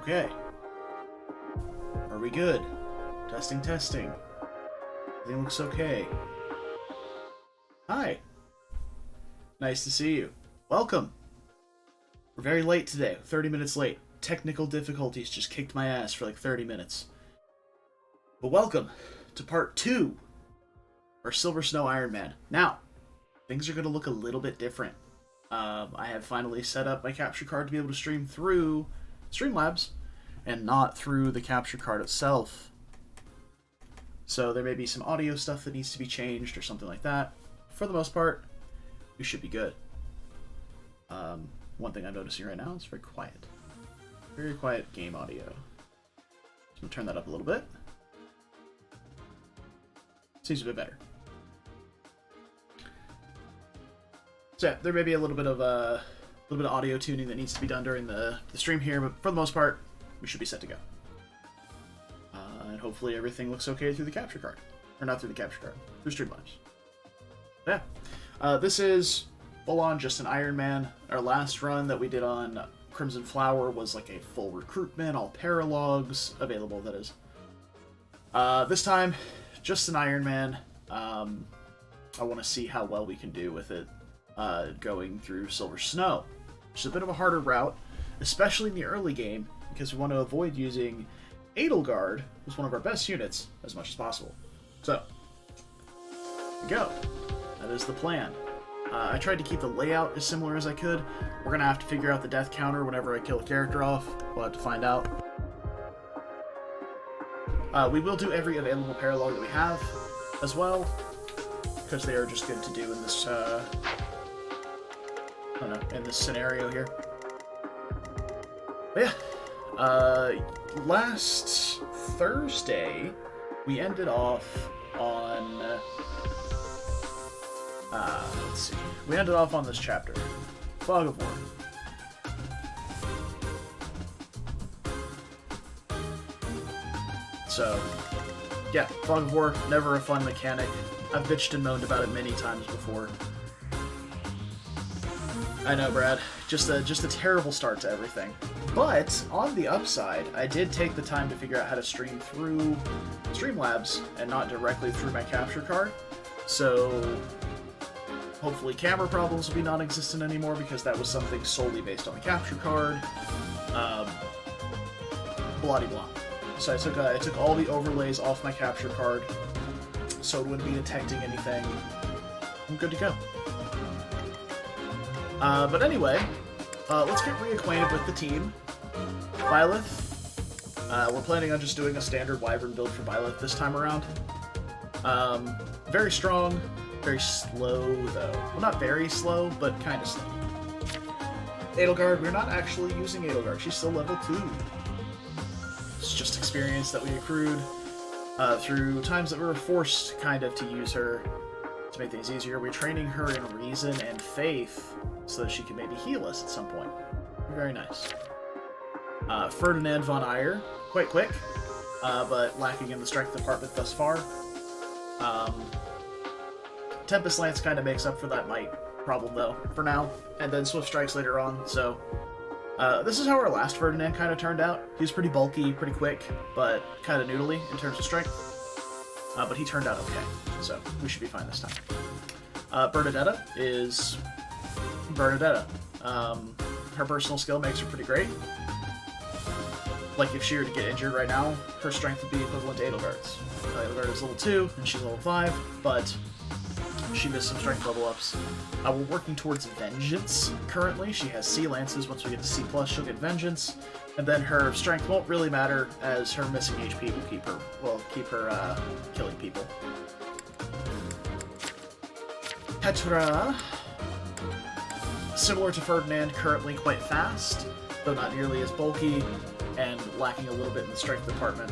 Okay. Are we good? Testing, testing. Everything looks okay. Hi. Nice to see you. Welcome. We're very late today. 30 minutes late. Technical difficulties just kicked my ass for like 30 minutes. But welcome to part 2 our Silver Snow Ironman. Now, things are going to look a little bit different. I have finally set up my capture card to be able to stream through Streamlabs and not through the capture card itself. So there may be some audio stuff that needs to be changed or something like that. For the most part, we should be good. One thing I'm noticing right now is very quiet. Very quiet game audio. So I'm going to turn that up a little bit. Seems a bit better. So yeah, there may be a little bit of audio tuning that needs to be done during the stream here, but for the most part, we should be set to go. And hopefully everything looks okay through the capture card. Or not through the capture card, through Streamlabs. Yeah. This is full-on just an Ironman. Our last run that we did on Crimson Flower was like a full recruitment, all paralogues available, that is. This time, just an Ironman. I want to see how well we can do with it going through Silver Snow, which is a bit of a harder route, especially in the early game, because we want to avoid using Edelgard, who's one of our best units, as much as possible. So, here we go. That is the plan. I tried to keep the layout as similar as I could. We're going to have to figure out the death counter whenever I kill a character off. We'll have to find out. We will do every available paralogue that we have as well, because they are just good to do in this, I don't know, in this scenario here. But yeah, last Thursday, we ended off on, let's see, we ended off on this chapter, Fog of War. So, yeah, Fog of War, never a fun mechanic. I've bitched and moaned about it many times before. I know, Brad. Just a terrible start to everything. But, on the upside, I did take the time to figure out how to stream through Streamlabs and not directly through my capture card. So, hopefully camera problems will be non-existent anymore, because that was something solely based on the capture card. Blah-de-blah. So I took all the overlays off my capture card, so it wouldn't be detecting anything. I'm good to go. But anyway, let's get reacquainted with the team. Byleth. We're planning on just doing a standard Wyvern build for Byleth this time around. Very strong, very slow though. Well, not very slow, but kind of slow. Edelgard, we're not actually using Edelgard. She's still level 2. It's just experience that we accrued through times that we were forced kind of to use her to make things easier. We're training her in reason and faith so that she can maybe heal us at some point. Very nice. Ferdinand von Eyre, quite quick, but lacking in the strength department thus far. Tempest Lance kind of makes up for that might problem though, for now, and then Swift Strikes later on, so this is how our last Ferdinand kind of turned out. He was pretty bulky, pretty quick, but kind of noodly in terms of strength. But he turned out okay, so we should be fine this time. Bernadetta is Bernadetta. Her personal skill makes her pretty great. Like, if she were to get injured right now, her strength would be equivalent to Edelgard's. Edelgard is level 2, and she's level 5, but she missed some strength level ups. We're working towards Vengeance currently. She has C Lances. Once we get to C+, she'll get Vengeance. And then her strength won't really matter, as her missing HP will keep her killing people. Petra, similar to Ferdinand, currently quite fast, though not nearly as bulky, and lacking a little bit in the strength department.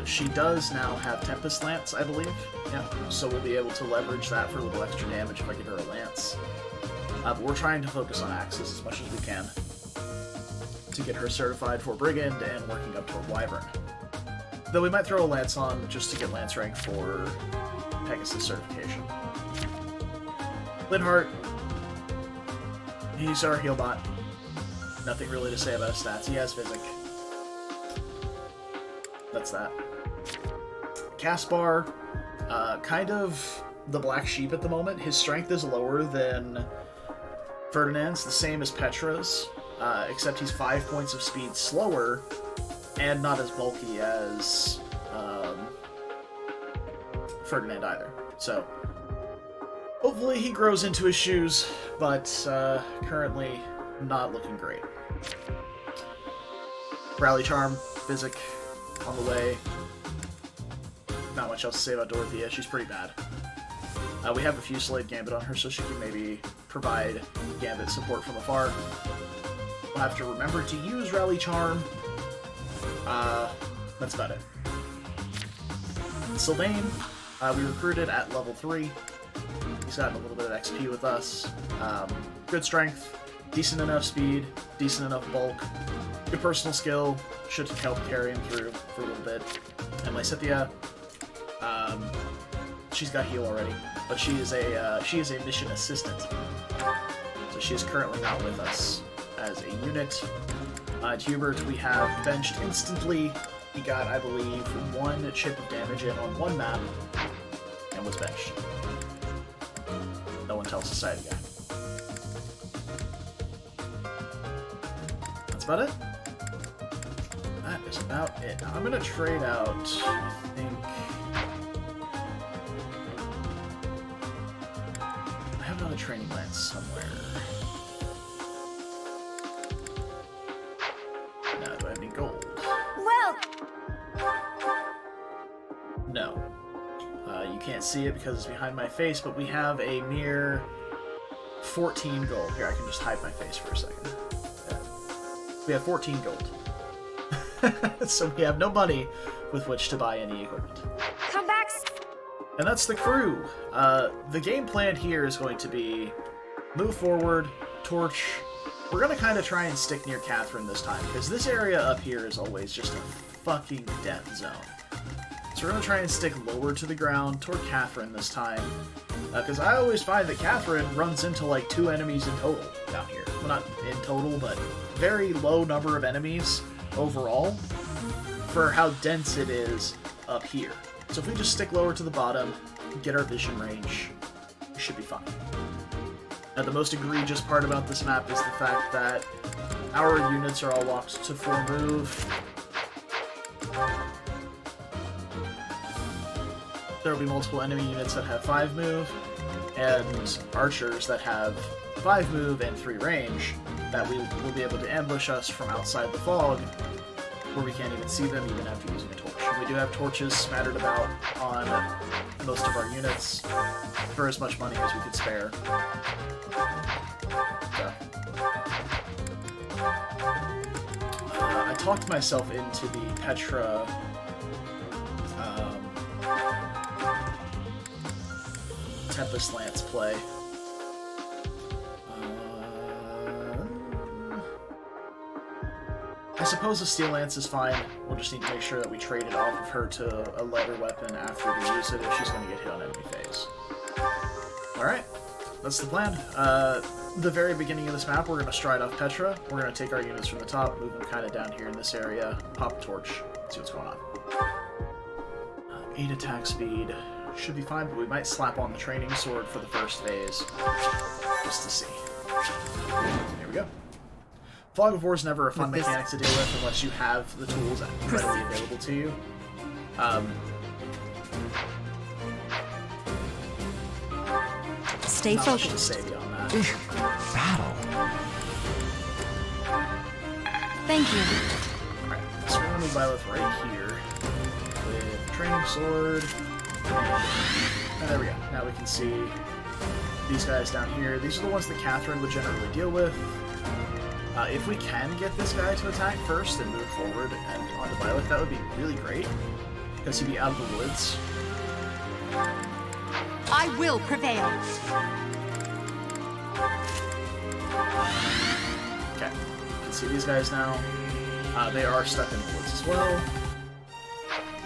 She does now have Tempest Lance, I believe. Yeah, so we'll be able to leverage that for a little extra damage if I get her a Lance. But we're trying to focus on Axes as much as we can to get her certified for Brigand and working up toward Wyvern. Though we might throw a Lance on just to get Lance rank for Pegasus certification. Linhardt, he's our heal bot. Nothing really to say about his stats. He has Physic. that's that. Caspar, kind of the black sheep at the moment. His strength is lower than Ferdinand's, the same as Petra's, except he's 5 points of speed slower and not as bulky as Ferdinand either. So, hopefully he grows into his shoes, but currently not looking great. Rally Charm, Physic, on the way. Not much else to say about Dorothea, she's pretty bad. We have a fuse Slade Gambit on her, so she can maybe provide Gambit support from afar. We'll have to remember to use Rally Charm. That's about it. Sylvain, we recruited at level 3. He's gotten a little bit of XP with us. Good strength, decent enough speed, decent enough bulk, good personal skill, should help carry him through for a little bit. And Lysithea, she's got heal already, but she is a mission assistant, so she is currently not with us as a unit. Hubert, we have benched instantly. He got, I believe, 1 chip of damage in on 1 map, and was benched. No one tells Society guy. That's about it. That is about it. I'm gonna trade out, I think... I have another training lance somewhere. Now, do I have any gold? Well... No. You can't see it because it's behind my face, but we have a mere 14 gold. Here, I can just hide my face for a second. Yeah. We have 14 gold. So we have no money with which to buy any equipment. Come back! And that's the crew. The game plan here is going to be move forward, torch. We're going to kind of try and stick near Catherine this time, because this area up here is always just a fucking death zone. So we're going to try and stick lower to the ground toward Catherine this time, because I always find that Catherine runs into like 2 enemies in total down here. Well, not in total, but very low number of enemies overall for how dense it is up here. So if we just stick lower to the bottom, get our vision range, we should be fine. Now, the most egregious part about this map is the fact that our units are all locked to 4 move. There will be multiple enemy units that have 5 move, and archers that have 5 move and 3 range that will be able to ambush us from outside the fog, where we can't even see them even after using a torch. And we do have torches scattered about on most of our units for as much money as we could spare. So. I talked myself into the Petra Tempest Lance play. I suppose a Steel Lance is fine. We'll just need to make sure that we trade it off of her to a lighter weapon after we use it if she's going to get hit on enemy phase. Alright, that's the plan. The very beginning of this map, we're going to stride off Petra. We're going to take our units from the top, move them kind of down here in this area, pop a torch, see what's going on. 8 attack speed. Should be fine, but we might slap on the training sword for the first phase, just to see. Here we go. Fog of War is never a fun mechanic to deal with unless you have the tools readily available to you. Stay not much to focused. say beyond that. Battle. Thank you. Alright, so we're gonna move Violet right here with training sword. And there we go. Now we can see these guys down here. These are the ones that Catherine would generally deal with. If we can get this guy to attack first and move forward and onto Violet, that would be really great, because he'd be out of the woods. I will prevail. Okay, you can see these guys now. They are stuck in the woods as well.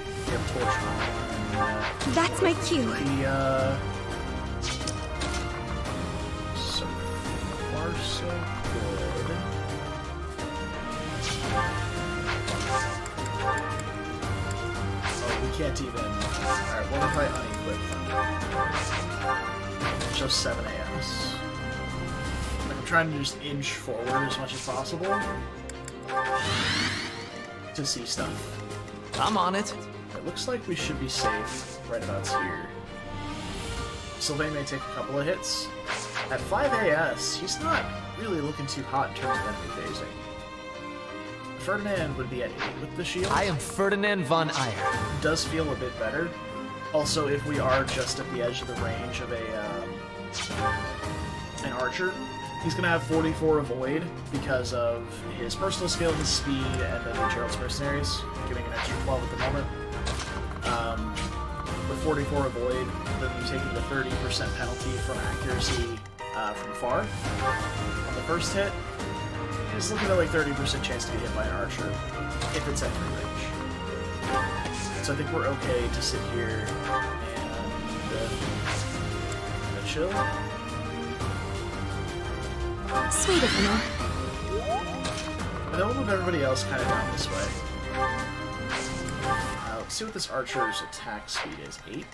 We have a torch on. That's my cue. So far, so good. can't even... Alright, what if I unequip? Just 7 AS. Like, I'm trying to just inch forward as much as possible to see stuff. I'm on it. It looks like we should be safe right about here. Sylvain may take a couple of hits. At 5 AS, he's not really looking too hot in terms of enemy phasing. Ferdinand would be at 8 with the shield. I am Ferdinand von Ayer. Does feel a bit better. Also, if we are just at the edge of the range of an archer, he's going to have 44 Avoid because of his personal skill, his speed, and then Gerald's Mercenaries, giving an extra 12 at the moment. With 44 Avoid, then you're taking the 30% penalty from accuracy from far. On the first hit, he's looking at like 30% chance to get hit by an archer if it's at free range. So I think we're okay to sit here and chill. Sweet of you. And then we'll move everybody else kind of down this way. Let's see what this archer's attack speed is. 8.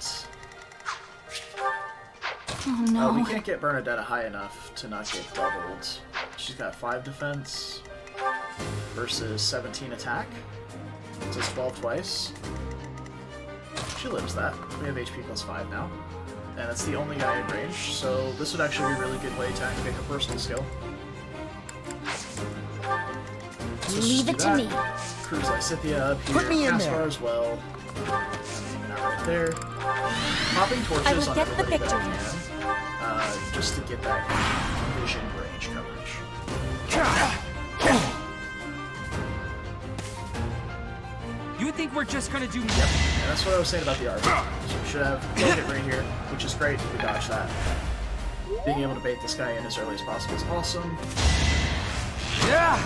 Oh no. We can't get Bernadetta high enough to not get doubled. She's got 5 defense versus 17 attack. So it's 12 twice. She lives that. We have HP plus 5 now. And that's the only guy in range, so this would actually be a really good way to activate her personal skill. So Leave it to me. Cruise Lysithia up here. Put me in Caspar there. as well. Hanging out right there. Popping I torches will on get the everybody that I victory. can, just to get that vision range coverage. You think we're just gonna do... Yeah, that's what I was saying about the armor. So we should have it right here, which is great if we dodge that. Being able to bait this guy in as early as possible is awesome. Yeah!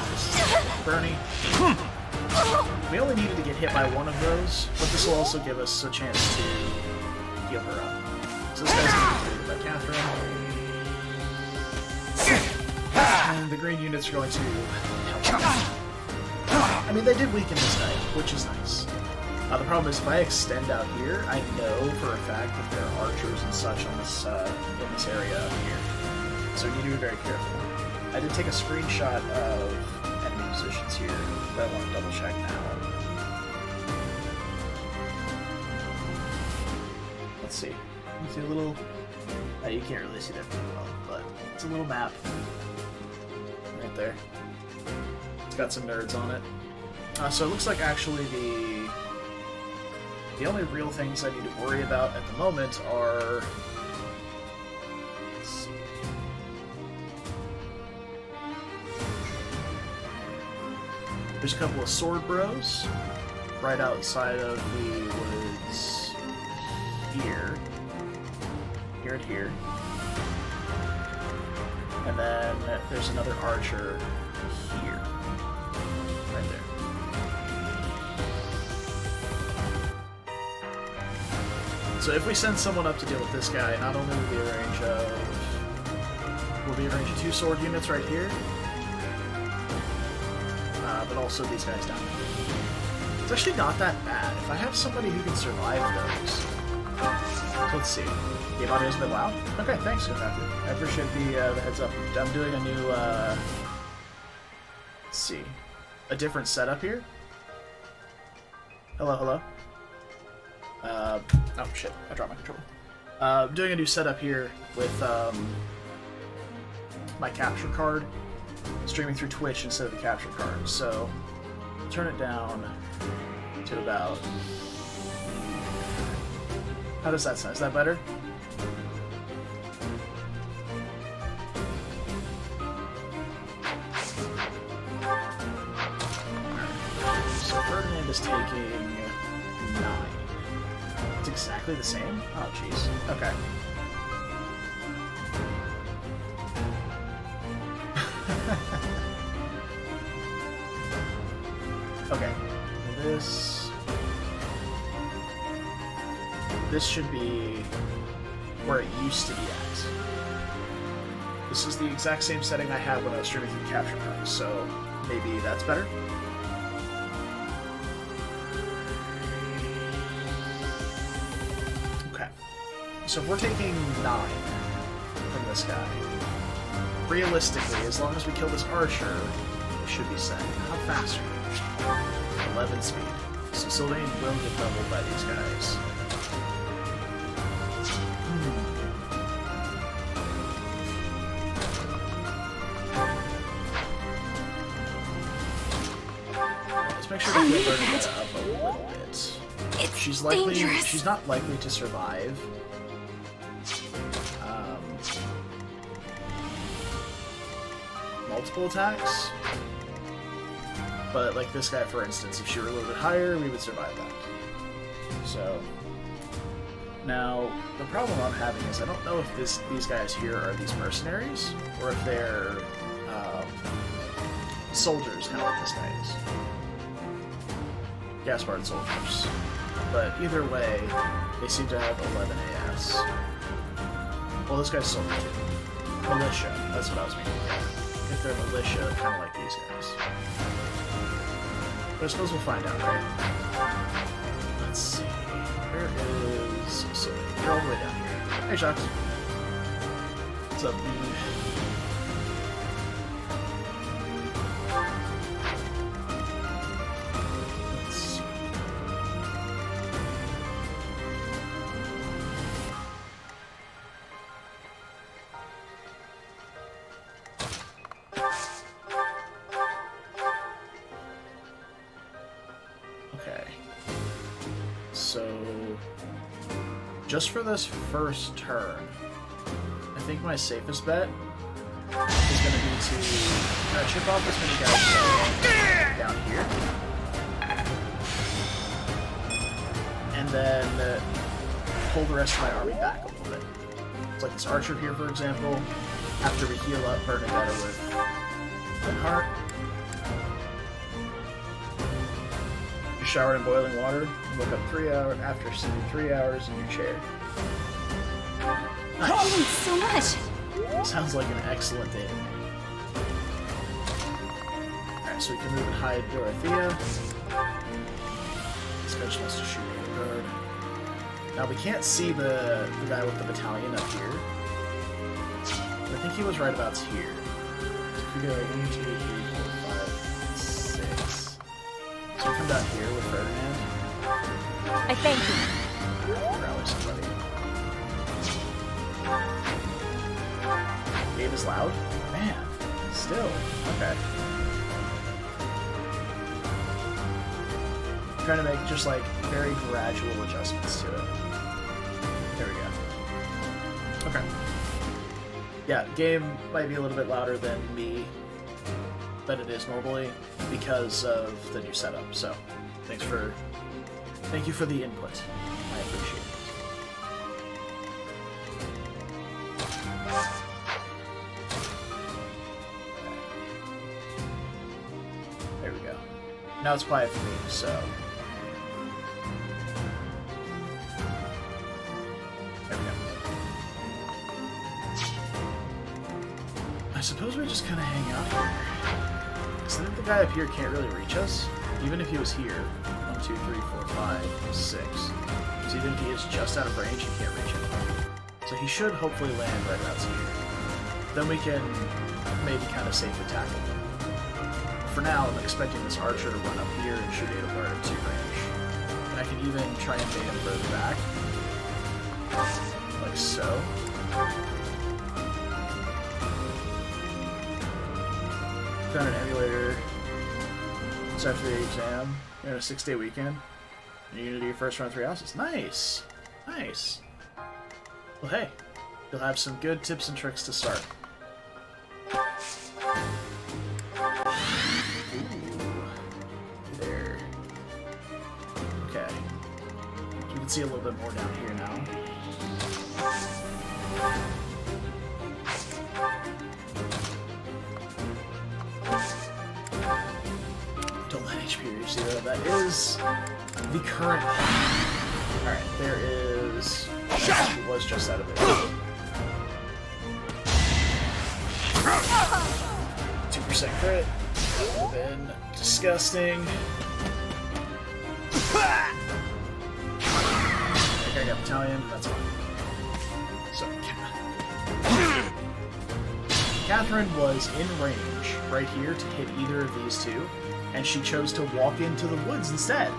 Bernie. We only needed to get hit by one of those, but this will also give us a chance to heal her up. So this guy's going to be treated by Catherine. And the green units are going to help. I mean, they did weaken this guy, which is nice. The problem is, if I extend out here, I know for a fact that there are archers and such on this in this area up here. So we need to be very careful. I did take a screenshot of enemy positions here, but I want to double check now. Let's see. You see a little... you can't really see that very well, but it's a little map. Right there. It's got some nerds on it. So it looks like actually the only real things I need to worry about at the moment are... Let's see. There's a couple of sword bros right outside of the woods here. Here and here. And then there's another archer here. Right there. So if we send someone up to deal with this guy, not only will be a range of... We'll be a range of 2 sword units right here, but also these guys down here. It's actually not that bad. If I have somebody who can survive those... So let's see. Game audio's a bit loud? Okay, thanks, Kotaku. I appreciate the heads up. I'm doing a new, let's see. A different setup here. Hello, hello. Oh shit, I dropped my controller. I'm doing a new setup here with my capture card, streaming through Twitch instead of the capture card. So turn it down to about... How does that sound? Is that better? So Ferdinand is taking 9. It's exactly the same? Oh, jeez. Okay. Okay. This should be where it used to be at. This is the exact same setting I had when I was streaming through the capture card, so maybe that's better. So if we're taking 9 from this guy, realistically, as long as we kill this archer, we should be set. How fast are you? 11 speed. So Sylvain will get leveled by these guys. Let's make sure to heal Bernadette up a little bit. It's She's dangerous. not likely to survive. Multiple attacks. But like this guy, for instance, if she were a little bit higher, we would survive that. So now the problem I'm having is I don't know if these guys here are these mercenaries or if they're soldiers, kind of like this guy is. Gaspard soldiers. But either way, they seem to have 11 AS. Well, this guy's soldier too. Militia, that's what I was meaning. If they're militia, kind of like these guys. But I suppose we'll find out, right? Let's see. Where is... So, you're all the way down here. Hey, Shox. What's up, dude? Let's see. Okay. So, just for this first turn, I think my safest bet is going to be to chip off as many guys down here. And then pull the rest of my army back a little bit. It's like this archer here, for example. After we heal up Bernadetta with Linhardt, you showered in boiling water, woke up 3 hours after sitting 3 hours in your chair. Nice. Thanks so much. Sounds like an excellent day to me. Alright, so we can move and hide Dorothea. This guy just wants to shoot me in the guard. Now we can't see the guy with the battalion up here. But I think he was right about here. So if we go like 1, 2, 3, 4, 5, 6. So we come down here with Ferdinand. I thank you. Rally somebody. Game is loud? Man, still. Okay. I'm trying to make just like very gradual adjustments to it. There we go. Okay. Yeah, game might be a little bit louder than it is normally because of the new setup. So, thank you for the input. I appreciate it. There we go. Now it's quiet for me, so... There we go. I suppose we just kind of hang out here. Because I think the guy up here can't really reach us. Even if he was here. 1, 2, 3, 4, 5, 6. So even if he is just out of range, he can't reach anything. So he should hopefully land right about here. Then we can maybe kind of safely tackle him. For now, I'm expecting this archer to run up here and shoot Edelgard at 2 range. And I can even try and bait him further back. Like so. Found an emulator. It's after the exam. You're on a 6-day weekend. And you're gonna do your first run 3 houses. Nice! Nice. Well, hey. You'll have some good tips and tricks to start. There. Okay. So we can see a little bit more down here now. Don't let HP reach 0. That is the current. Alright, there is. It was just out of it. 2% crit. That would have been disgusting. I got battalion, that's fine. Catherine was in range right here to hit either of these two, and she chose to walk into the woods instead.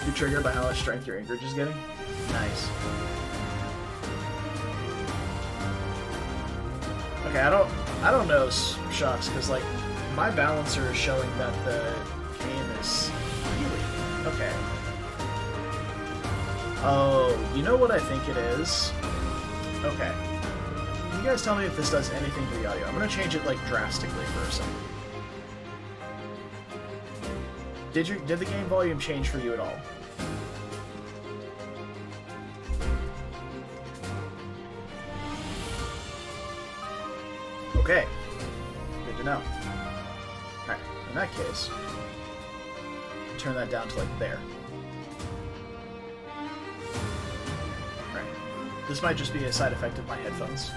You triggered by how much strength your anchorage is getting? Nice. Okay, I don't know, Shucks, because like my balancer is showing that the game is healing. Okay. Oh, you know what I think it is? Okay. Can you guys tell me if this does anything to the audio? I'm gonna change it like drastically for a second. Did the game volume change for you at all? Okay. Good to know. Alright, in that case, turn that down to like there. Right. This might just be a side effect of my headphones.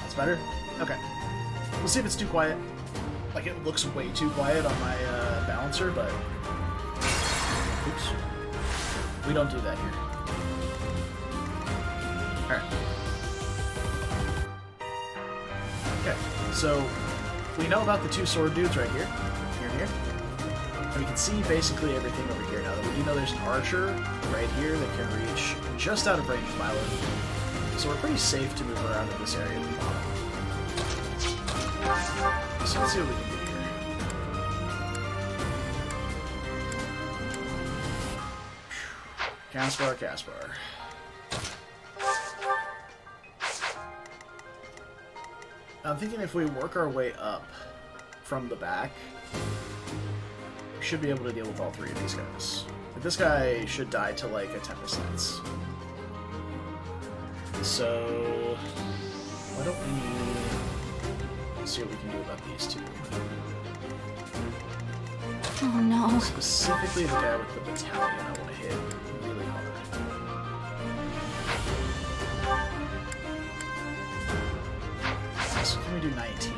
That's better? Okay. We'll see if it's too quiet. Like, it looks way too quiet on my balancer, but... Oops. We don't do that here. Alright. Okay, so we know about the two sword dudes right here. Here and here. And we can see basically everything over here now. We do know there's an archer right here that can reach just out of range of Milo. So we're pretty safe to move around in this area at the bottom. So let's see what we can do here. Caspar. I'm thinking if we work our way up from the back, we should be able to deal with all three of these guys. But this guy should die to like a Tempest Lance. So why don't we see what we can do about these two? Oh no. Specifically the guy with the battalion I want to hit really hard. So can we do 19?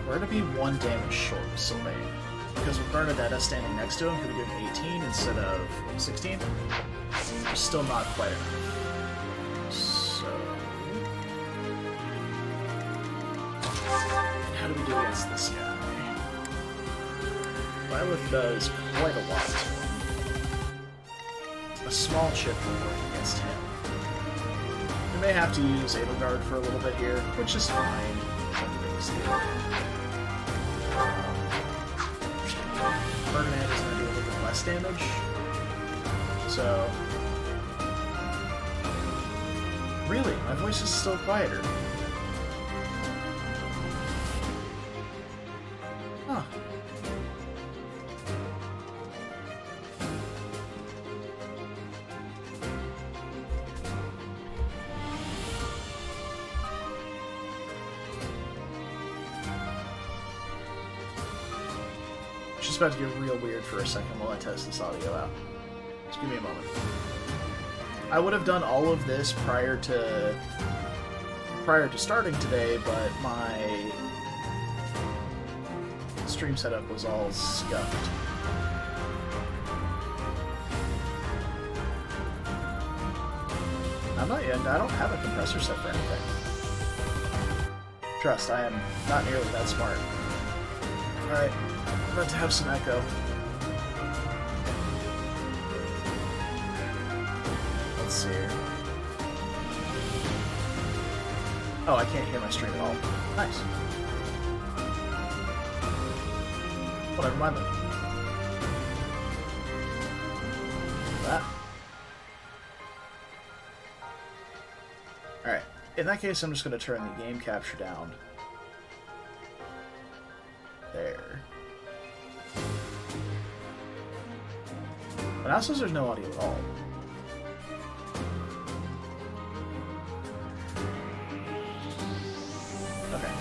We're going to be 1 damage short with Sylvain. Because with Bernadetta standing next to him, could we do an 18 instead of 16? We're still not quite enough. So... and how do we do against this guy? Violet does quite a lot to him. A small chip will work against him. We may have to use Edelgard for a little bit here, which is fine. Ferdinand is going to do a little bit less damage. So... really, my voice is still quieter. Huh. It's about to get real weird for a second while I test this audio out. Just give me a moment. I would have done all of this prior to starting today, but my stream setup was all scuffed. I'm not yet. I don't have a compressor set for anything. Trust, I am not nearly that smart. Alright. I'm about to have some echo. Let's see here. Oh, I can't hear my stream at all. Nice. Well, never mind then. That. Alright. In that case, I'm just going to turn the game capture down. There. But now says there's no audio at all. Okay.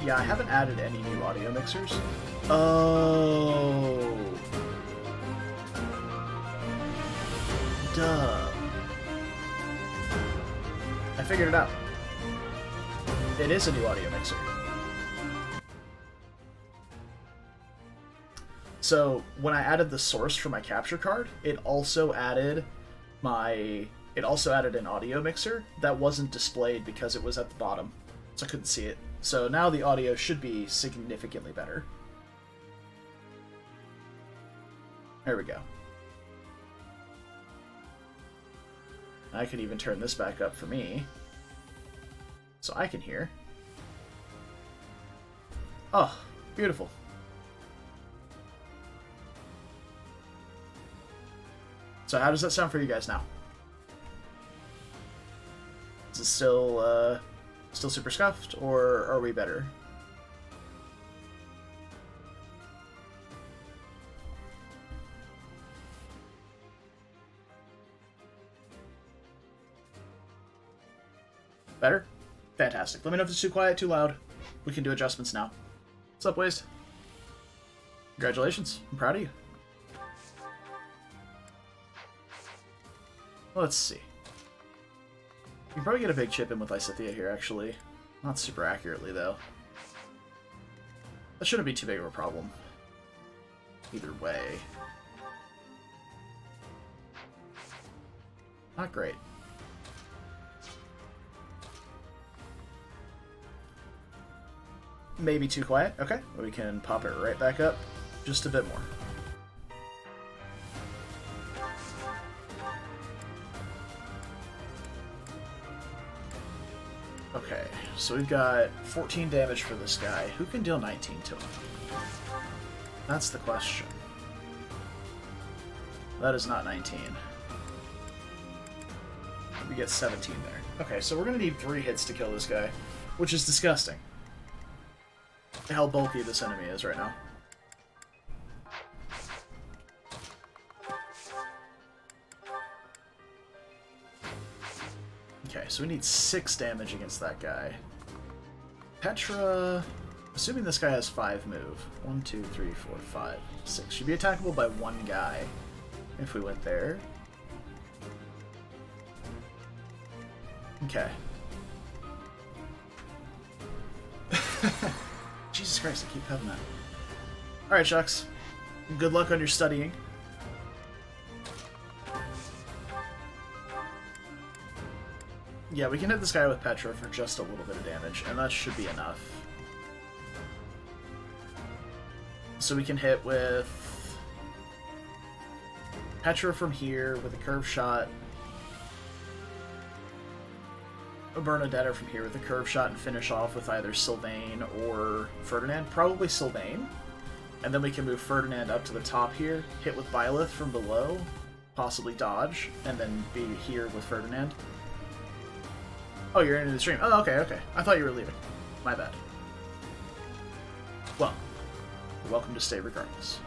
Yeah, I haven't added any new audio mixers. Oh. Duh. figured it out. It is a new audio mixer. So when I added the source for my capture card, it also added an audio mixer that wasn't displayed because it was at the bottom, so I couldn't see it. So now the audio should be significantly better. There we go. I can even turn this back up for me, so I can hear. Oh, beautiful. So how does that sound for you guys now? Is it still super scuffed, or are we better? Better? Fantastic. Let me know if it's too quiet, too loud. We can do adjustments now. What's up, Waste? Congratulations. I'm proud of you. Let's see. You can probably get a big chip in with Lysithea here, actually. Not super accurately, though. That shouldn't be too big of a problem. Either way. Not great. Maybe too quiet. Okay, we can pop it right back up just a bit more. Okay, so we've got 14 damage for this guy. Who can deal 19 to him? That's the question. That is not 19. We get 17 there. Okay, so we're going to need 3 hits to kill this guy, which is disgusting. How bulky this enemy is right now. Okay, so we need 6 damage against that guy. Petra, assuming this guy has 5 move. 1, 2, 3, 4, 5, 6. Should be attackable by 1 guy if we went there. Okay. Jesus Christ, I keep having that. Alright, Shucks. Good luck on your studying. Yeah, we can hit this guy with Petra for just a little bit of damage, and that should be enough. So we can hit with Petra from here with a curve shot. Bernadetta from here with a curve shot and finish off with either Sylvain or Ferdinand. Probably Sylvain. And then we can move Ferdinand up to the top here, hit with Byleth from below, possibly dodge, and then be here with Ferdinand. Oh, you're into the stream. Oh, okay, okay. I thought you were leaving. My bad. Well, you're welcome to stay regardless.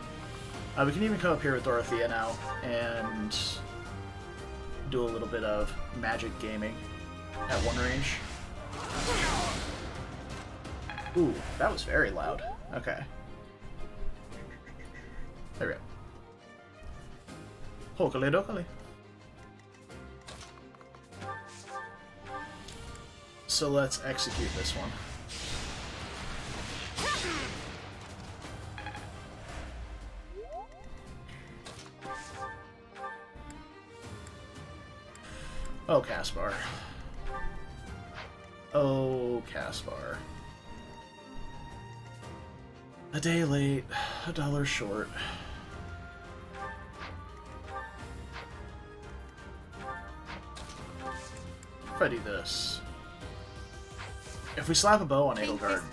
We can even come up here with Dorothea now and do a little bit of magic gaming at 1 range. Ooh, that was very loud. Okay. There we go. Hokali dokali. So let's execute this one. Oh, Caspar. Oh, Caspar. A day late, $1 short. If I do this. If we slap a bow on Edelgard,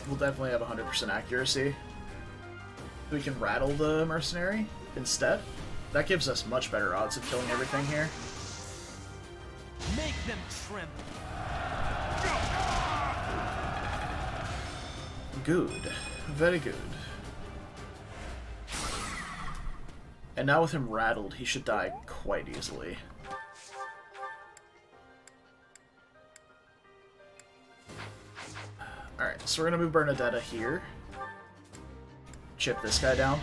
we'll definitely have 100% accuracy. We can rattle the mercenary instead. That gives us much better odds of killing everything here. Make them tremble. Good. Very good. And now with him rattled, he should die quite easily. Alright, so we're gonna move Bernadetta here. Chip this guy down.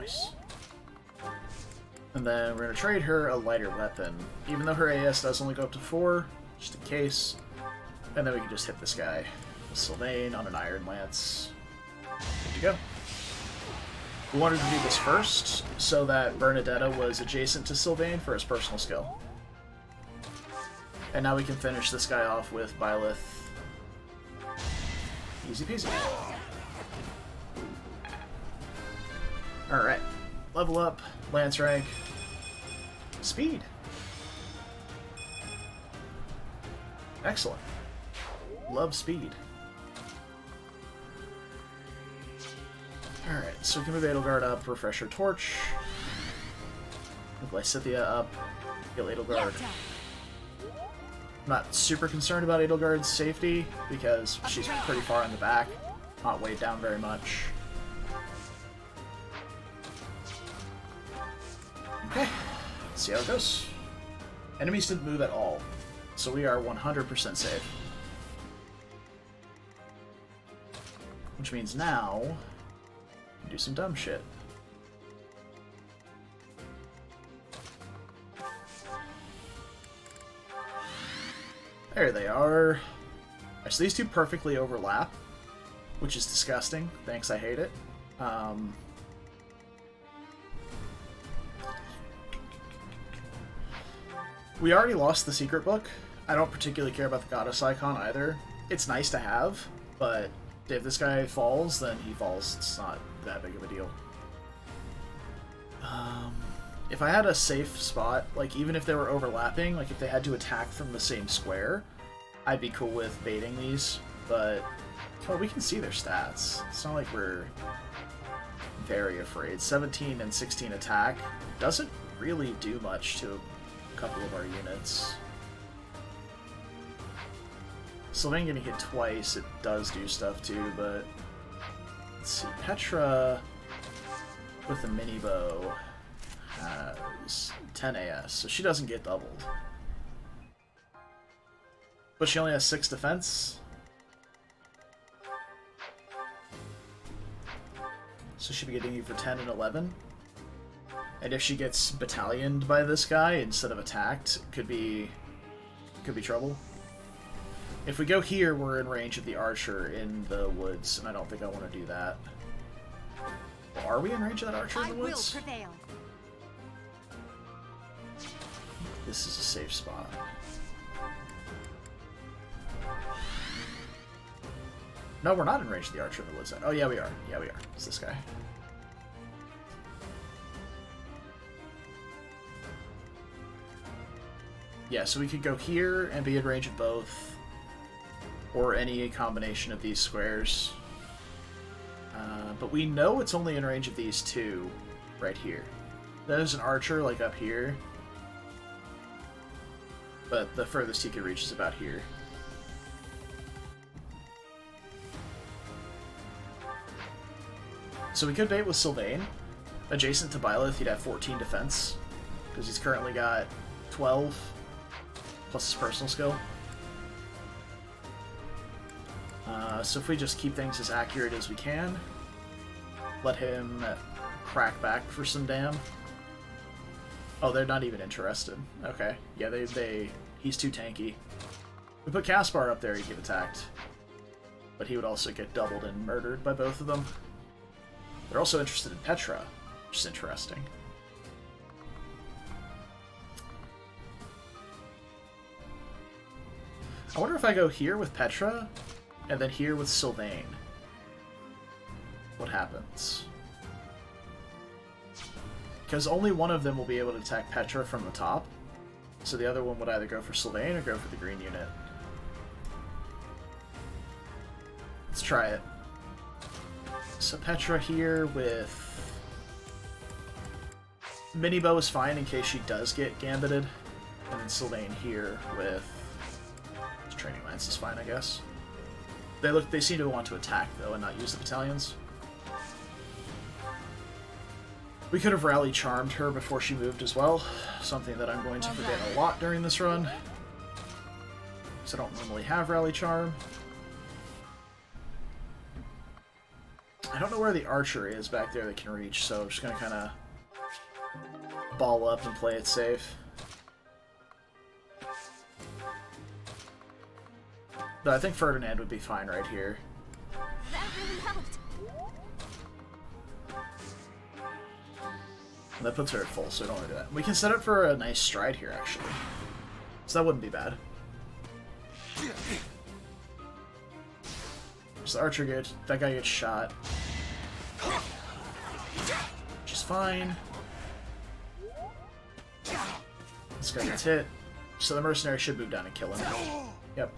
Nice. And then we're going to trade her a lighter weapon, even though her AS does only go up to 4, just in case. And then we can just hit this guy with Sylvain on an Iron Lance. Good to go. We wanted to do this first, so that Bernadetta was adjacent to Sylvain for his personal skill. And now we can finish this guy off with Byleth. Easy peasy. Alright. Level up, Lance rank, speed. Excellent. Love speed. Alright, so we can move Edelgard up, refresh her torch. Move Lysithea up, kill Edelgard. I'm not super concerned about Edelgard's safety, because she's pretty far in the back, not weighed down very much. Okay, let's see how it goes. Enemies didn't move at all, so we are 100% safe. Which means now, we can do some dumb shit. There they are. Alright, so these two perfectly overlap, which is disgusting. Thanks, I hate it. We already lost the secret book. I don't particularly care about the goddess icon either. It's nice to have, but if this guy falls, then he falls. It's not that big of a deal. If I had a safe spot, like even if they were overlapping, like if they had to attack from the same square, I'd be cool with baiting these, but well, we can see their stats. It's not like we're very afraid. 17 and 16 attack doesn't really do much to a couple of our units. Sylvain getting hit twice, it does do stuff too, but let's see. Petra with a mini bow has 10 AS, so she doesn't get doubled. But she only has 6 defense. So she'll be getting you for 10 and 11. And if she gets battalioned by this guy instead of attacked, could be trouble. If we go here, we're in range of the archer in the woods, and I don't think I want to do that. Well, are we in range of that archer in the woods? I will prevail. This is a safe spot. No, we're not in range of the archer in the woods. Oh, yeah, we are. Yeah, we are. It's this guy. Yeah, so we could go here and be in range of both, or any combination of these squares. But we know it's only in range of these two right here. There's an archer, like, up here. But the furthest he could reach is about here. So we could bait with Sylvain. Adjacent to Byleth, he'd have 14 defense, because he's currently got 12, plus his personal skill. So if we just keep things as accurate as we can, let him crack back for some dam. Oh, they're not even interested. Okay. Yeah, he's too tanky. If we put Caspar up there, he'd get attacked. But he would also get doubled and murdered by both of them. They're also interested in Petra, which is interesting. I wonder if I go here with Petra, and then here with Sylvain. What happens? Because only one of them will be able to attack Petra from the top, so the other one would either go for Sylvain or go for the green unit. Let's try it. So Petra here with... Mini bow is fine in case she does get gambited, and then Sylvain here with... Training lance is fine, I guess. They seem to want to attack though and not use the battalions. We could have rally charmed her before she moved as well, something that I'm going to forget a lot during this run, because I don't normally have rally charm. I don't know where the archer is back there that can reach, so I'm just gonna kind of ball up and play it safe. But I think Ferdinand would be fine right here. That really helped. And that puts her at full, so I don't want to do that. We can set up for a nice stride here, actually. So that wouldn't be bad. So the archer gets... that guy gets shot. Which is fine. This guy gets hit. So the mercenary should move down and kill him. Yep.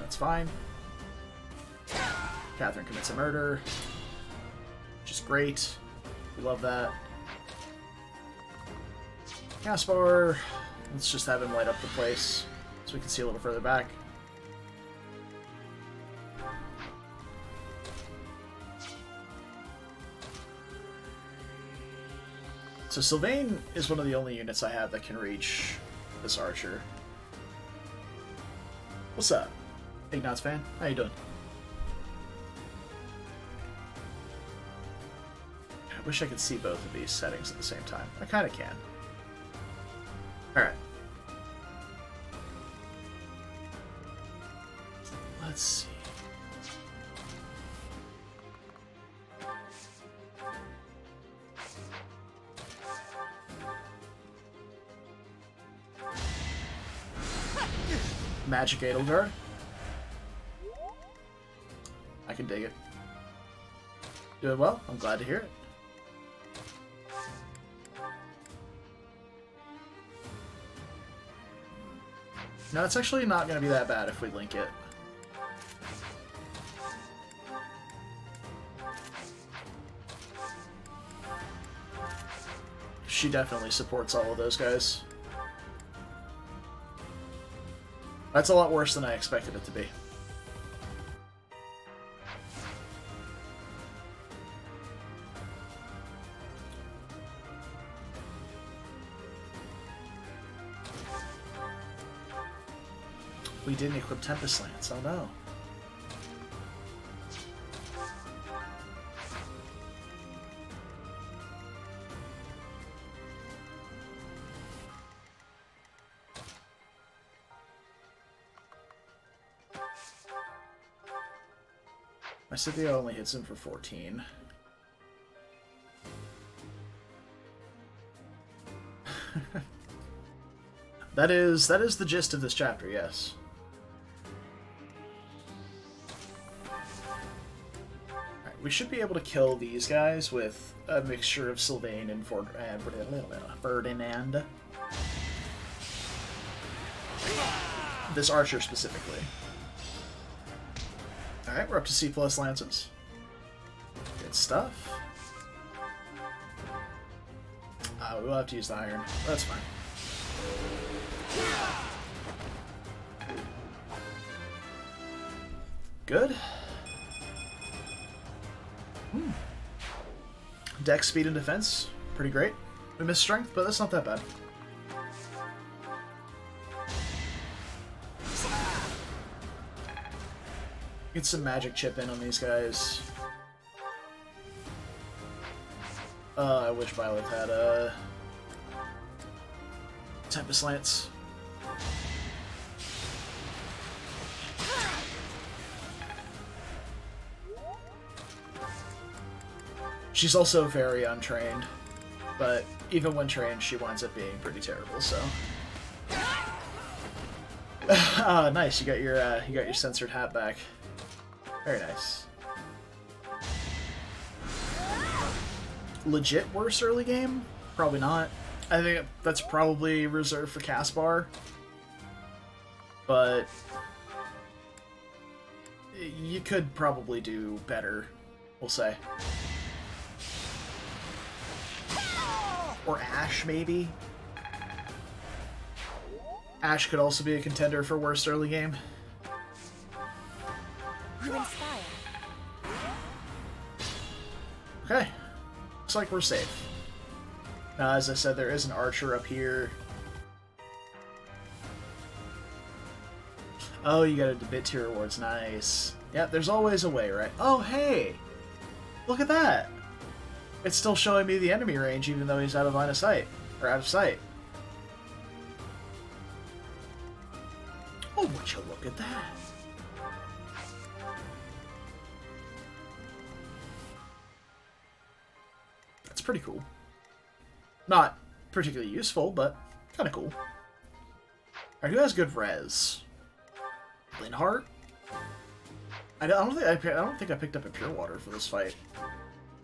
That's fine. Catherine commits a murder. Which is great. We love that. Caspar. Let's just have him light up the place so we can see a little further back. So Sylvain is one of the only units I have that can reach this archer. What's up, Ignat's fan? How you doing? I wish I could see both of these settings at the same time. I kind of can. Alright. Let's see. Magic Edelgard. I can dig it. Doing well. I'm glad to hear it. No, it's actually not going to be that bad if we link it. She definitely supports all of those guys. That's a lot worse than I expected it to be. We didn't equip Tempest Lance, oh no. My Scythia only hits him for 14. That is the gist of this chapter, yes. Alright, we should be able to kill these guys with a mixture of Sylvain and Ferdinand. This archer specifically. Alright, we're up to C+ lances. Good stuff. We'll have to use the iron. That's fine. Good. Dex, speed, and defense. Pretty great. We missed strength, but that's not that bad. Get some magic chip in on these guys. I wish Violet had a Tempest Lance. She's also very untrained, but even when trained, she winds up being pretty terrible. So, nice! You got your censored hat back. Very nice. Legit worse early game? Probably not. I think that's probably reserved for Caspar. But you could probably do better, we'll say. Or Ashe, maybe? Ashe could also be a contender for worst early game. You inspire. Okay. Looks like we're safe. Now, as I said, there is an archer up here. Oh, you got a bit tier rewards. Nice. Yep, there's always a way, right? Oh, hey! Look at that! It's still showing me the enemy range even though he's out of line of sight. Or out of sight. Oh, would you look at that? That's pretty cool. Not particularly useful, but kind of cool. Alright, who has good res? Linhart? I don't think I picked up a Pure Water for this fight.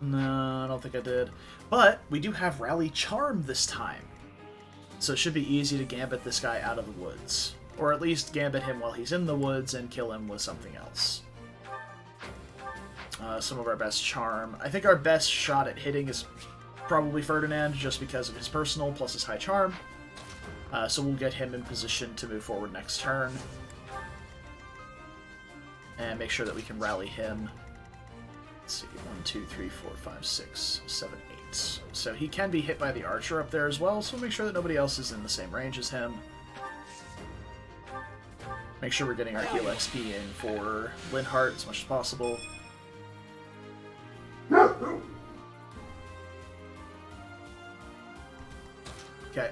No, I don't think I did. But we do have Rally Charm this time. So it should be easy to gambit this guy out of the woods. Or at least gambit him while he's in the woods and kill him with something else. Some of our best charm. I think our best shot at hitting is probably Ferdinand, just because of his personal plus his high charm. So we'll get him in position to move forward next turn. And make sure that we can rally him. Let's see, 1, 2, 3, 4, 5, 6, 7, 8. So he can be hit by the archer up there as well, so make sure that nobody else is in the same range as him. Make sure we're getting our heal XP in for Linhart as much as possible. Okay.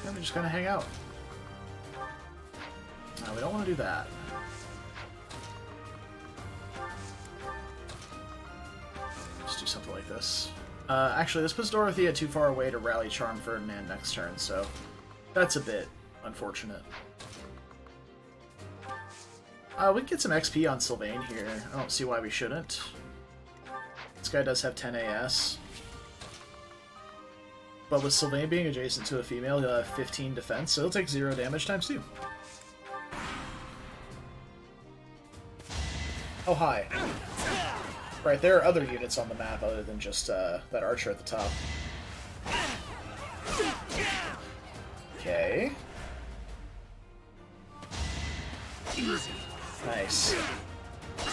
And we just kind of hang out. No, we don't want to do that. Just do something like this. Actually, this puts Dorothea too far away to rally Charm Ferdinand next turn, so that's a bit unfortunate. We can get some XP on Sylvain here. I don't see why we shouldn't. This guy does have 10 AS. But with Sylvain being adjacent to a female, he'll have 15 defense, so he'll take 0 damage times 2. Oh, hi. Right, there are other units on the map other than just that archer at the top. Okay. Easy. Nice.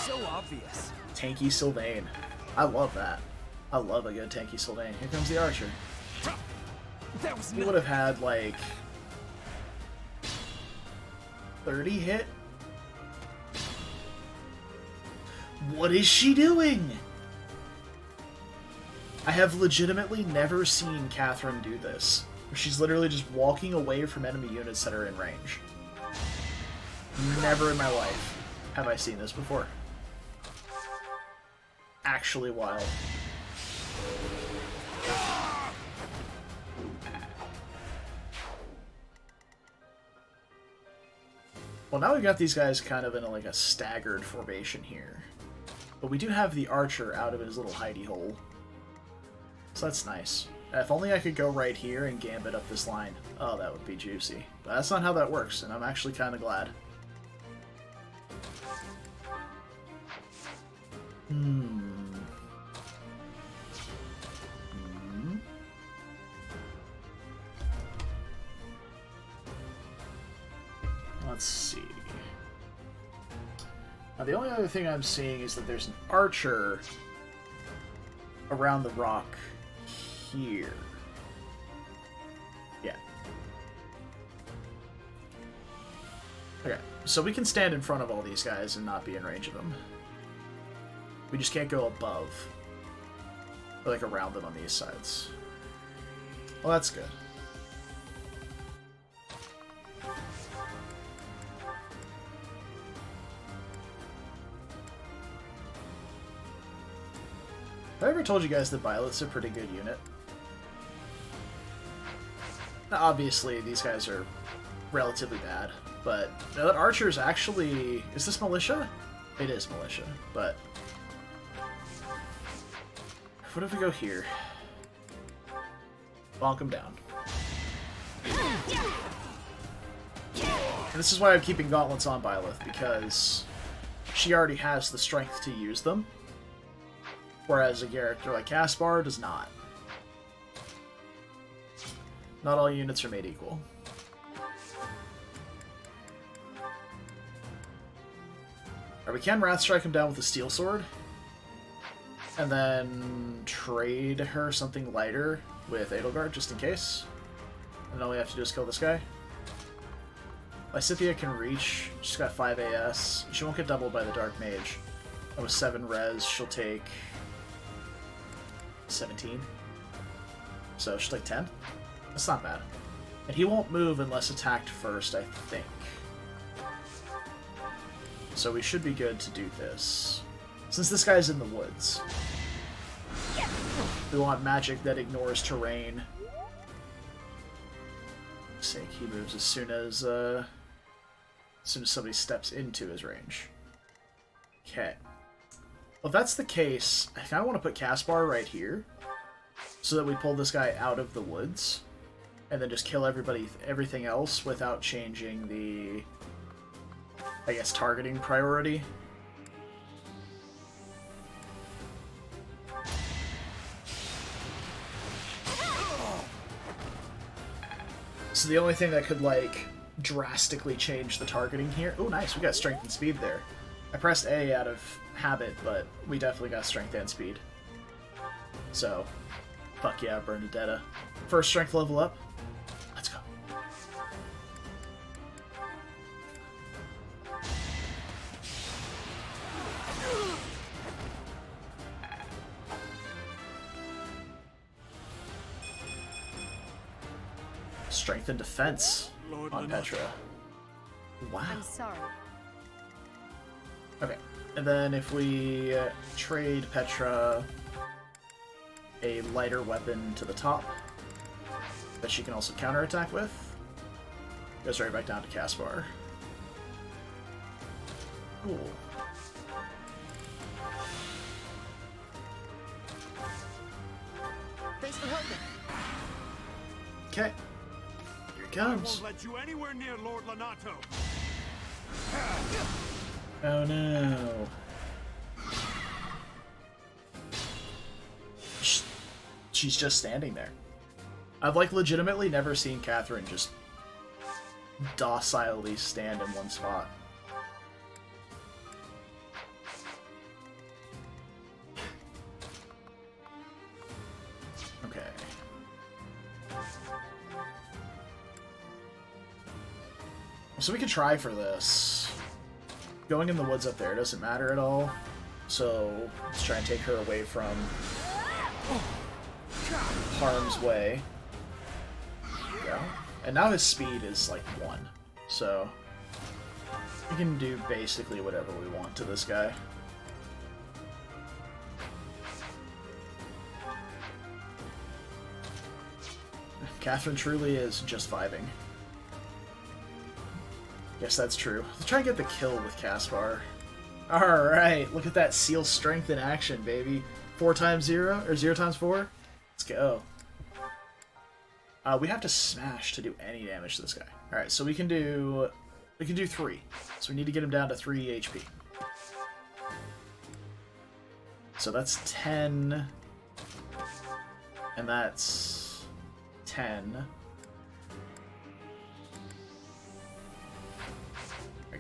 So obvious. Tanky Sylvain. I love that. I love a good tanky Sylvain. Here comes the archer. That was He would have had, like, 30 hit? What is she doing? I have legitimately never seen Catherine do this. She's literally just walking away from enemy units that are in range. Never in my life have I seen this before. Actually wild. Well, now we've got these guys kind of in like a staggered formation here. But we do have the archer out of his little hidey hole. So that's nice. If only I could go right here and gambit up this line. Oh, that would be juicy. But that's not how that works, and I'm actually kind of glad. Let's see. Now, the only other thing I'm seeing is that there's an archer around the rock here. Yeah. Okay, so we can stand in front of all these guys and not be in range of them. We just can't go above. Or, like, around them on these sides. Well, that's good. Have I ever told you guys that Violet's a pretty good unit? Now, obviously, these guys are relatively bad, but now that Archer's actually... Is this Militia? It is Militia, but... What if we go here? Bonk him down. And this is why I'm keeping Gauntlets on Byleth, because she already has the strength to use them. Whereas a character like Caspar does not. Not all units are made equal. Or we can Wrath Strike him down with a Steel Sword. And then trade her something lighter with Edelgard, just in case. And all we have to do is kill this guy. Lysithea can reach. She's got 5 AS. She won't get doubled by the Dark Mage. And with 7 res, she'll take 17. So she'll take 10. That's not bad. And he won't move unless attacked first, I think. So we should be good to do this. Since this guy's in the woods, we want magic that ignores terrain. For sake, he moves as soon as somebody steps into his range. Okay. Well, if that's the case, I kind of want to put Caspar right here, so that we pull this guy out of the woods, and then just kill everything else without changing the, I guess, targeting priority. So the only thing that could, like, drastically change the targeting here... Oh, nice, we got strength and speed there. I pressed A out of habit, but we definitely got strength and speed. So, fuck yeah, Bernadetta. First strength level up. Let's go. Strength and defense on Petra. Wow. I'm sorry. Okay, and then if we trade Petra a lighter weapon to the top that she can also counterattack with, goes right back down to Caspar. Cool. Face the weapon. Okay. Here it I comes. won't let you anywhere near Lord Lanato. Oh no. She's just standing there. I've like legitimately never seen Catherine just docilely stand in one spot. Okay. So we could try for this. Going in the woods up there doesn't matter at all. So let's try and take her away from harm's way. There we go. And now his speed is like 1. So we can do basically whatever we want to this guy. Catherine truly is just vibing. Yes, that's true. Let's try and get the kill with Caspar. Alright, look at that seal strength in action, baby. 4 times 0, or 0 times 4? Let's go. We have to smash to do any damage to this guy. Alright, so we can do 3. So we need to get him down to 3 HP. So that's 10. And that's 10.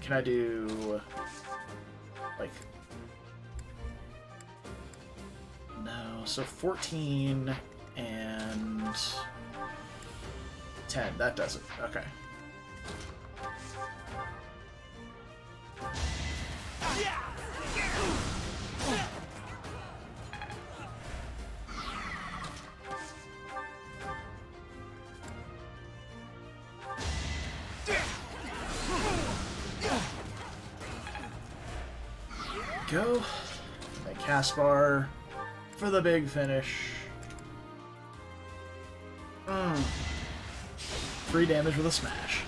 Can I do, like, no, so 14 and 10, that does it, okay. Go. And then Caspar for the big finish. 3 damage with a smash.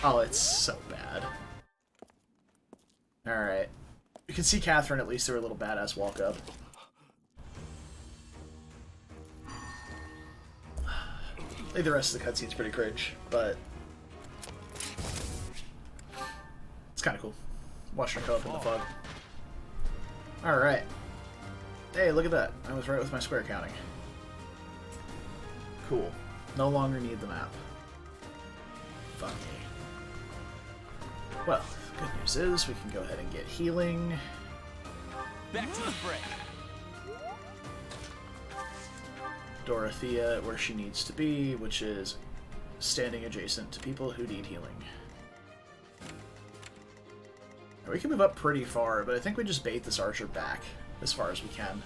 Oh, it's so bad. Alright. You can see Catherine at least do her little badass walk up. I think the rest of the cutscene's pretty cringe, but kind of cool. Watching her go up in the fog. Alright. Hey, look at that. I was right with my square counting. Cool. No longer need the map. Fuck me. Well, the good news is we can go ahead and get healing. Back to the fray. Dorothea where she needs to be, which is standing adjacent to people who need healing. We can move up pretty far, but I think we just bait this archer back as far as we can.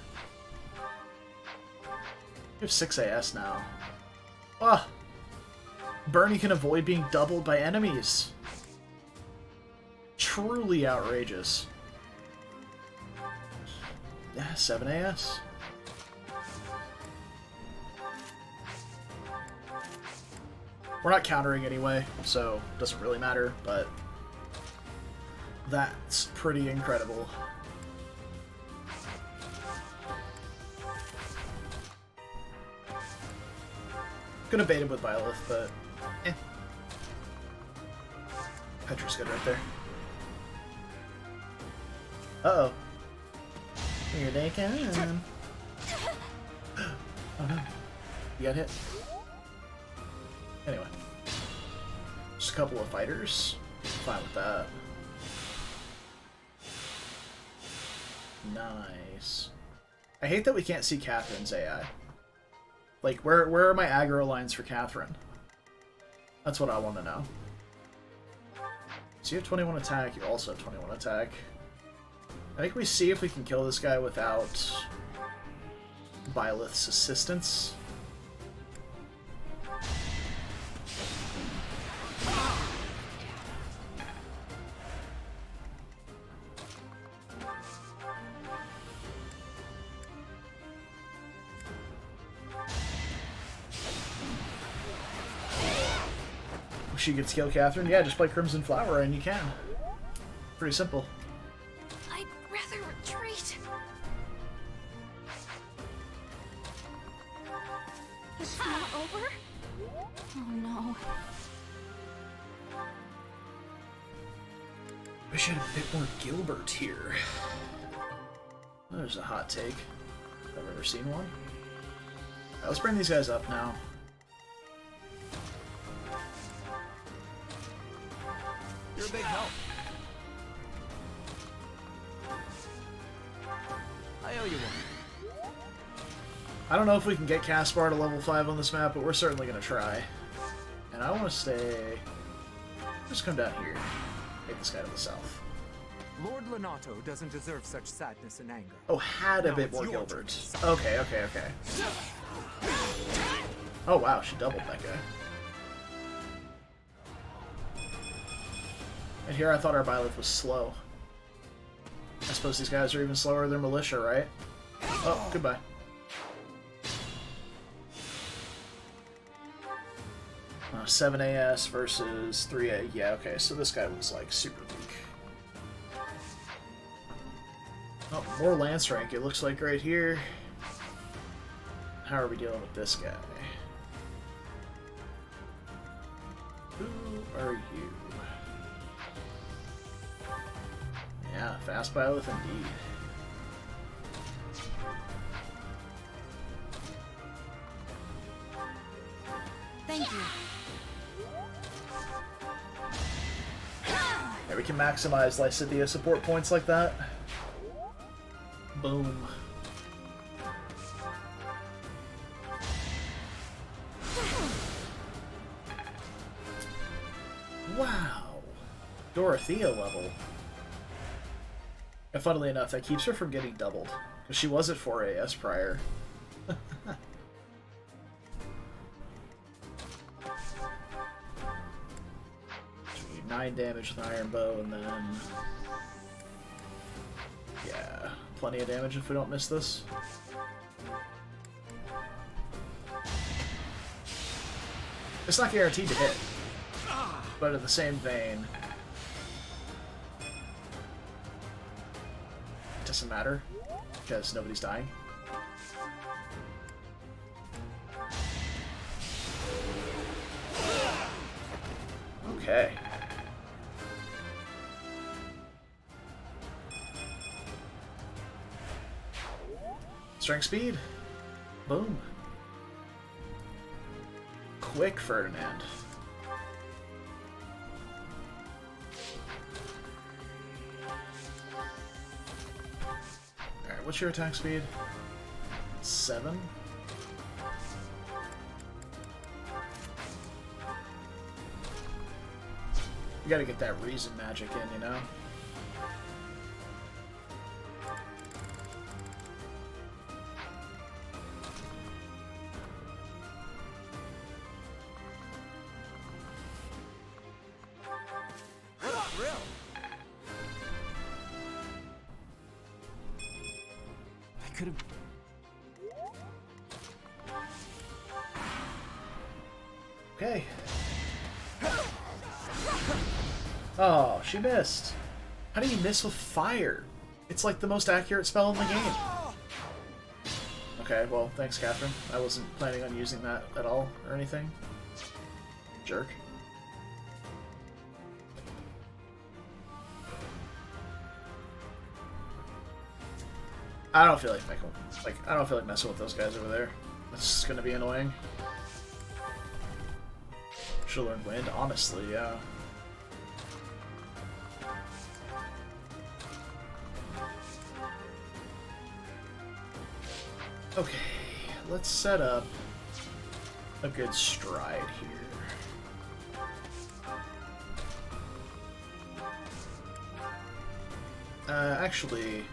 We have 6 AS now. Ah! Bernie can avoid being doubled by enemies. Truly outrageous. Yeah, 7 AS. We're not countering anyway, so it doesn't really matter, but that's pretty incredible. Gonna bait him with Byleth, but eh. Petra's good right there. Uh-oh. Here they come. Oh no. You got hit? Anyway. Just a couple of fighters. Fine with that. Nice. I hate that we can't see Catherine's AI. Like, where are my aggro lines for Catherine? That's what I want to know. So you have 21 attack, you also have 21 attack. I think we see if we can kill this guy without Byleth's assistance. She gets kill Catherine? Yeah, just play Crimson Flower and you can. Pretty simple. I'd rather retreat. It's not over? Oh no. Wish I had a bit more Gilbert here. There's a hot take. If I've ever seen one. Alright, let's bring these guys up now. You're a big help. I owe you one. I don't know if we can get Caspar to level 5 on this map, but we're certainly going to try. And I want to stay... Just come down here. Take this guy to the south. Lord Lonato doesn't deserve such sadness and anger. Oh, had a Now bit it's more your Gilbert. turn. Okay, okay, okay. Oh wow, she doubled that guy. And here I thought our Byleth was slow. I suppose these guys are even slower than Militia, right? Oh, goodbye. Uh, 7 AS versus 3A. Yeah, okay, so this guy was like super weak. Oh, more Lance rank, it looks like right here. How are we dealing with this guy? Who are you? Yeah, fast Byleth indeed. Thank you. Yeah, we can maximize Lycidia support points like that. Boom. Wow. Dorothea level. And funnily enough, that keeps her from getting doubled. Because she was at 4 AS prior. 9 damage with an iron bow, and then... Yeah, plenty of damage if we don't miss this. It's not guaranteed to hit. But in the same vein... It doesn't matter, because nobody's dying. Okay. Strength speed. Boom. Quick Ferdinand. Alright, what's your attack speed? 7? You gotta get that reason magic in, you know? What a thrill! I could have. Okay. Oh, she missed. How do you miss with fire? It's like the most accurate spell in the game. Okay, well, thanks, Catherine. I wasn't planning on using that at all or anything. Jerk. I don't feel like making, I don't feel like messing with those guys over there. That's gonna be annoying. Should learn wind, honestly, yeah. Okay, let's set up a good stride here. Actually,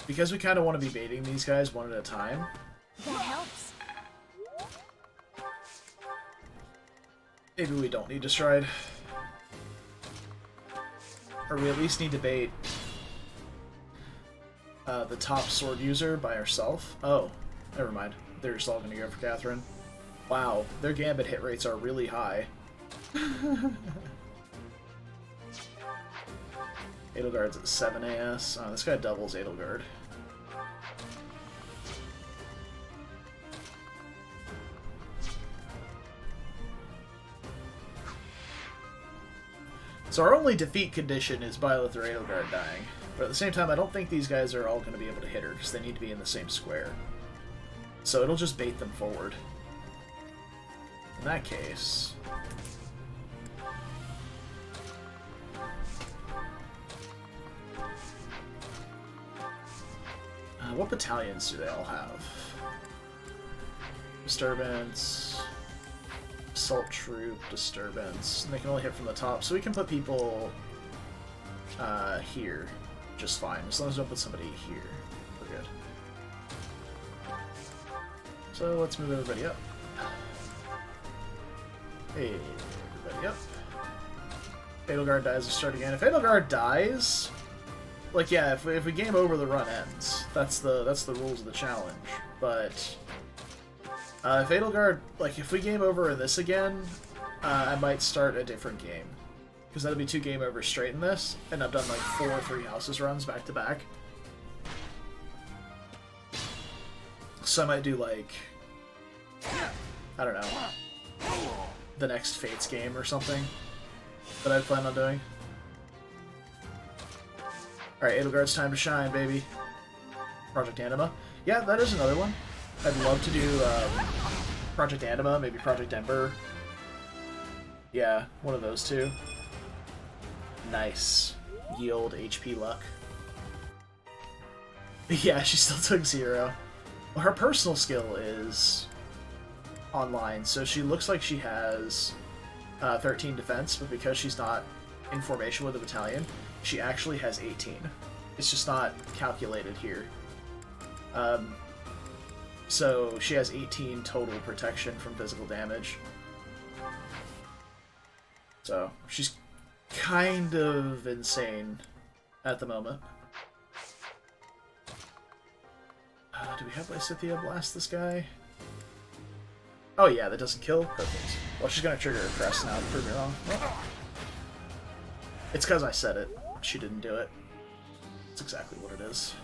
because we kind of want to be baiting these guys one at a time. That helps. Maybe we don't need to stride. Or we at least need to bait the top sword user by herself. Oh, never mind. They're just all going to go for Catherine. Wow, their gambit hit rates are really high. Edelgard's at 7 AS. Oh, this guy doubles Edelgard. So our only defeat condition is Byleth or Edelgard dying. But at the same time, I don't think these guys are all going to be able to hit her, because they need to be in the same square. So it'll just bait them forward. In that case... what battalions do they all have? Disturbance... Assault Troop, Disturbance. And they can only hit from the top, so we can put people here just fine, as long as we don't put somebody here. We're good. So let's move everybody up. Hey, everybody up. Edelgard dies to start again. If Edelgard dies, like yeah, if we game over, the run ends. That's the rules of the challenge. But if Edelgard, like if we game over in this again, I might start a different game. Because that'll be 2 game overs straight in this, and I've done like 4 Three Houses runs back to back. So I might do like, I don't know, the next Fates game or something that I plan on doing. Alright, Edelgard's time to shine, baby. Project Anima. Yeah, that is another one. I'd love to do Project Anima, maybe Project Ember. Yeah, one of those two. Nice. Yield HP luck. Yeah, she still took 0. Well, her personal skill is online, so she looks like she has 13 defense, but because she's not in formation with a battalion, she actually has 18. It's just not calculated here. So she has 18 total protection from physical damage. So she's kind of insane at the moment. Do we have Lysithea blast this guy? Oh yeah, that doesn't kill? Perfect. Well, she's gonna trigger her crest now to prove me wrong. Oh. It's because I said it. She didn't do it. That's exactly what it is.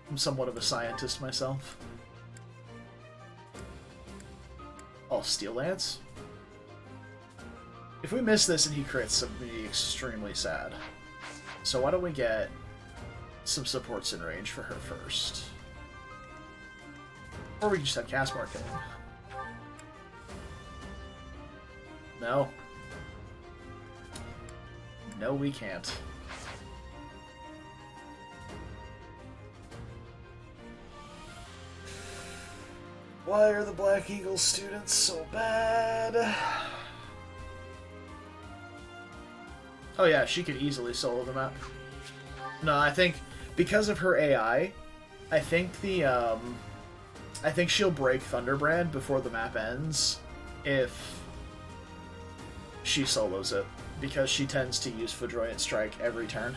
I'm somewhat of a scientist myself. Oh, Steel Lance? If we miss this and he crits, it would be extremely sad. So why don't we get some supports in range for her first? Or we can just have Castmore kill him. No. No, we can't. Why are the Black Eagle students so bad? Oh yeah, she could easily solo them out. No, I think because of her AI, I think she'll break Thunderbrand before the map ends if she solos it, because she tends to use Foudroyant Strike every turn.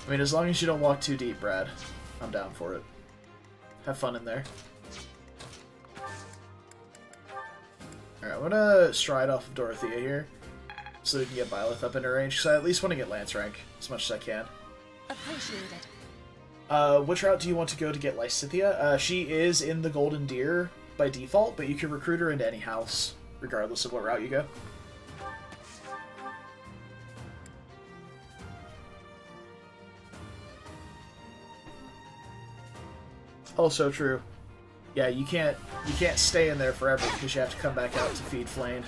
I mean, as long as you don't walk too deep, Brad, I'm down for it. Have fun in there. Alright, I'm gonna stride off of Dorothea here, so we can get Byleth up in her range, because I at least want to get Lance rank as much as I can. Appreciated. Which route do you want to go to get Lysithea? She is in the Golden Deer by default, but you can recruit her into any house, regardless of what route you go. Also true. Yeah, you can't stay in there forever because you have to come back out to feed Flame.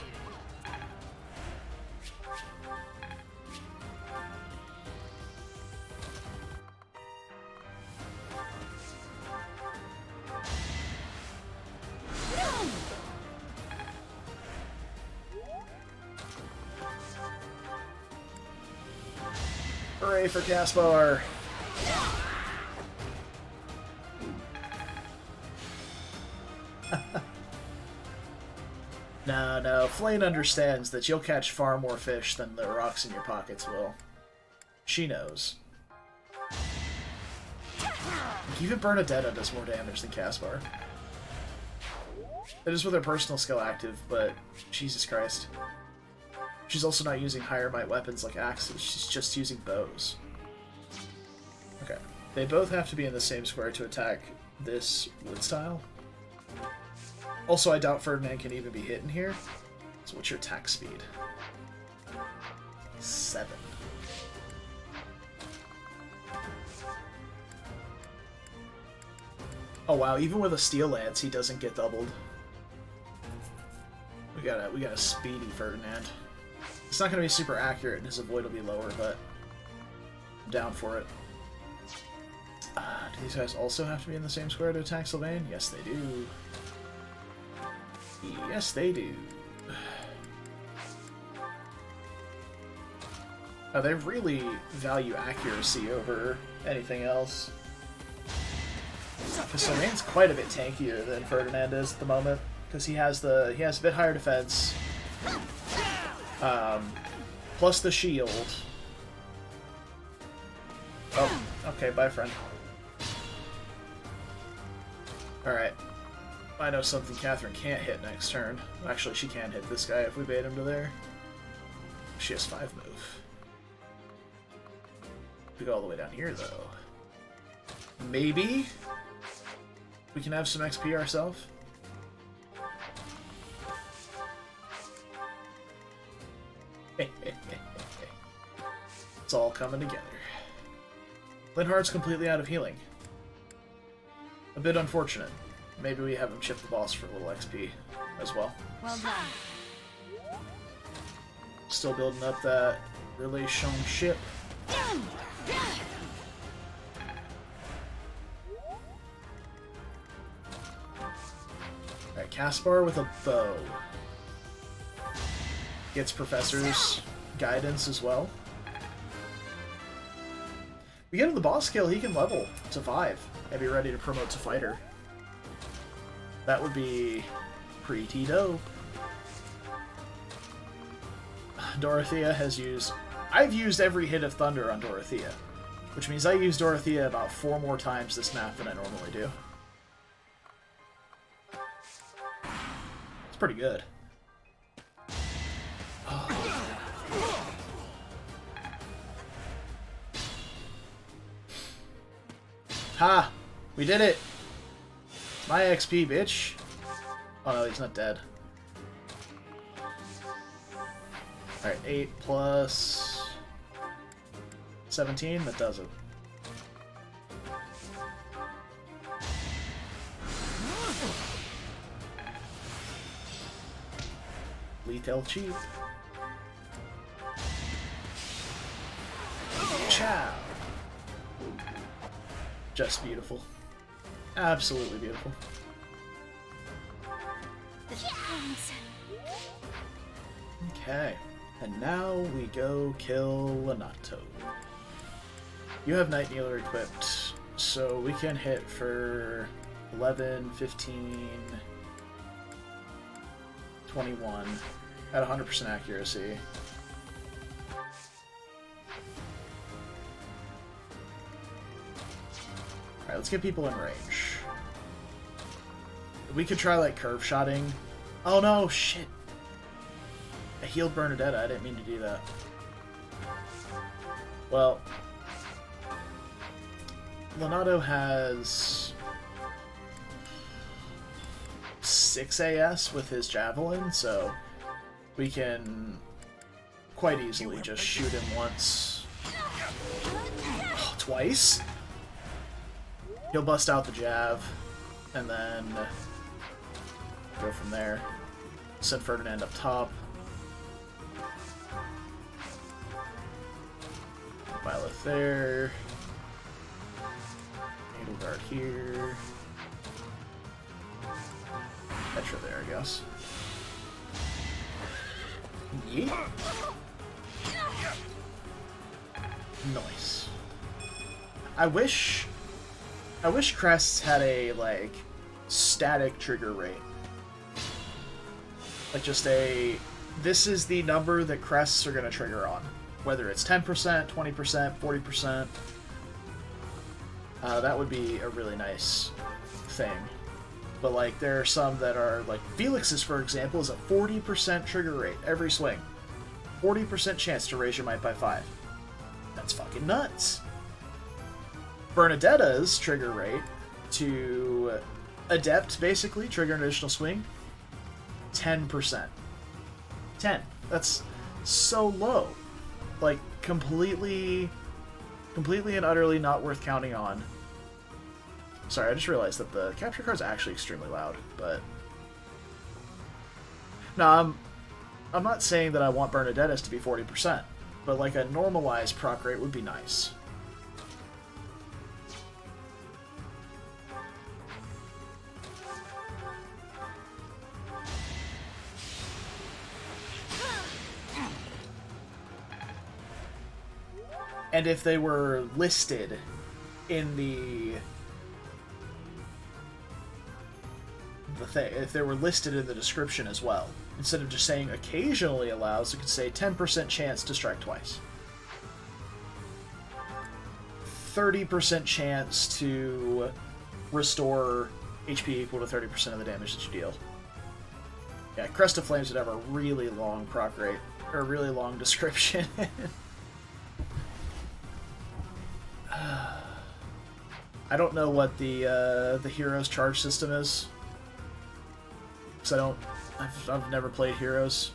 Hooray for Caspar! No, Flame understands that you'll catch far more fish than the rocks in your pockets will. She knows. Even Bernadetta does more damage than Caspar. It is with her personal skill active, but Jesus Christ. She's also not using higher might weapons like axes, she's just using bows. Okay. They both have to be in the same square to attack this wood style. Also, I doubt Ferdinand can even be hit in here. So what's your attack speed? 7. Oh wow, even with a Steel Lance, he doesn't get doubled. We got a speedy Ferdinand. It's not going to be super accurate, and his avoid will be lower, but I'm down for it. Do these guys also have to be in the same square to attack Sylvain? Yes, they do. Yes, they do. Oh, they really value accuracy over anything else. Because Sylvain's quite a bit tankier than Ferdinand is at the moment, because he has a bit higher defense, plus the shield. Oh, okay, bye, friend. All right. I know something Catherine can't hit next turn. Actually, she can hit this guy if we bait him to there. She has 5 move. We go all the way down here, though. Maybe we can have some XP ourselves. It's all coming together. Linhardt's completely out of healing. A bit unfortunate. Maybe we have him chip the boss for a little XP as well. Well done. Still building up that relationship. Alright, Caspar with a bow. Gets Professor's guidance as well. We get him the boss skill, he can level to 5 and be ready to promote to fighter. That would be pretty dope. Dorothea has used... I've used every hit of Thunder on Dorothea, which means I use Dorothea about 4 more times this map than I normally do. It's pretty good. Oh. Ha! We did it! My XP, bitch! Oh no, he's not dead. Alright, 8 plus 17? That does it. Lethal cheap. Chow! Just beautiful. Absolutely beautiful. Thanks. Okay. And now we go kill Lonato. You have Night Kneeler equipped, so we can hit for 11, 15, 21 at 100% accuracy. Alright, let's get people in range. We could try, like, curve shotting. Oh no, shit! I healed Bernadetta, I didn't mean to do that. Well, Lonato has 6 AS with his javelin, so we can quite easily just shoot him once. Oh, twice? He'll bust out the jav, and then go from there. Send Ferdinand up top. Byleth there. Edelgard here. Petra there, I guess. Yeah. Nice. I wish crests had a, like, static trigger rate. Like, just a... This is the number that crests are going to trigger on. Whether it's 10%, 20%, 40%. That would be a really nice thing. But, like, there are some that are, like, Felix's, for example, is a 40% trigger rate every swing. 40% chance to raise your might by 5. That's fucking nuts. Bernadetta's trigger rate to Adept, basically, trigger an additional swing, 10%. 10. That's so low. Like, completely and utterly not worth counting on. Sorry, I just realized that the capture card's actually extremely loud, but... No, I'm not saying that I want Bernadetta's to be 40%, but like a normalized proc rate would be nice. And if they were listed in the thing, if they were listed in the description as well, instead of just saying occasionally allows, it could say 10% chance to strike twice. 30% chance to restore HP equal to 30% of the damage that you deal. Yeah, Crest of Flames would have a really long proc rate, or a really long description. I don't know what the Heroes charge system is, because I've never played Heroes.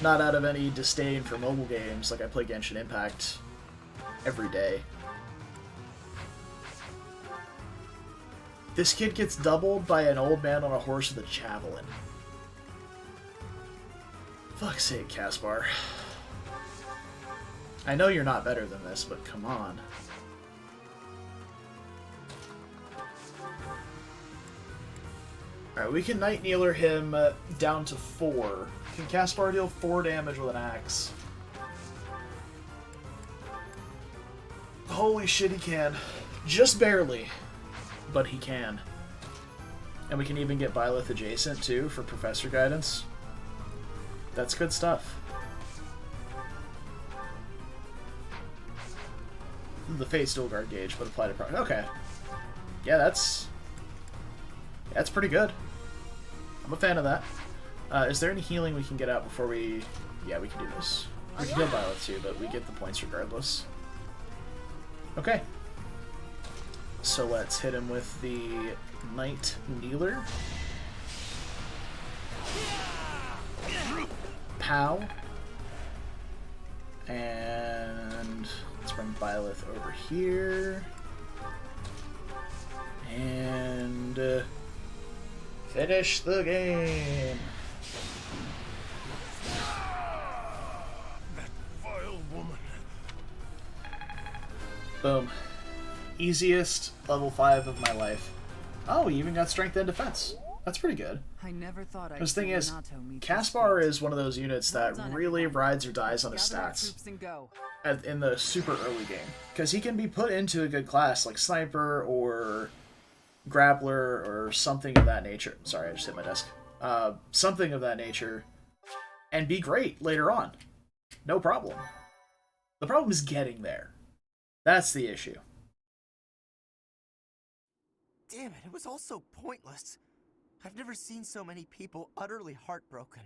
Not out of any disdain for mobile games, like I play Genshin Impact every day. This kid gets doubled by an old man on a horse with a javelin. Fuck's sake, Caspar. I know you're not better than this, but come on. Alright, we can Night Kneeler him down to 4. Can Caspar deal 4 damage with an axe? Holy shit, he can. Just barely, but he can. And we can even get Byleth adjacent, too, for Professor Guidance. That's good stuff. The Fate Steel Guard gauge, but apply to proc. Okay. Yeah, that's pretty good. I'm a fan of that. Is there any healing we can get out before we... Yeah, we can do this. We can heal Byleth too, but we get the points regardless. Okay. So let's hit him with the Night Kneeler. Pow. And let's bring Byleth over here. And finish the game. Boom. Easiest level 5 of my life. Oh, you even got strength and defense. That's pretty good. I never thought I'd The thing see is, Renato meet Caspar his is one of those units that really rides or dies on his Gather our stats troops and go. in the super early game. Because he can be put into a good class like Sniper or Grappler or something of that nature. Sorry, I just hit my desk. Something of that nature. And be great later on. No problem. The problem is getting there. That's the issue. Damn it, it was all so pointless. I've never seen so many people utterly heartbroken.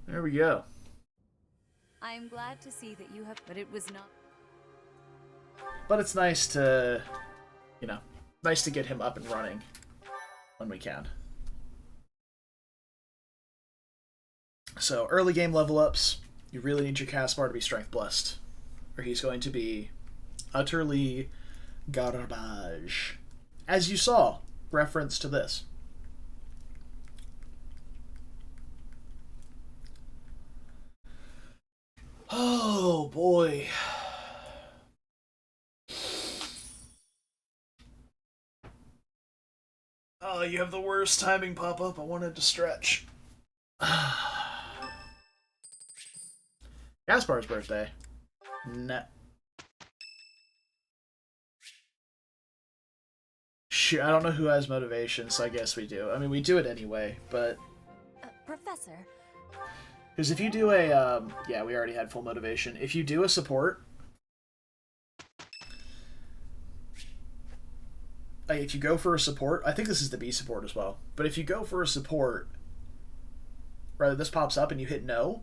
There we go. I am glad to see that you have, but it was not. But it's nice to, you know, nice to get him up and running when we can. So, early game level ups, you really need your Caspar to be strength blessed, or he's going to be utterly garbage. As you saw, reference to this. Oh boy. Oh, you have the worst timing pop up. I wanted to stretch. Gaspar's birthday. Nah. Shoot, I don't know who has motivation, so I guess we do. I mean, we do it anyway, but... Professor. Because if you do a... yeah, we already had full motivation. If you do a support... if you go for a support... I think this is the B support as well. But if you go for a support... Rather, this pops up and you hit no...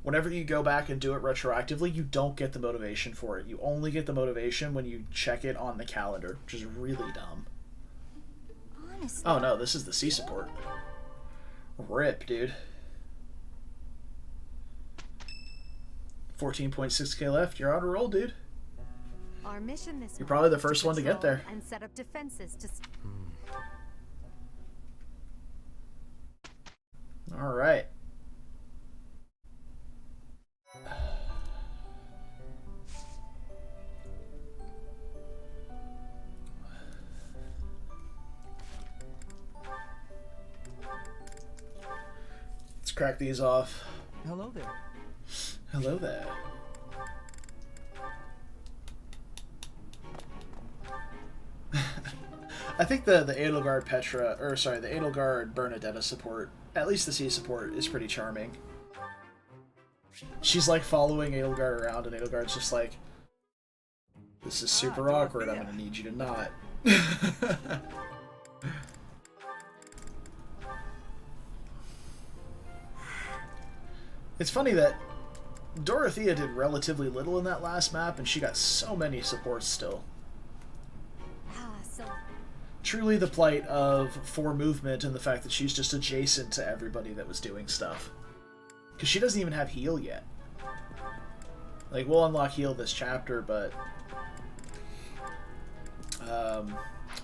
Whenever you go back and do it retroactively, you don't get the motivation for it. You only get the motivation when you check it on the calendar, which is really dumb. Honestly. Oh no, this is the C support. RIP, dude. 14.6k left. You're on a roll, dude. Our mission this You're probably the month is first one to get patrol there. and set up defenses to. All right. Let's crack these off. Hello there. Hello there. I think the Edelgard Petra, or sorry, the Edelgard Bernadetta support, at least the C support, is pretty charming. She's like following Edelgard around, and Edelgard's just like, "This is super awkward. I'm gonna need you to not." It's funny that Dorothea did relatively little in that last map, and she got so many supports still. So Truly the plight of 4 movement and the fact that she's just adjacent to everybody that was doing stuff. Because she doesn't even have heal yet. Like, we'll unlock heal this chapter, but...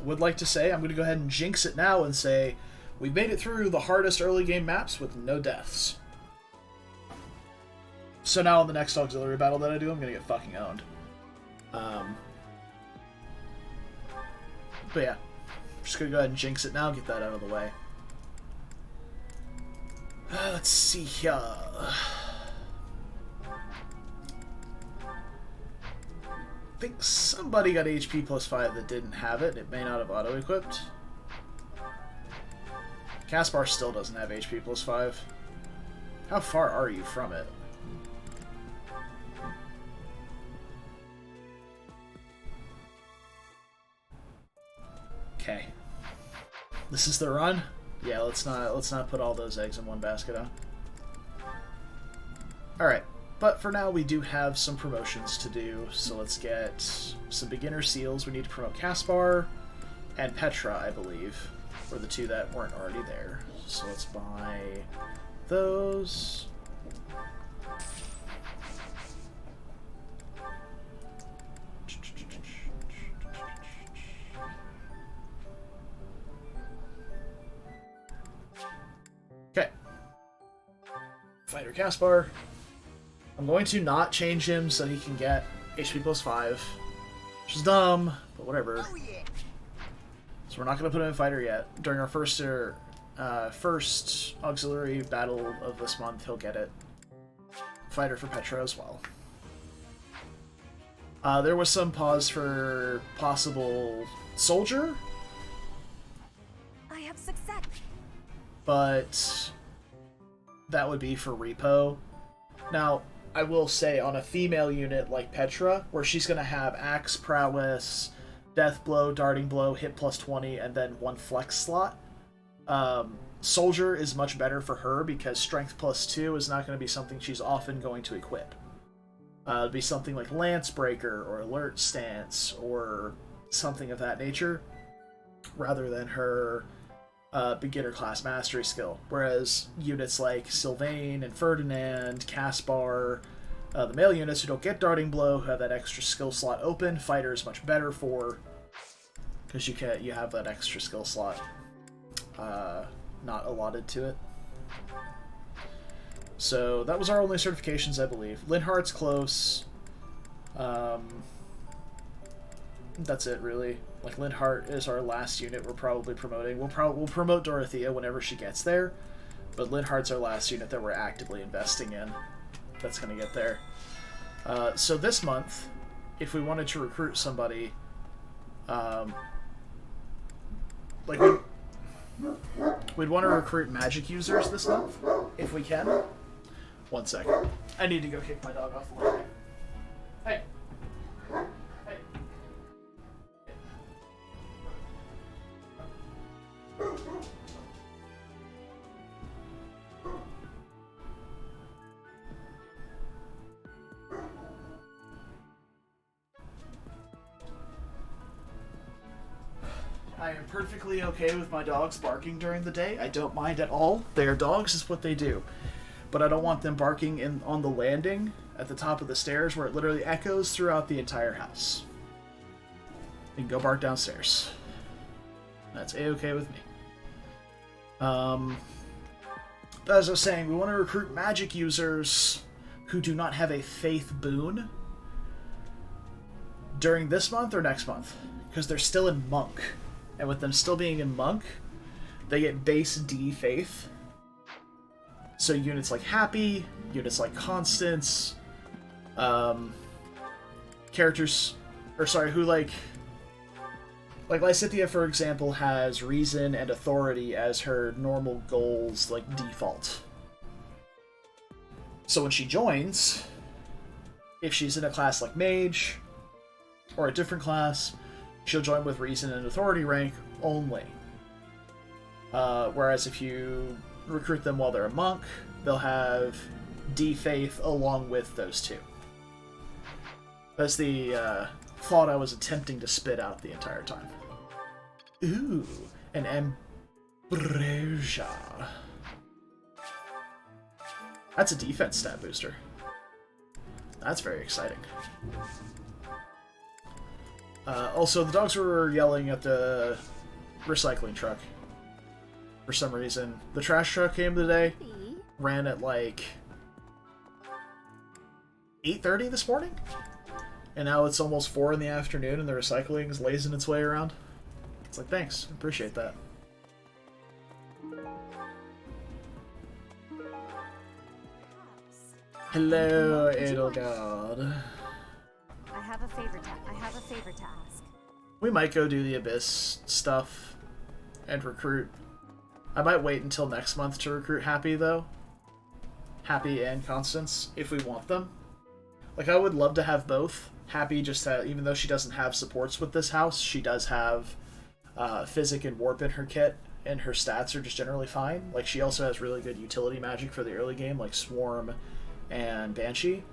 would like to say, I'm going to go ahead and jinx it now and say, we've made it through the hardest early game maps with no deaths. So now in the next auxiliary battle that I do, I'm going to get fucking owned. But yeah, I'm just going to go ahead and jinx it now, get that out of the way. Let's see here. I think somebody got HP plus 5 that didn't have it. It may not have auto-equipped. Caspar still doesn't have HP plus 5. How far are you from it? Okay. This is the run? Yeah, let's not put all those eggs in one basket, huh? Alright, but for now we do have some promotions to do, so let's get some beginner seals. We need to promote Caspar and Petra, I believe, were the 2 that weren't already there. So let's buy those. Okay. Fighter Caspar. I'm going to not change him so he can get HP plus 5. Which is dumb, but whatever. So we're not going to put him in fighter yet. During our first auxiliary battle of this month, he'll get it. Fighter for Petra as well. There was some pause for possible soldier, I have success. but that would be for repo. Now, I will say, on a female unit like Petra, where she's going to have Axe, Prowess, Death Blow, Darting Blow, Hit plus 20, and then 1 flex slot, Soldier is much better for her because Strength plus 2 is not going to be something she's often going to equip. It'd be something like Lance Breaker or Alert Stance or something of that nature, rather than her beginner class mastery skill. Whereas units like Sylvain and Ferdinand, Caspar, the male units who don't get Darting Blow, who have that extra skill slot open, Fighter is much better for, because you have that extra skill slot not allotted to it. So that was our only certifications, I believe. Linhardt's close. That's it, really. Like, Linhardt is our last unit we're probably promoting. We'll promote Dorothea whenever she gets there, but Linhardt's our last unit that we're actively investing in. That's going to get there. So this month, if we wanted to recruit somebody, like, we'd want to recruit magic users this month, if we can. 1 second. I need to go kick my dog off the lawn. Hey. Hey. I am perfectly okay with my dogs barking during the day. I don't mind at all. They are dogs, is what they do. But I don't want them barking on the landing at the top of the stairs where it literally echoes throughout the entire house. You can go bark downstairs. That's a-okay with me. As I was saying, we want to recruit magic users who do not have a faith boon during this month or next month, because they're still in monk. And with them still being in monk, they get base D faith. So units like Happy, units like Constance, characters, or sorry, who like Lysithea, for example, has Reason and Authority as her normal goals, like, default. So when she joins, if she's in a class like Mage, or a different class, she'll join with Reason and Authority rank only. Whereas if you recruit them while they're a monk, they'll have D faith along with those two. That's the thought I was attempting to spit out the entire time. Ooh, an Ambrosia. That's a defense stat booster. That's very exciting. Also, the dogs were yelling at the recycling truck. For some reason. The trash truck came today, ran at like 8:30 this morning, and now it's almost 4 in the afternoon and the recycling is lazing its way around. It's like, thanks, appreciate that. Hello, Edelgard. I have a favor to ask. We might go do the Abyss stuff and recruit. I might wait until next month to recruit Happy, though. Happy and Constance, if we want them. Like, I would love to have both. Happy just even though she doesn't have supports with this house, she does have Physic and Warp in her kit, and her stats are just generally fine. Like, she also has really good utility magic for the early game, like Swarm and Banshee.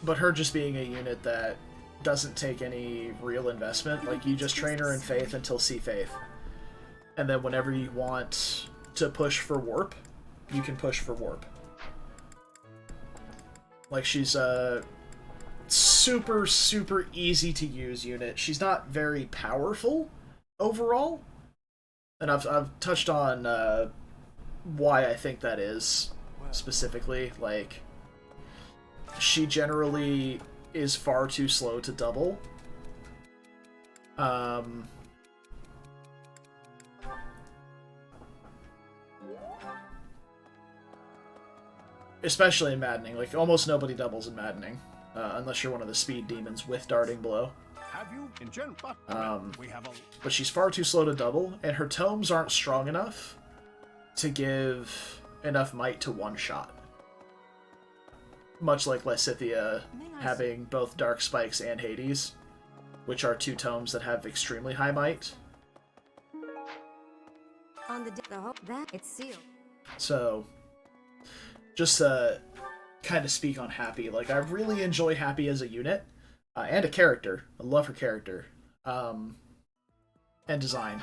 But her just being a unit that doesn't take any real investment, like, you just train her in Faith until C Faith. And then whenever you want to push for Warp, you can push for Warp. Like, she's a super, super easy to use unit. She's not very powerful overall. And I've touched on why I think that is specifically. Like, she generally is far too slow to double. Especially in Maddening. Like, almost nobody doubles in Maddening. Unless you're one of the speed demons with Darting Blow. Have you in general? We have a... But she's far too slow to double, and her tomes aren't strong enough to give enough might to one-shot. Much like Lysithea having both Dark Spikes and Hades, which are two tomes that have extremely high might. On the hope that it's sealed. So, just to kind of speak on Happy, like, I really enjoy Happy as a unit, and a character. I love her character. And design.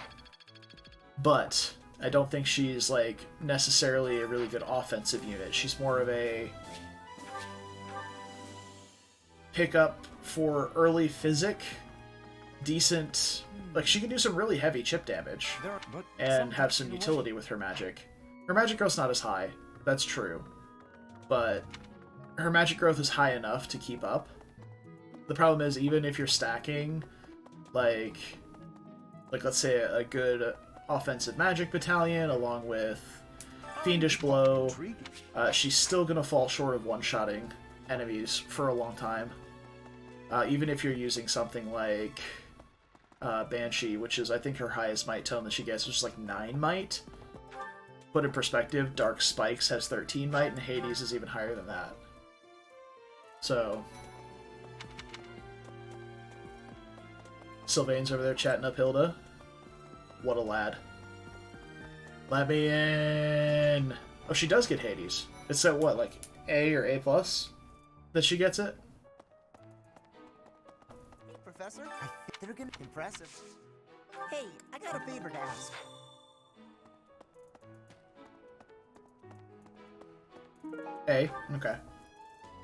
But I don't think she's, like, necessarily a really good offensive unit. She's more of a pickup for early physic, decent... Like, she can do some really heavy chip damage, and have some utility with her magic. Her magic growth's not as high, that's true. But her magic growth is high enough to keep up. The problem is, even if you're stacking, like let's say a good offensive magic battalion along with Fiendish Blow, she's still gonna fall short of one-shotting enemies for a long time. Even if you're using something like Banshee, which is, I think, her highest might tome that she gets, which is like 9 might. Put in perspective, Dark Spikes has 13 might, and Hades is even higher than that. So... Sylvain's over there chatting up Hilda. What a lad. Let me in! Oh, she does get Hades. It's at what, like A or A+? That she gets it? Hey, Professor, I think they're gonna impressive. Hey, I got a favor to ask. A, okay.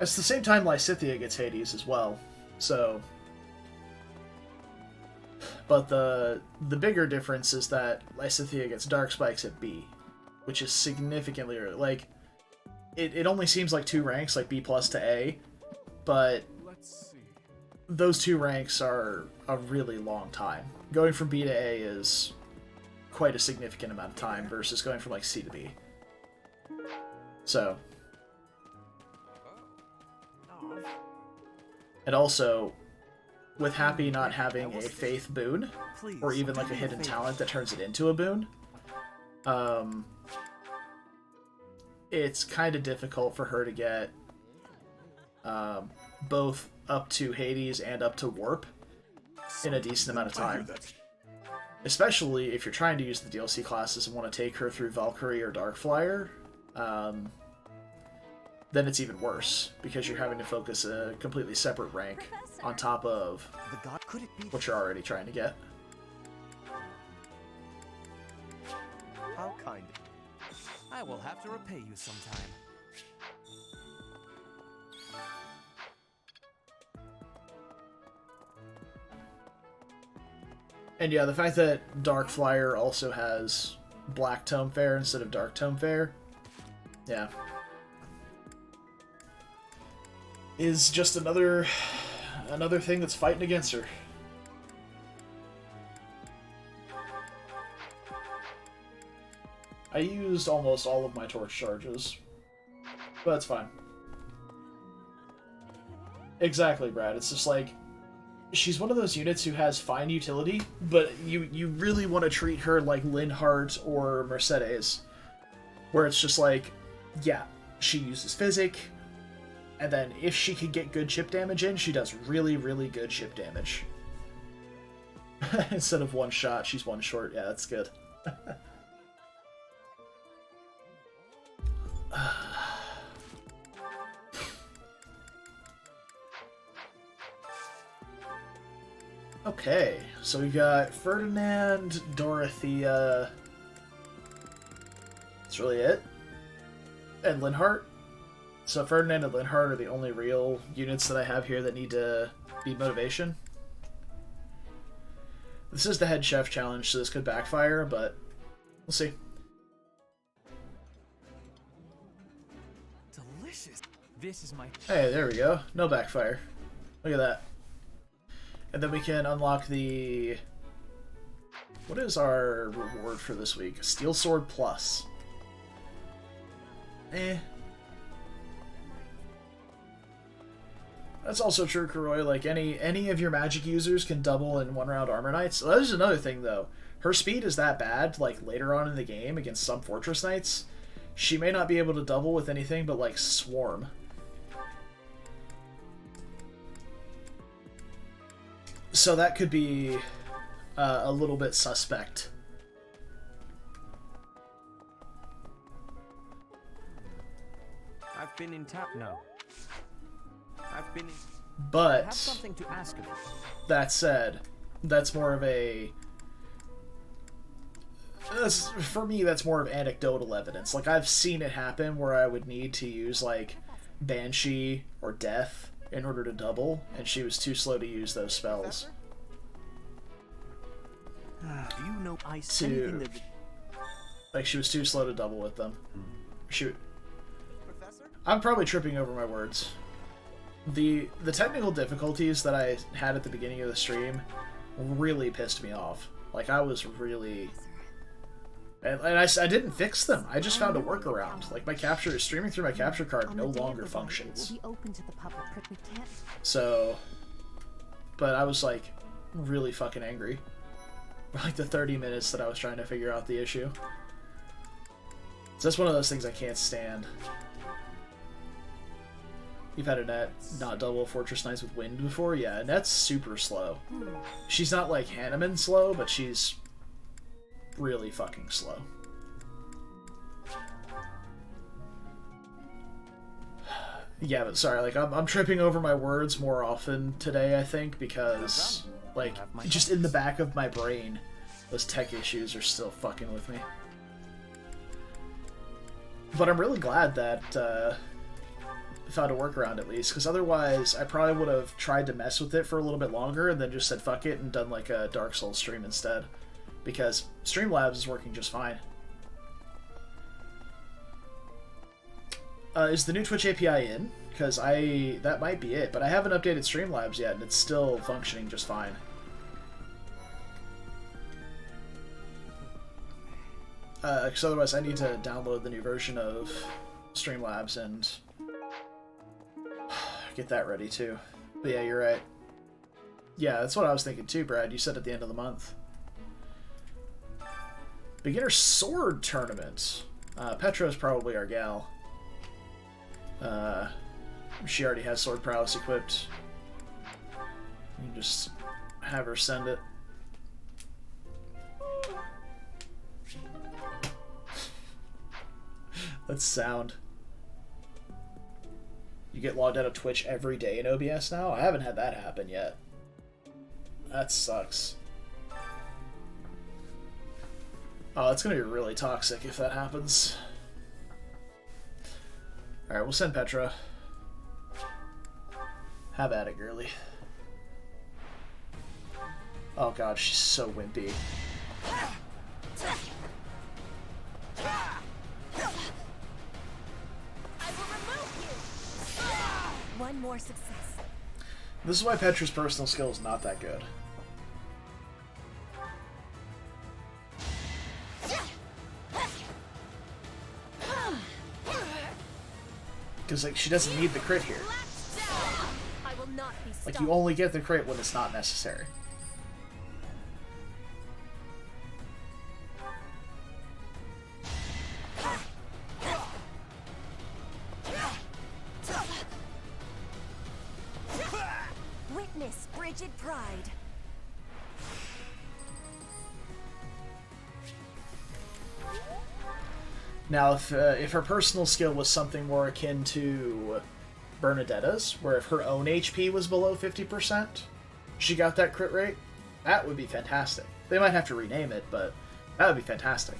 At the same time, Lysithea gets Hades as well, so... But the bigger difference is that Lysithea gets Dark Spikes at B, which is significantly early. Like, it only seems like 2 ranks, like B+ to A, but those 2 ranks are a really long time. Going from B to A is quite a significant amount of time versus going from, like, C to B. So... And also, with Happy not having a Faith boon, or even like a hidden talent that turns it into a boon, it's kind of difficult for her to get both up to Hades and up to Warp in a decent amount of time. Especially if you're trying to use the DLC classes and want to take her through Valkyrie or Darkflyer, then it's even worse, because you're having to focus a completely separate rank on top of what you're already trying to get. How kind. I will have to repay you sometime. And yeah, the fact that Darkflyer also has Black Tome Fair instead of Dark Tome Fair, yeah, is just another thing that's fighting against her. I used almost all of my torch charges, but that's fine. Exactly, Brad. It's just like, she's one of those units who has fine utility, but you really want to treat her like Linhardt or Mercedes, where it's just like, yeah, she uses Physic, and then if she can get good chip damage in, she does really, really good chip damage. Instead of one shot, she's one short. Yeah, that's good. Okay, so we got Ferdinand, Dorothea. That's really it. And Linhardt. So Ferdinand and Linhardt are the only real units that I have here that need to be motivation. This is the head chef challenge, so this could backfire, but We'll see. Delicious. This is my... Hey, there we go. No backfire. Look at that. And then we can unlock the... What is our reward for this week? Steel Sword Plus. Eh. That's also true, Kuroi. Like, any of your magic users can double in one-round Armor Knights. So that is another thing, though. Her speed is that bad, like, later on in the game against some Fortress Knights. She may not be able to double with anything but, like, Swarm. So that could be a little bit suspect. I've been in tap now. I've been in... But I have something to ask of you. that said, that's more of a... for me, that's more of anecdotal evidence. Like, I've seen it happen where I would need to use, like, Banshee or Death in order to double, and she was too slow to use those spells. Do you know anything that... Like, she was too slow to double with them. Shoot. Professor? I'm probably tripping over my words. The technical difficulties that I had at the beginning of the stream really pissed me off. Like, I was really... And I didn't fix them. I just found a workaround. Like, my capture... Streaming through my capture card no longer functions. Will be open to the public, but we can't. So... But I was, like, really fucking angry. For, like, the 30 minutes that I was trying to figure out the issue. So that's one of those things I can't stand. You've had a net not double Fortress Knights with Wind before? Yeah, Net's super slow. She's not like Hanneman slow, but she's really fucking slow. Yeah, but sorry, like, I'm tripping over my words more often today, I think, because, like, just in the back of my brain, those tech issues are still fucking with me. But I'm really glad that, I found a workaround at least, because otherwise I probably would have tried to mess with it for a little bit longer and then just said fuck it and done like a Dark Souls stream instead. Because Streamlabs is working just fine. Is the new Twitch API in? Because that might be it, but I haven't updated Streamlabs yet and it's still functioning just fine. Because otherwise I need to download the new version of Streamlabs and get that ready too. But yeah, you're right. Yeah, that's what I was thinking too, Brad. You said at the end of the month. Beginner Sword Tournament. Petra's probably our gal. She already has Sword Prowess equipped. You can just have her send it. That's sound. You get logged out of Twitch every day in OBS now? I haven't had that happen yet. That sucks. Oh, it's gonna be really toxic if that happens. Alright, we'll send Petra. Have at it, girly. Oh god, she's so wimpy. One more success. This is why Petra's personal skill is not that good. Because, like, she doesn't need the crit here. I will not be stopped. Like, you only get the crit when it's not necessary. Witness frigid pride. Now, if her personal skill was something more akin to Bernadetta's, where if her own HP was below 50%, she got that crit rate, that would be fantastic. They might have to rename it, but that would be fantastic.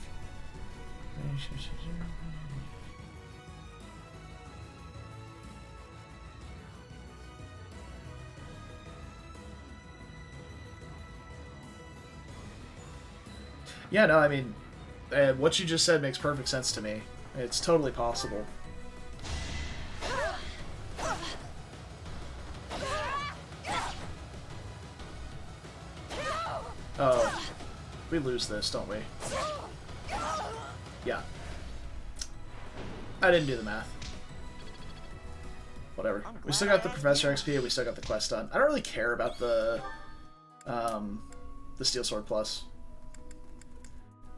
Yeah, no, I mean, And what you just said makes perfect sense to me. It's totally possible. Oh. We lose this, don't we? Yeah. I didn't do the math. Whatever. We still got the Professor XP and we still got the quest done. I don't really care about the Steel Sword Plus.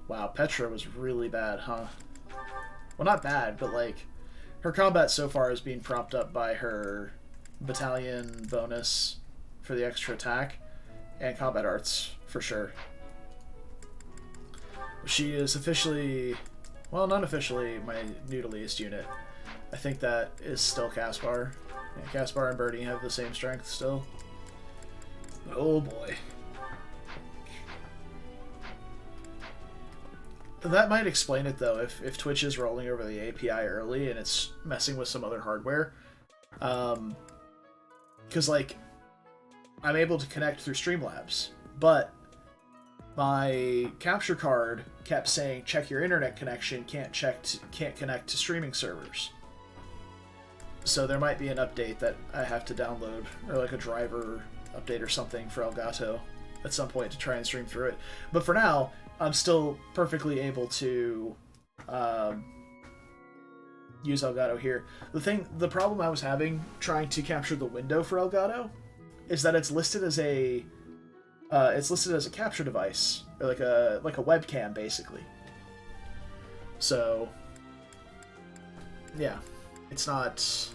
Wow, Petra was really bad, huh? Well, not bad, but like, her combat so far is being propped up by her battalion bonus for the extra attack and combat arts, for sure. She is officially, well, not officially, my new to least unit. I think that is still Caspar. Yeah, Caspar and Bernie have the same strength still. Oh boy. That might explain it though, if Twitch is rolling over the API early and it's messing with some other hardware. Because like, I'm able to connect through Streamlabs, but my capture card kept saying check your internet connection, can't connect to streaming servers. So there might be an update that I have to download, or like a driver update or something for Elgato at some point to try and stream through it. But for now, I'm still perfectly able to use Elgato here. The problem I was having trying to capture the window for Elgato is that it's listed as a capture device, or like a webcam basically. So yeah, it's not.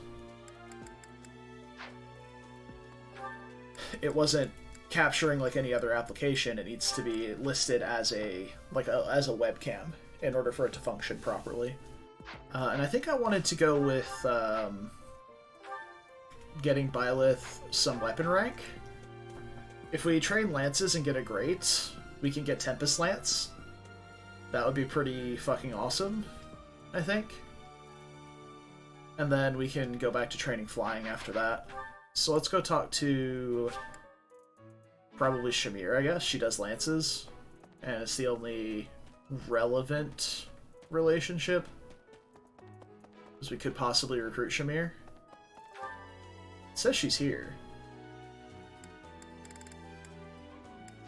It wasn't capturing like any other application. It needs to be listed as a webcam in order for it to function properly. And I think I wanted to go with getting Byleth some weapon rank. If we train lances and get a great, we can get Tempest Lance. That would be pretty fucking awesome, I think. And then we can go back to training flying after that. So let's go talk to probably Shamir, I guess. She does lances, and it's the only relevant relationship, as we could possibly recruit Shamir. It says she's here.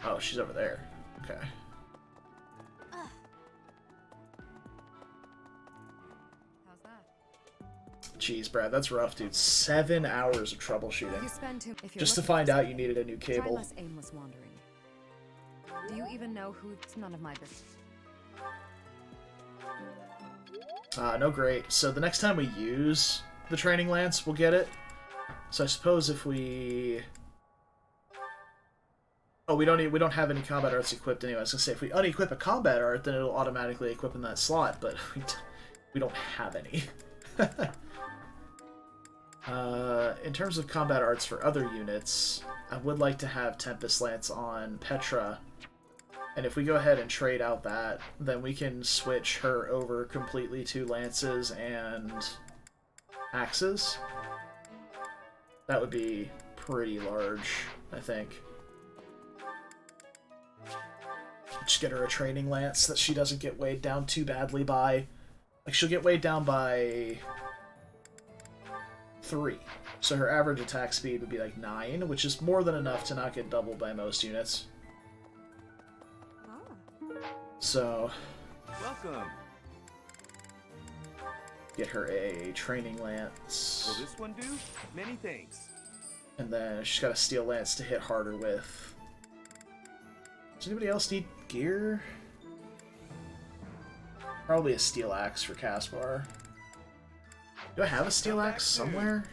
Oh, she's over there. Okay. How's that? Jeez, Brad, that's rough, dude. 7 hours of troubleshooting. You spend too if you're Just to looking find for out something, you needed a new try cable. less aimless wandering. Do you even know who? It's none of my business. No, great. So the next time we use the training lance, we'll get it. So I suppose if we... Oh, we don't have any combat arts equipped anyway. I was gonna say, if we unequip a combat art, then it'll automatically equip in that slot, but we don't have any. In terms of combat arts for other units, I would like to have Tempest Lance on Petra. And if we go ahead and trade out that, then we can switch her over completely to lances and axes. That would be pretty large, I think. Just get her a training lance that she doesn't get weighed down too badly by. Like, she'll get weighed down by 3. So her average attack speed would be like 9, which is more than enough to not get doubled by most units. So, Welcome. get her a training lance. Will this one do? Many thanks. And then she's got a steel lance to hit harder with. Does anybody else need gear? Probably a steel axe for Caspar. Do I have a steel axe somewhere?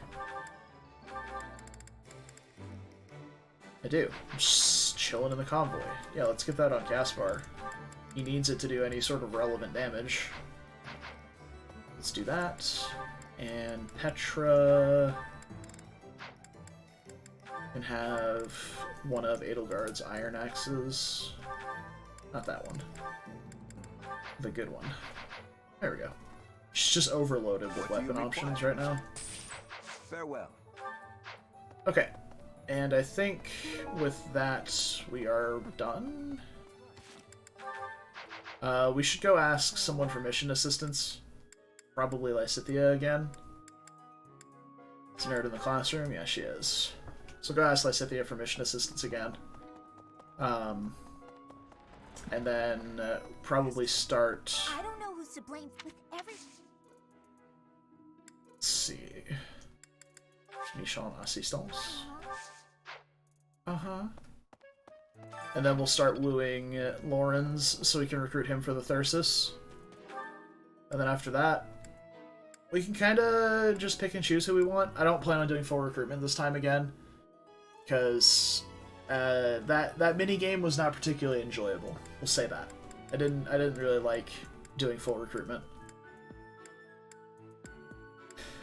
I do. I'm just chilling in the convoy. Yeah, let's get that on Caspar. He needs it to do any sort of relevant damage. Let's do that. And Petra can have one of Edelgard's iron axes. Not that one. The good one. There we go. She's just overloaded with weapon options right now. Farewell. Okay. And I think with that, we are done. We should go ask someone for mission assistance. Probably Lysithea again. Is a nerd in the classroom? Yeah, she is. So go ask Lysithea for mission assistance again. And then probably start... I don't know who's to blame with every... Let's see... Mission assistance. Uh-huh. And then we'll start wooing Lorenz so we can recruit him for the Thyrsus. And then after that, we can kind of just pick and choose who we want. I don't plan on doing full recruitment this time again, because that mini game was not particularly enjoyable. We'll say that. I didn't really like doing full recruitment,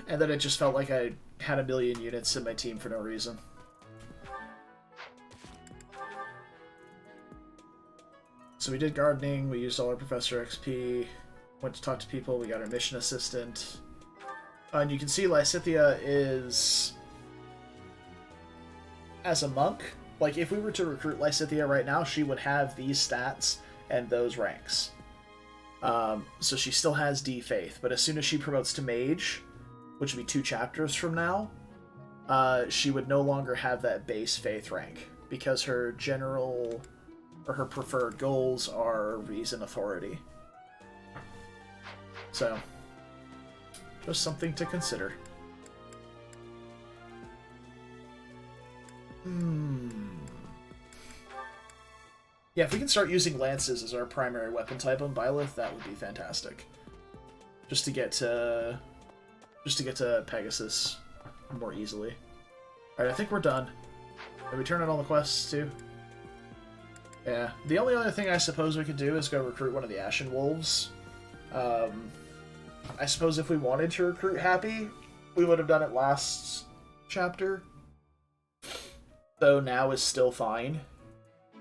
and then it just felt like I had a million units in my team for no reason. So we did gardening. We used all our Professor XP. Went to talk to people. We got our mission assistant. And you can see Lysithea is, as a monk, like if we were to recruit Lysithea right now, she would have these stats and those ranks. So she still has D Faith, but as soon as she promotes to Mage, which would be 2 chapters from now, she would no longer have that base Faith rank, because her general, or her preferred goals are Reason Authority. So, just something to consider. Yeah, if we can start using lances as our primary weapon type on Byleth, that would be fantastic. Just to get to Pegasus more easily. Alright, I think we're done. Did we turn in all the quests too? Yeah. The only other thing I suppose we could do is go recruit one of the Ashen Wolves. I suppose if we wanted to recruit Happy, we would have done it last chapter. Though now is still fine.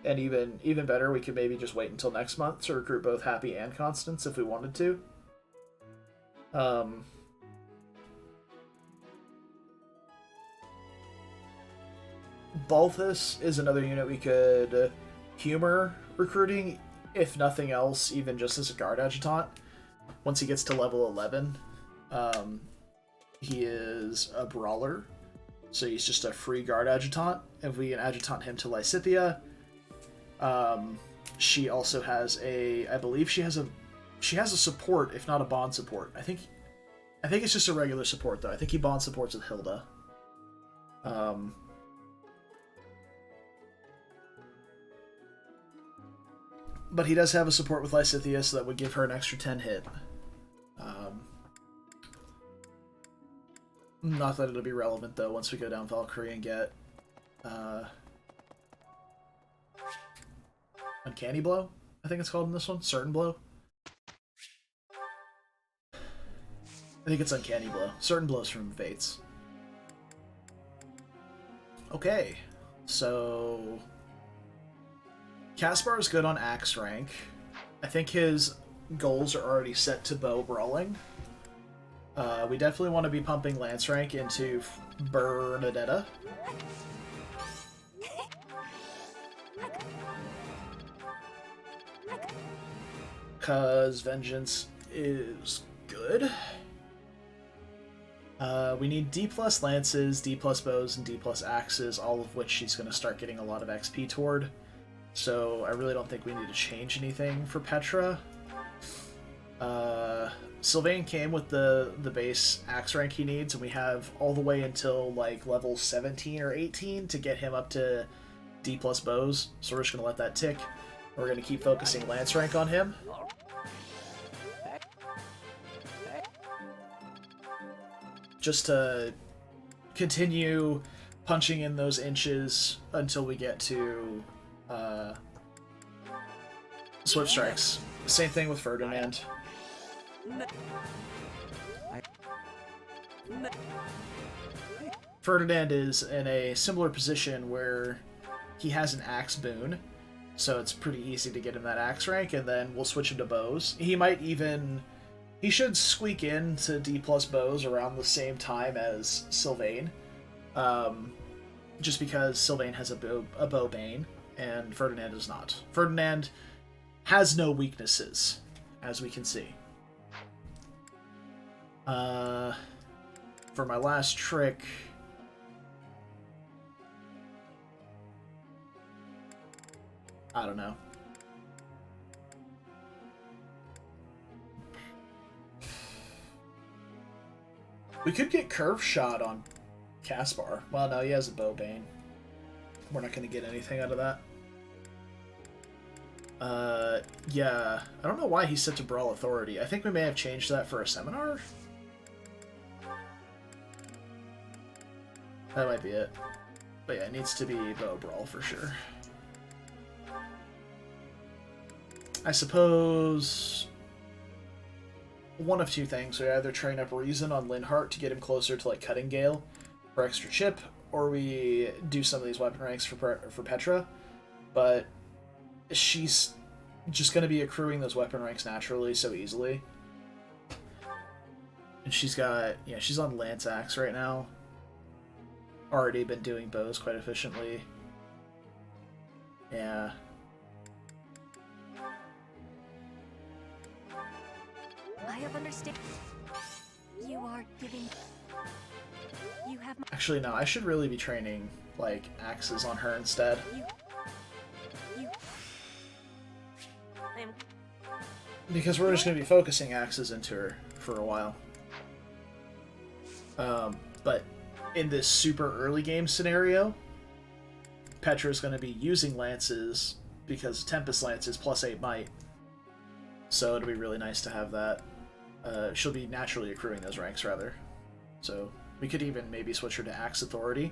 And even better, we could maybe just wait until next month to recruit both Happy and Constance if we wanted to. Balthus is another unit we could humor recruiting, if nothing else, even just as a guard adjutant. Once he gets to level 11, he is a brawler, so he's just a free guard adjutant. If we can adjutant him to Lysithea, she also has I believe she has a support, if not a bond support. I think it's just a regular support though. I think he bond supports with Hilda. But he does have a support with Lysithea, so that would give her an extra 10 hit. Not that it'll be relevant, though, once we go down Valkyrie and get... Uncanny Blow? I think it's called in this one? Certain Blow? I think it's Uncanny Blow. Certain Blow's from Fates. Okay. So... Caspar is good on Axe rank. I think his goals are already set to bow brawling. We definitely want to be pumping Lance rank into Bernadetta. Because Vengeance is good. We need D+ Lances, D+ Bows, and D+ Axes, all of which she's going to start getting a lot of XP toward. So I really don't think we need to change anything for Petra. Sylvain came with the base axe rank he needs, and we have all the way until like level 17 or 18 to get him up to D+ bows. So we're just going to let that tick. We're going to keep focusing lance rank on him. Just to continue punching in those inches until we get to Swift Strikes. Same thing with Ferdinand. Ferdinand is in a similar position where he has an axe boon, so it's pretty easy to get him that axe rank, and then we'll switch him to bows. He should squeak in to D+ bows around the same time as Sylvain, just because Sylvain has a bow bane, and Ferdinand does not. Ferdinand has no weaknesses, as we can see. For my last trick, I don't know. We could get curve shot on Caspar. Well, no, he has a bow bane. We're not going to get anything out of that. Yeah. I don't know why he's set to Brawl Authority. I think we may have changed that for a seminar. That might be it. But yeah, it needs to be Bow Brawl for sure. I suppose one of two things. We either train up Reason on Linhardt to get him closer to like Cutting Gale for extra chip, or we do some of these weapon ranks for Petra. But she's just going to be accruing those weapon ranks naturally so easily. And she's got, yeah, she's on Lance Axe right now. Already been doing bows quite efficiently. Yeah. I have understood. You are giving. You have. Actually, no, I should really be training, like, axes on her instead. Because we're just going to be focusing axes into her for a while. But in this super early game scenario, Petra's going to be using lances because Tempest Lance is +8 might. So it'll be really nice to have that. She'll be naturally accruing those ranks, rather. So we could even maybe switch her to Axe Authority.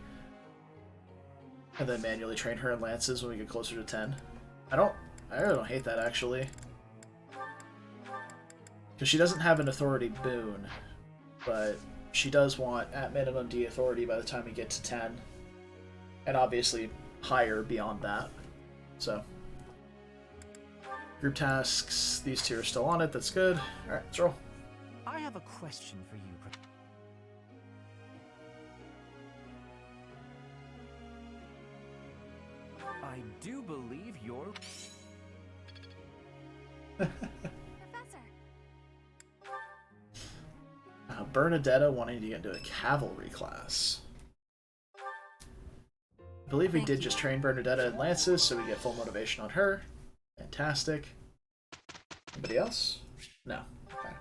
And then manually train her in lances when we get closer to 10. I really don't hate that, actually. Because she doesn't have an Authority boon. But she does want, at minimum, D Authority by the time we get to 10. And obviously higher beyond that. So group tasks, these two are still on it, that's good. Alright, let's roll. I have a question for you. I do believe you're... Professor. Bernadetta wanting to get into a cavalry class. I believe we did just train Bernadetta in lances, so we get full motivation on her. Fantastic. Anybody else? No. Okay.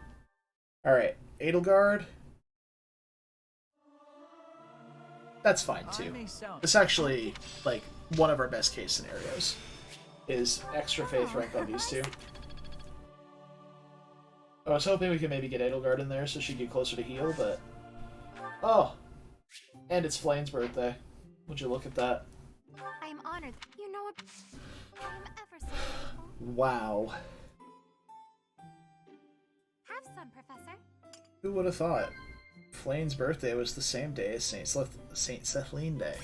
Alright, Edelgard. That's fine, too. It's actually, like, one of our best case scenarios. Is extra faith rank on these two. I was hoping we could maybe get Edelgard in there so she'd get closer to heal, but... Oh! And it's Flane's birthday. Would you look at that? I am honored. You know what? I am ever so grateful. Wow. Have some, Professor. Who would have thought? Flane's birthday was the same day as Saint Sethlene Day.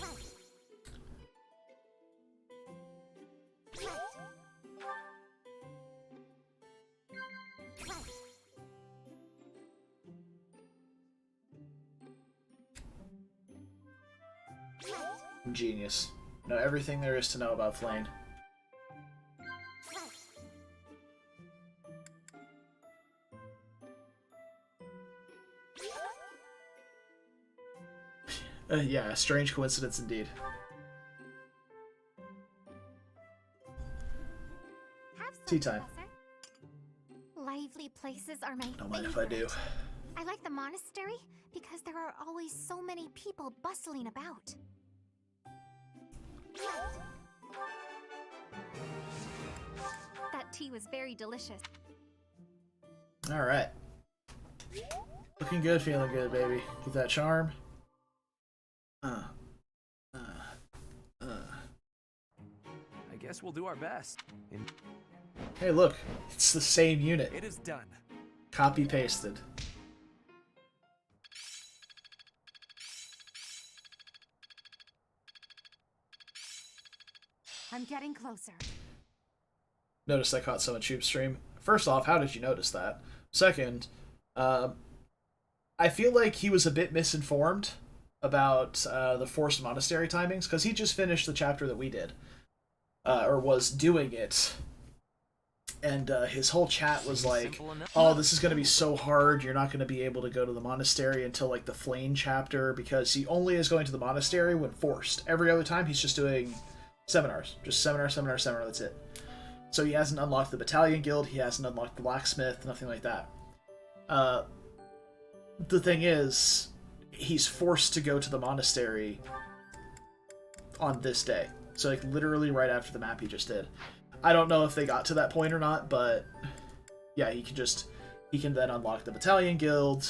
Genius. Know everything there is to know about Flane. Yeah, strange coincidence indeed. Have some, Tea time. Professor. Lively places are my Don't mind if I do. I like the monastery because there are always so many people bustling about. That tea was very delicious. Alright. Looking good, feeling good, baby. Get that charm. I guess we'll do our best. Hey, look. It's the same unit. It is done. Copy pasted. I'm getting closer. Noticed I caught someone Troop stream. First off, how did you notice that? Second, I feel like he was a bit misinformed about the Forced Monastery timings, because he just finished the chapter that we did. Or was doing it and his whole chat was like, "Oh, this is going to be so hard. You're not going to be able to go to the monastery until like the Flame chapter because he only is going to the monastery when forced. Every other time, he's just doing seminars, just seminar. That's it. So he hasn't unlocked the battalion guild. He hasn't unlocked the blacksmith. Nothing like that. The thing is, he's forced to go to the monastery on this day. So like literally right after the map he just did. I don't know if they got to that point or not, but yeah, he can then unlock the battalion guild,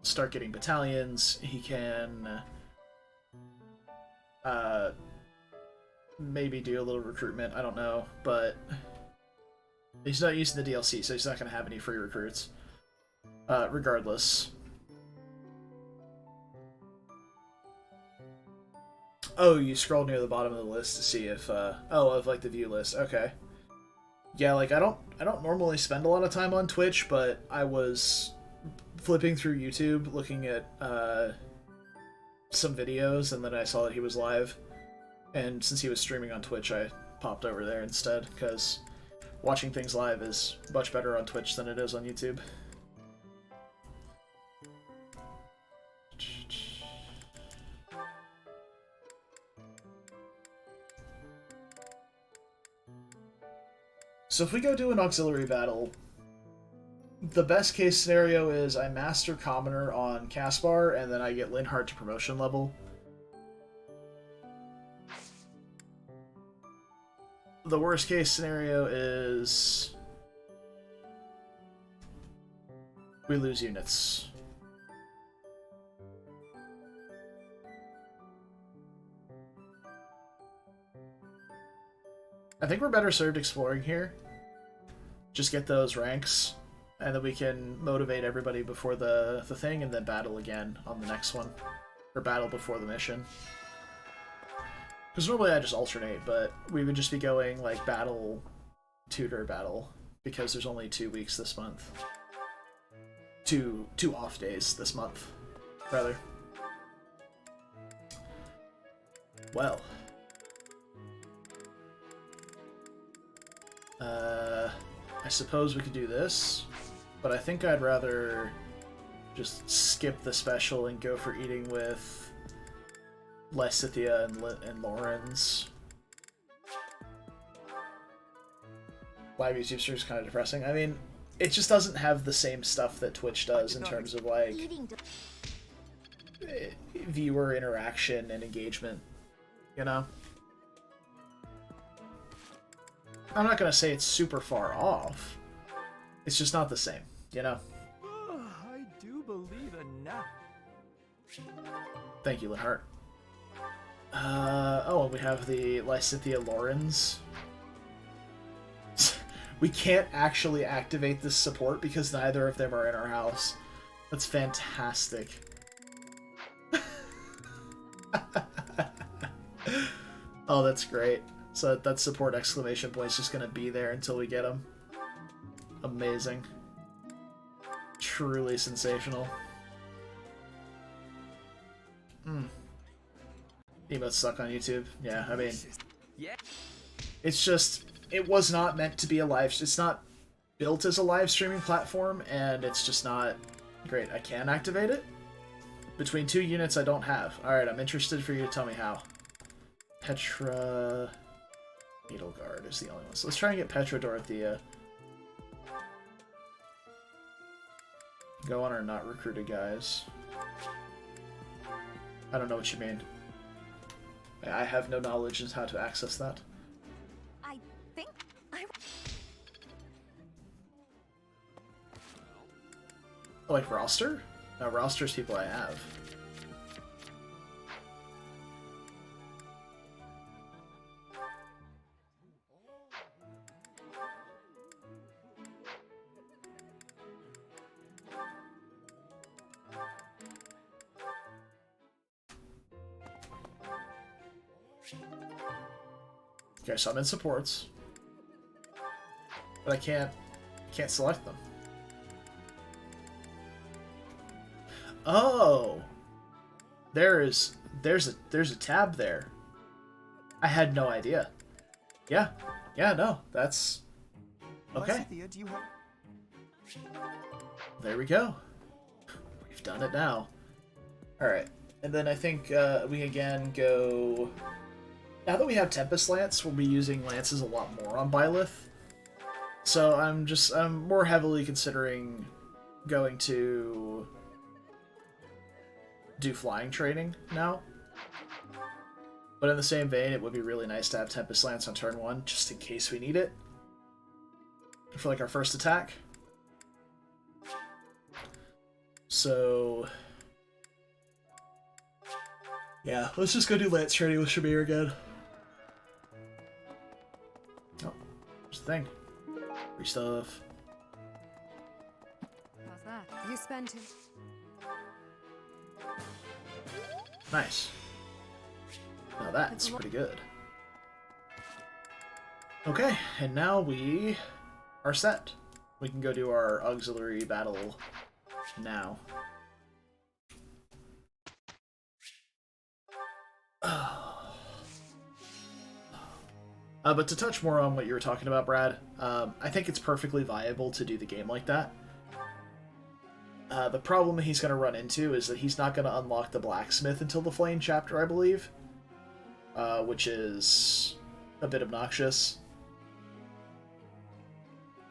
start getting battalions. He can maybe do a little recruitment, I don't know, but he's not using the DLC, so he's not going to have any free recruits. Regardless. Oh, you scroll near the bottom of the list to see if, of like the view list. Okay. Yeah, like I don't normally spend a lot of time on Twitch, but I was flipping through YouTube looking at some videos, and then I saw that he was live. And since he was streaming on Twitch, I popped over there instead, because watching things live is much better on Twitch than it is on YouTube. So if we go do an auxiliary battle, the best case scenario is I master Commoner on Caspar, and then I get Linhardt to promotion level. The worst case scenario is we lose units. I think we're better served exploring here. Just get those ranks, and then we can motivate everybody before the thing, and then battle again on the next one. Or battle before the mission. Because normally I just alternate, but we would just be going, like, battle, tutor, battle. Because there's only 2 weeks this month. Two off days this month, rather. Well. I suppose we could do this, but I think I'd rather just skip the special and go for eating with Lysithea and Lorenz. Live YouTube stream is kind of depressing. I mean, it just doesn't have the same stuff that Twitch does in terms of, like, viewer interaction and engagement, you know? I'm not gonna say it's super far off. It's just not the same, you know? I do believe a nap. Thank you, Linhardt. Oh, and we have the Lysithea Lorenz. We can't actually activate this support because neither of them are in our house. That's fantastic. Oh, that's great. So that support exclamation point is just going to be there until we get him. Amazing. Truly sensational. Emotes suck on YouTube. Yeah, I mean... It's just... It was not meant to be a live... It's not built as a live streaming platform, and it's just not great. I can activate it. Between 2 units I don't have. Alright, I'm interested for you to tell me how. Petra... Needleguard is the only one. So let's try and get Petra Dorothea. Go on our not recruited guys. I don't know what you mean. I have no knowledge as how to access that. I think I... Oh, like roster? No, roster's people I have. Okay, so I'm in supports, but I can't select them. Oh, there's a tab there. I had no idea. Yeah, no, that's Okay. Lysithea, do you have... There we go. We've done it now. Alright. And then I think we again go... Now that we have Tempest Lance, we'll be using Lances a lot more on Byleth. So I'm more heavily considering going to do flying training now. But in the same vein, it would be really nice to have Tempest Lance on turn 1, just in case we need it. For like our first attack. So... yeah, let's just go do Lance training with Shamir again. Oh, there's the thing. Free stuff. How's that? You spend too. Nice. Now that's pretty good. Okay, and now we are set. We can go do our auxiliary battle now. But to touch more on what you were talking about, Brad, I think it's perfectly viable to do the game like that. The problem he's going to run into is that he's not going to unlock the blacksmith until the Flame chapter, I believe. Which is a bit obnoxious.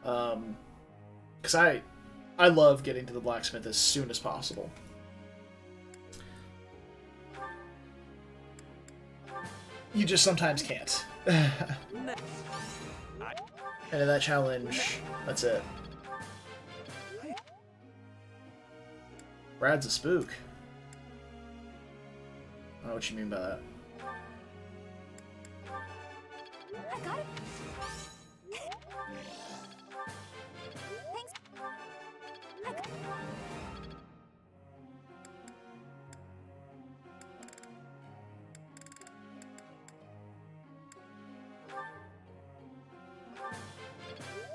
Because I love getting to the blacksmith as soon as possible. You just sometimes can't. And in that challenge, that's it. Brad's a spook. I don't know what you mean by that. I got it. Thanks. I got...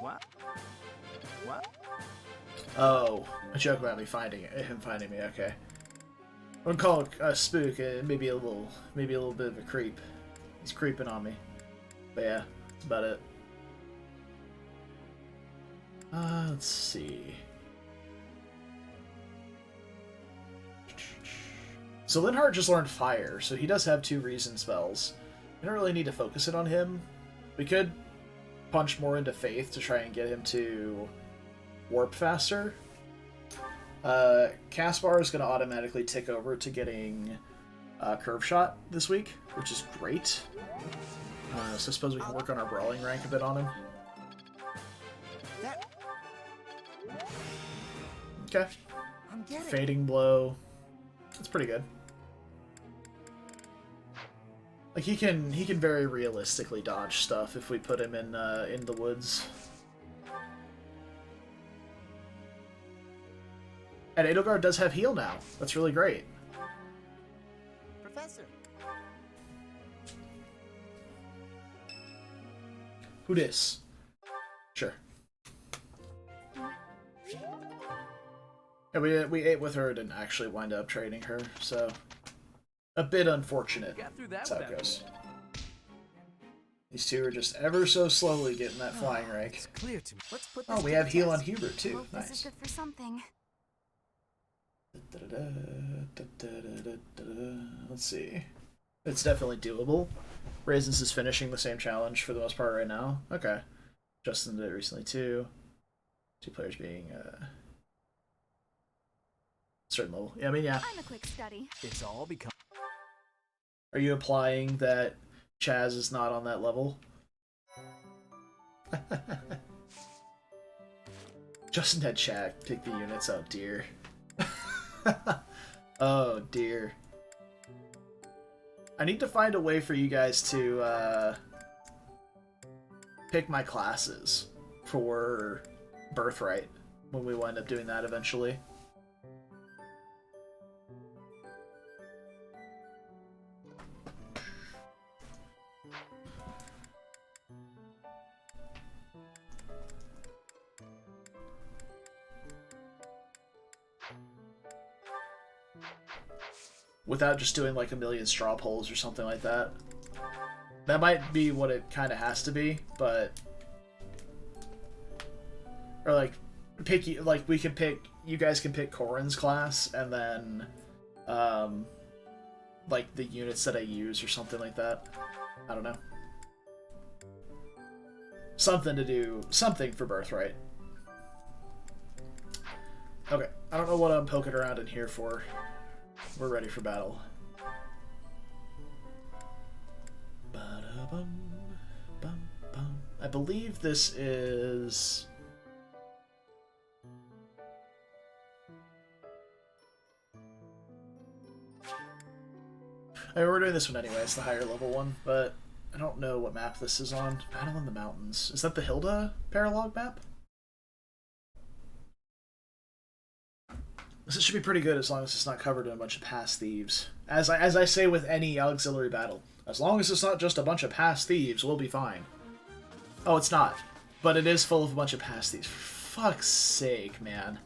What? Oh, a joke about him finding me. Okay, I would call it a spook. Maybe a little bit of a creep. He's creeping on me. But yeah, that's about it. Let's see. So Linhardt just learned Fire, so he does have 2 Reason spells. We don't really need to focus it on him. We could punch more into Faith to try and get him to warp faster. Caspar is going to automatically tick over to getting Curve Shot this week, which is great. So I suppose we can work on our Brawling rank a bit on him. Okay. Fading Blow. That's pretty good. Like he can very realistically dodge stuff if we put him in the woods. And Edelgard does have heal now. That's really great. Professor. Who dis? Sure. Yeah, we ate with her, didn't actually wind up trading her, so a bit unfortunate. Got through that That's how it without goes. These two are just ever so slowly getting that flying rank. It's clear to me. Let's put Oh, this we to have the heal test. on Hubert too. Hope this is Nice. good for something. Let's see. It's definitely doable. Raisins is finishing the same challenge for the most part right now. Okay. Justin did it recently too. 2 players being certain level. Yeah, I mean, yeah. I'm a quick study. It's all become. Are you implying that Chaz is not on that level? Justin had Shaq pick the units. Oh dear. Oh dear. I need to find a way for you guys to pick my classes for Birthright when we wind up doing that eventually. Without just doing like a million straw polls or something like that. That might be what it kind of has to be, but Or like pick like we could pick, you guys can pick Corin's class and then like the units that I use or something like that. I don't know. Something to do, something for Birthright. Okay, I don't know what I'm poking around in here for. We're ready for battle. Ba-da-bum, bum, bum. I believe this is... I mean, we're doing this one anyway, it's the higher level one, but I don't know what map this is on. Battle in the Mountains. Is that the Hilda paralogue map? This should be pretty good as long as it's not covered in a bunch of past thieves. As I say with any auxiliary battle, as long as it's not just a bunch of past thieves, we'll be fine. Oh, it's not. But it is full of a bunch of past thieves. For fuck's sake, man.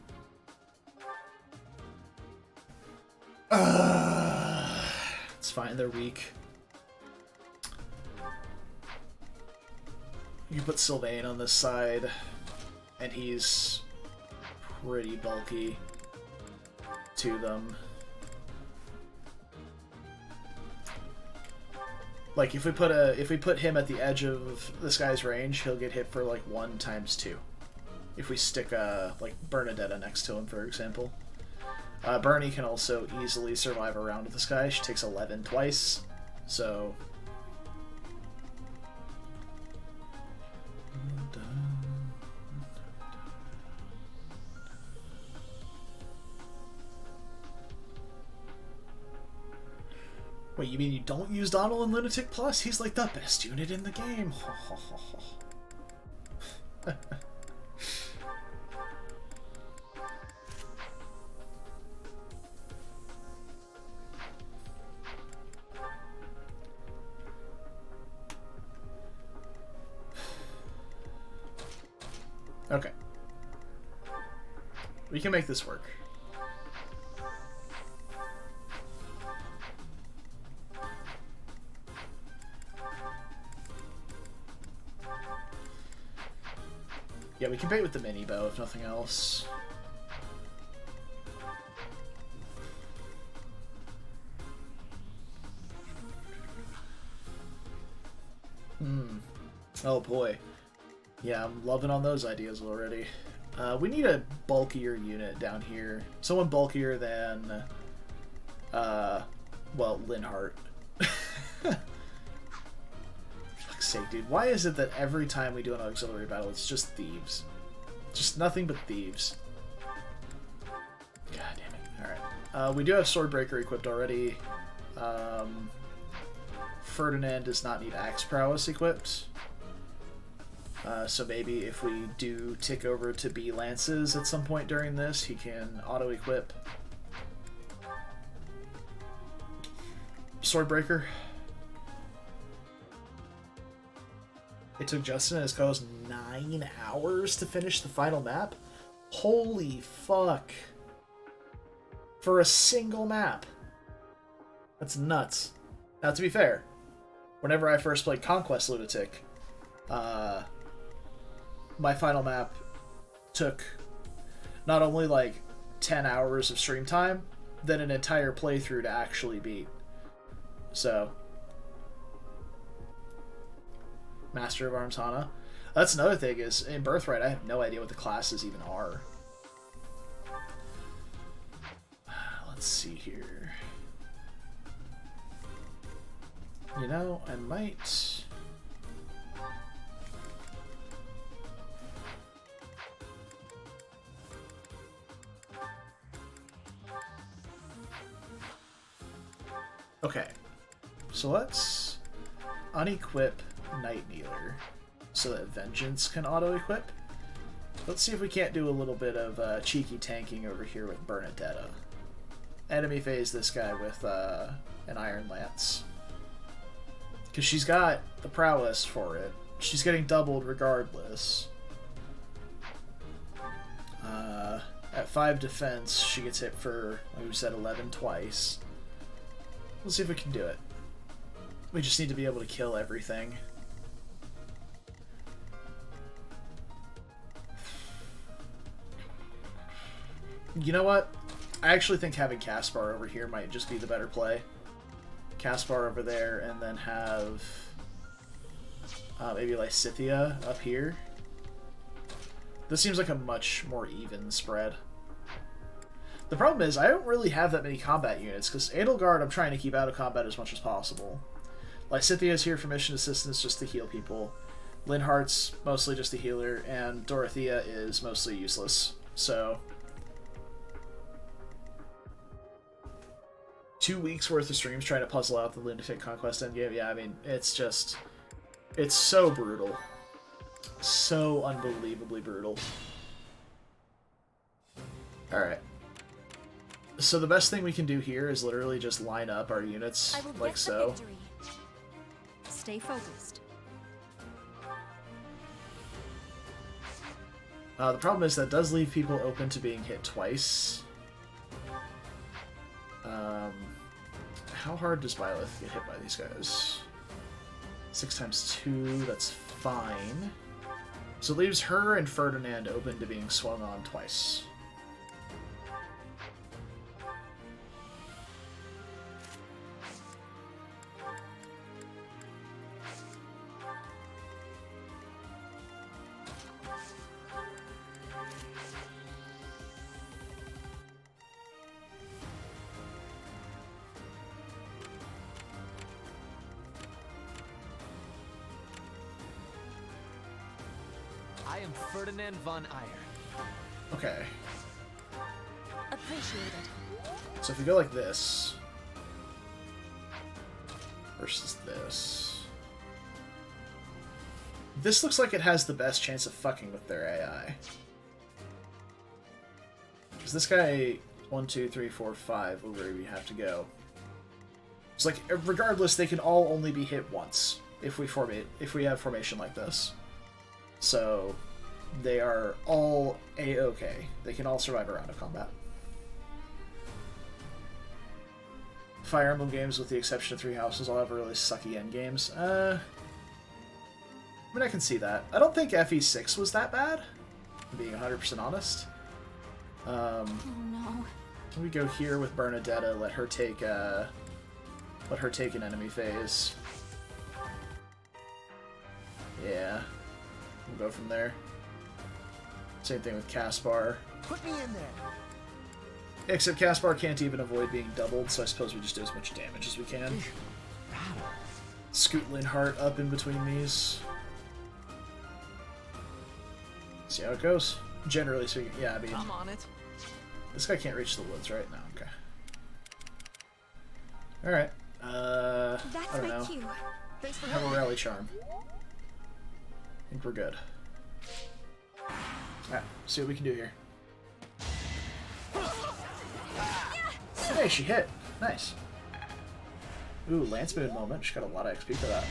It's fine, they're weak. You put Sylvain on this side, and he's pretty bulky to them. Like if we put him at the edge of this guy's range, he'll get hit for like 1 times 2. If we stick like Bernadetta next to him, for example. Bernie can also easily survive a round with this guy. She takes 11 twice, so... Wait, you mean you don't use Donald in Lunatic Plus? He's like the best unit in the game. Okay. We can make this work. Yeah, we can bait with the mini bow if nothing else. Oh boy. Yeah, I'm loving on those ideas already. We need a bulkier unit down here. Someone bulkier than, well, Linhart. Fuck's sake, dude. Why is it that every time we do an auxiliary battle, it's just thieves? Just nothing but thieves. God damn it. Alright. We do have Swordbreaker equipped already. Ferdinand does not need Axe Prowess equipped. So maybe if we do tick over to B Lances at some point during this, he can auto-equip Swordbreaker. It took Justin and his co-host 9 hours to finish the final map? Holy fuck. For a single map. That's nuts. Now, to be fair, whenever I first played Conquest Lunatic, my final map took not only like 10 hours of stream time, then an entire playthrough to actually beat. So, Master of Arms Hana. That's another thing, is in Birthright I have no idea what the classes even are. Let's see here. You know, I might... Okay, so let's unequip Night Kneeler so that Vengeance can auto-equip. Let's see if we can't do a little bit of cheeky tanking over here with Bernadetta. Enemy phase this guy with an Iron Lance. Because she's got the prowess for it. She's getting doubled regardless. At 5 defense, she gets hit for, like we said, 11 twice. We'll see if we can do it. We just need to be able to kill everything. You know what? I actually think having Caspar over here might just be the better play. Caspar over there, and then have maybe Lysithea up here. This seems like a much more even spread. The problem is, I don't really have that many combat units, because Edelgard I'm trying to keep out of combat as much as possible. Lysithea is here for mission assistance, just to heal people. Linhardt's mostly just a healer, and Dorothea is mostly useless. So 2 weeks worth of streams trying to puzzle out the Lunatic Conquest endgame. Yeah, I mean, it's just... it's so brutal. So unbelievably brutal. Alright. So the best thing we can do here is literally just line up our units like so. Stay focused. The problem is that does leave people open to being hit twice. How hard does Byleth get hit by these guys? 6 times 2, that's fine. So it leaves her and Ferdinand open to being swung on twice. I am Ferdinand von Eyre. Okay. Appreciated. So if we go like this versus this, this looks like it has the best chance of fucking with their AI. Because this guy, 1, 2, 3, 4, 5, where we have to go. It's like, regardless, they can all only be hit once if we have formation like this. So they are all A-okay. They can all survive a round of combat. Fire Emblem games, with the exception of 3 houses, all have really sucky endgames. I mean, I can see that. I don't think FE6 was that bad, being 100% honest. Oh no. We go here with Bernadetta, let her take an enemy phase. Yeah. We'll go from there. Same thing with Caspar. Put me in there. Except Caspar can't even avoid being doubled, so I suppose we just do as much damage as we can. Scoot Linhardt up in between these. See how it goes. Generally speaking, yeah, I mean... I'm on it. This guy can't reach the woods, right? No, okay. Alright. That's I don't my know. cue. Thanks for Have a helping. rally charm. I think we're good. Alright, see what we can do here. Hey, she hit. Nice. Ooh, Lance Moon moment. She got a lot of XP for that.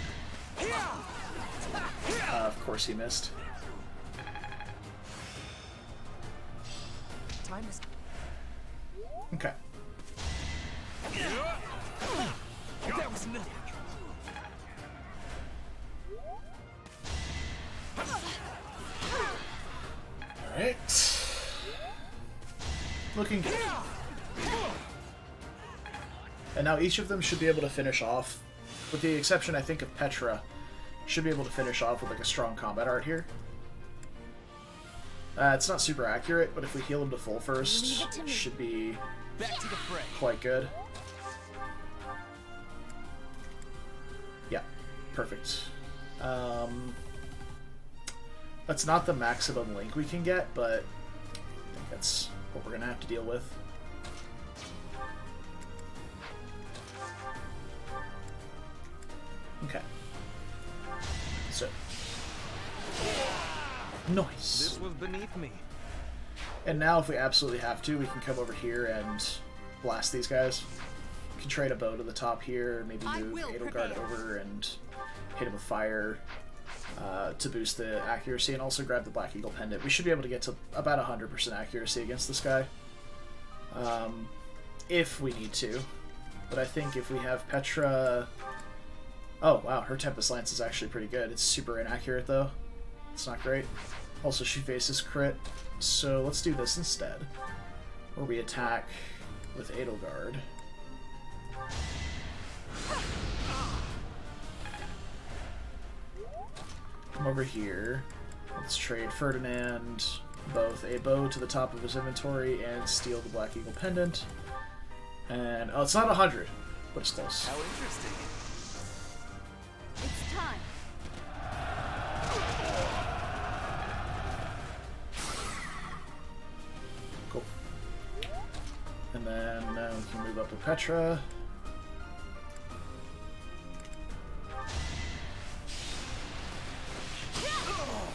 Of course he missed. Time is... Okay. That was nothing. Alright. Looking good. And now each of them should be able to finish off, with the exception, I think, of Petra, should be able to finish off with like a strong combat art here. It's not super accurate, but if we heal him to full first, it should be Back to the fray. quite good. Yeah, perfect. That's not the maximum link we can get, but I think that's what we're gonna have to deal with. Okay. So. Nice. This was beneath me. And now, if we absolutely have to, we can come over here and blast these guys. We can trade a bow to the top here, maybe move Edelgard over and hit him with fire to boost the accuracy, and also grab the Black Eagle Pendant. We should be able to get to about 100% accuracy against this guy. If we need to. But I think if we have Petra... Oh, wow, her Tempest Lance is actually pretty good. It's super inaccurate, though. It's not great. Also, she faces crit. So let's do this instead. Or we attack with Edelgard. Come over here. Let's trade Ferdinand both a bow to the top of his inventory and steal the Black Eagle pendant. And, oh, it's not 100, but it's close. How interesting. It's time. Cool. And then we can move up with Petra.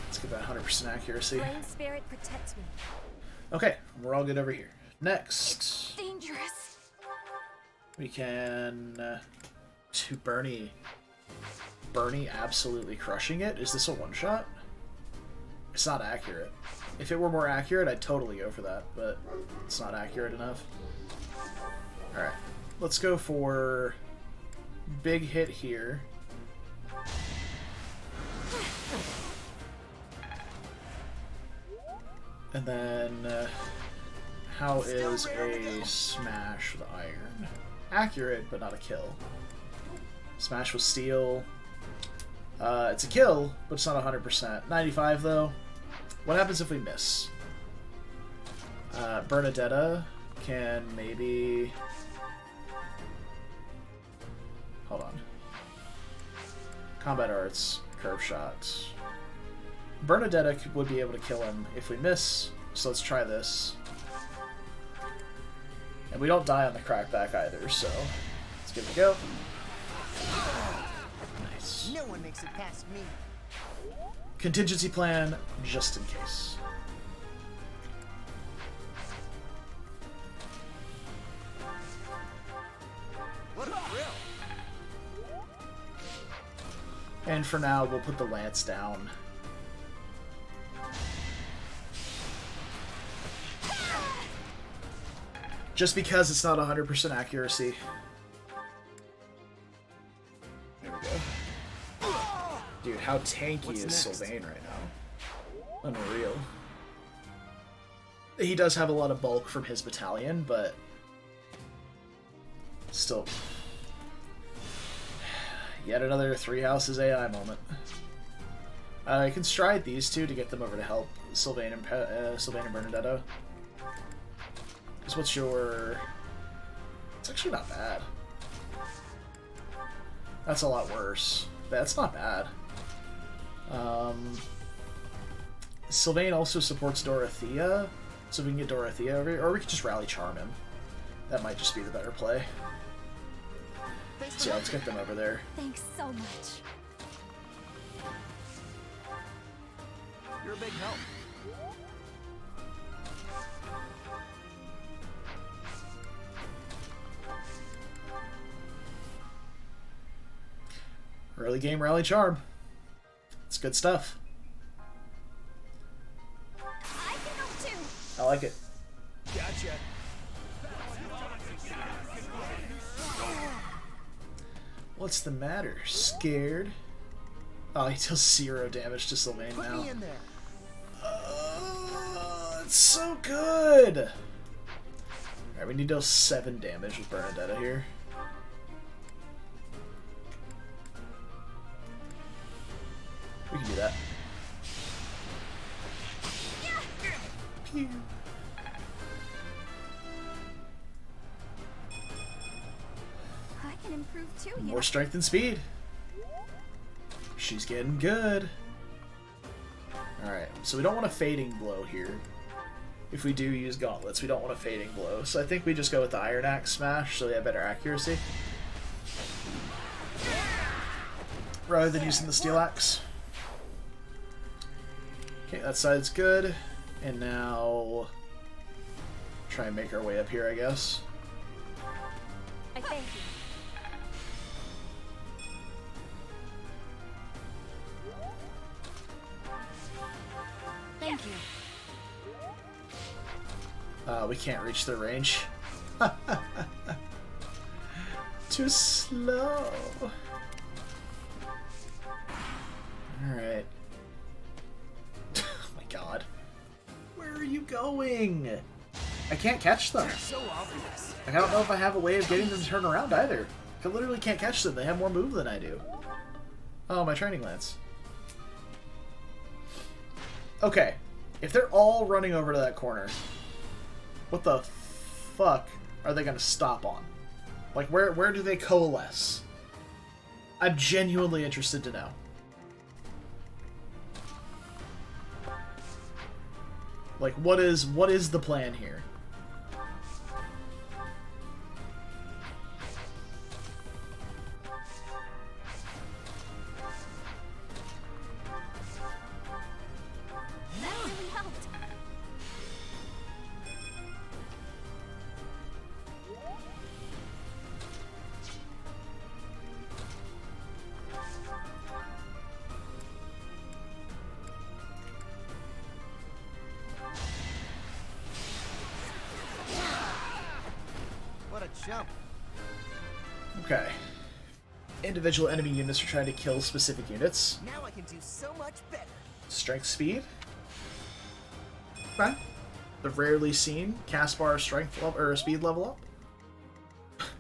Let's get that 100% accuracy. Flame spirit protects me. Okay, we're all good over here. Next, Dangerous. we can to Bernie. Bernie absolutely crushing it. Is this a one-shot? It's not accurate. If it were more accurate, I'd totally go for that, but it's not accurate enough. Alright, let's go for big hit here. And then, how is a smash with iron? Accurate, but not a kill. Smash with steel. It's a kill, but it's not 100%. 95 though. What happens if we miss? Bernadetta can maybe... Hold on. Combat arts, curve shots. Bernadetta would be able to kill him if we miss, so let's try this. And we don't die on the crackback either, so let's give it a go. Nice. No one makes it past me. Contingency plan, just in case. What a thrill. And for now, we'll put the lance down. Just because it's not 100% accuracy. There we go. Dude, how tanky What's is next? Sylvain right now? Unreal. He does have a lot of bulk from his battalion, but still. Yet another Three Houses AI moment. I can stride these two to get them over to help Sylvain and Bernadetta. So what's your... It's actually not bad. That's a lot worse. That's not bad. Sylvain also supports Dorothea, so we can get Dorothea over here, or we could just rally charm him. That might just be the better play. So yeah, let's get them over there. Thanks so much. You're a big help. Early game rally charm. It's good stuff. I can help too. I like it. Gotcha. What's the matter? Scared? Oh, he deals 0 damage to Sylvain Put now. me in there. It's so good! Alright, we need to deal 7 damage with Bernadetta here. We can do that. Pew. I can improve too, you More strength and speed. She's getting good. Alright, so we don't want a fading blow here. If we do use gauntlets, we don't want a fading blow. So I think we just go with the Iron Axe Smash so we have better accuracy. Rather than using the Steel Axe. Okay, that side's good. And now... try and make our way up here, I guess. I thank you. Thank you. We can't reach the range. Too slow. Alright. Oh my god. Where are you going? I can't catch them. So obvious. Like, I don't know if I have a way of getting them to turn around either. I literally can't catch them. They have more move than I do. Oh, my training lance. Okay. If they're all running over to that corner, what the fuck are they going to stop on? Like, where do they coalesce? I'm genuinely interested to know. Like, what is the plan here? That really helped. What a jump. Okay. Individual enemy units are trying to kill specific units. Now I can do so much better. Strength speed. Okay. The rarely seen Caspar strength level or speed level up.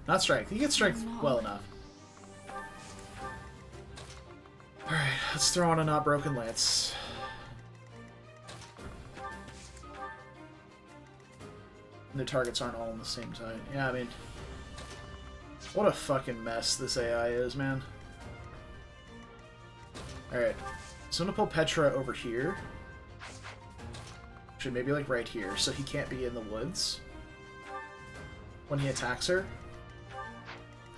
Not strength. You get strength well enough. Alright, let's throw on a not broken lance. And the targets aren't all on the same time. Yeah, I mean, what a fucking mess this AI is, man. Alright, so I'm gonna pull Petra over here. Actually, maybe like right here, so he can't be in the woods when he attacks her.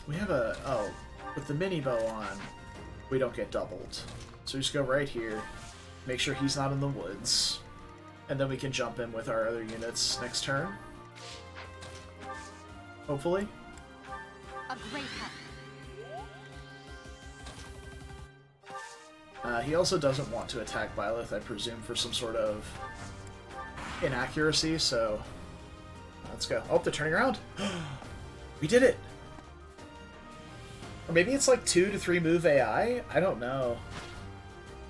We have a... oh, with the mini bow on, we don't get doubled. So we just go right here, make sure he's not in the woods, and then we can jump in with our other units next turn. Hopefully. A great help. He also doesn't want to attack Byleth, I presume, for some sort of inaccuracy, so let's go. Oh, they're turning around. We did it! Or maybe it's like 2 to 3 move AI? I don't know.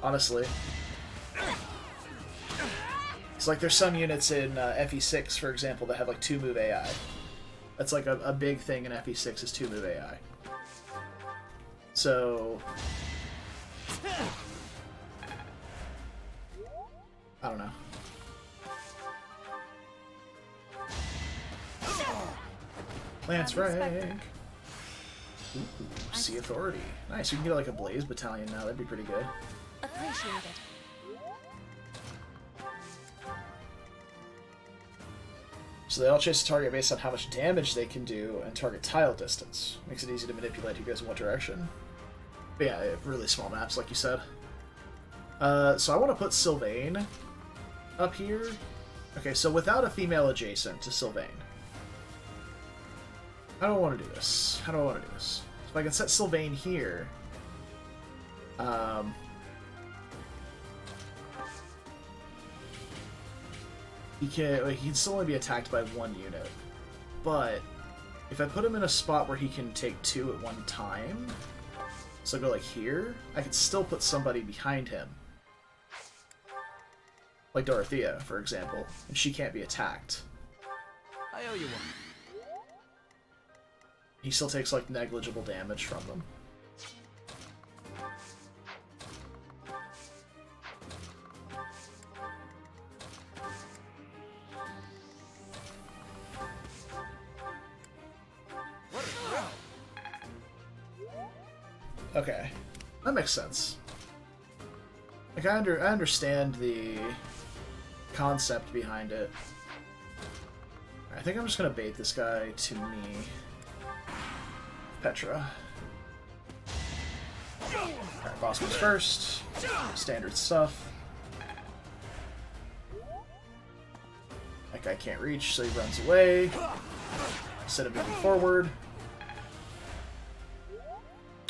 Honestly. It's like there's some units in FE6, for example, that have like 2 move AI. That's like a big thing in FE6 is 2 move AI. So... I don't know. Lance rank! Ooh, Sea Authority. Nice, you can get like a Blaze Battalion now, that'd be pretty good. Appreciate it. So they all chase a target based on how much damage they can do and target tile distance. Makes it easy to manipulate who goes in what direction. But yeah, really small maps, like you said. So I want to put Sylvain up here. Okay, so without a female adjacent to Sylvain. How do I want to do this? How do I want to do this? So if I can set Sylvain here... He can still only be attacked by 1 unit. But if I put him in a spot where he can take 2 at one time, so I go like here, I could still put somebody behind him. Like Dorothea, for example, and she can't be attacked. I owe you one. He still takes like negligible damage from them. Okay, that makes sense. Like I understand the concept behind it. I think I'm just gonna bait this guy to me. Petra. Alright, boss moves first. Standard stuff. That guy can't reach, so he runs away. Instead of moving forward.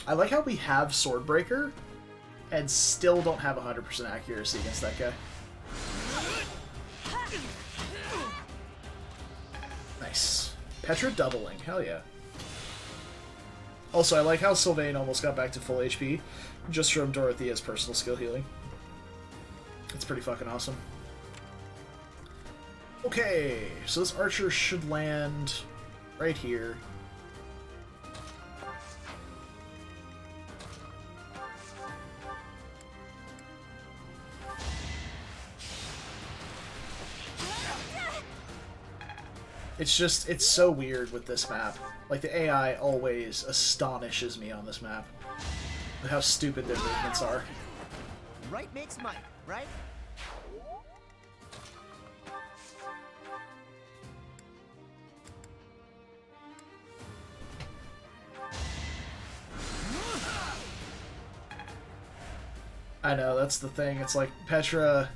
I like how we have Swordbreaker and still don't have 100% accuracy against that guy. Nice. Petra doubling, hell yeah. Also, I like how Sylvain almost got back to full HP just from Dorothea's personal skill healing. It's pretty fucking awesome. Okay, so this archer should land right here. It's so weird with this map. Like, the AI always astonishes me on this map. With how stupid their movements are. Right makes might, right? I know, that's the thing. It's like, Petra...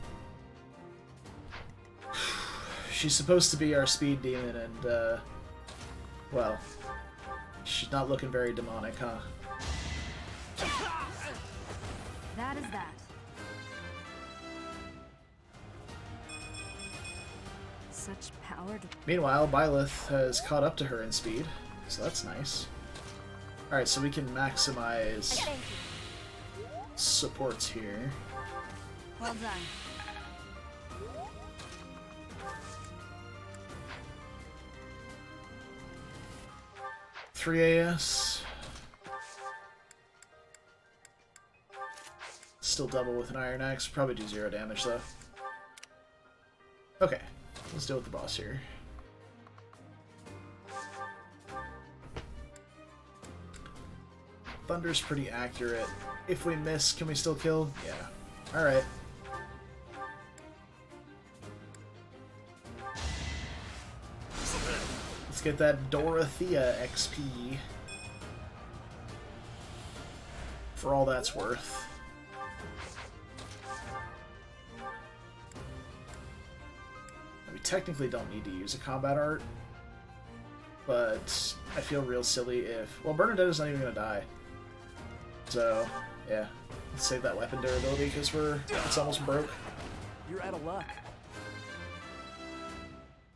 She's supposed to be our speed demon, and, well... She's not looking very demonic, huh? That is that. Such power to... Meanwhile, Byleth has caught up to her in speed, so that's nice. Alright, so we can maximize supports here. Well done. 3 AS. Still double with an Iron Axe. Probably do 0 damage though. Okay, let's deal with the boss here. Thunder's pretty accurate. If we miss, can we still kill? Yeah. Alright. Let's get that Dorothea XP. For all that's worth. We technically don't need to use a combat art. But I feel real silly if... Well, Bernadetta's not even gonna die. So, yeah. Let's save that weapon durability because it's almost broke. You're out of luck.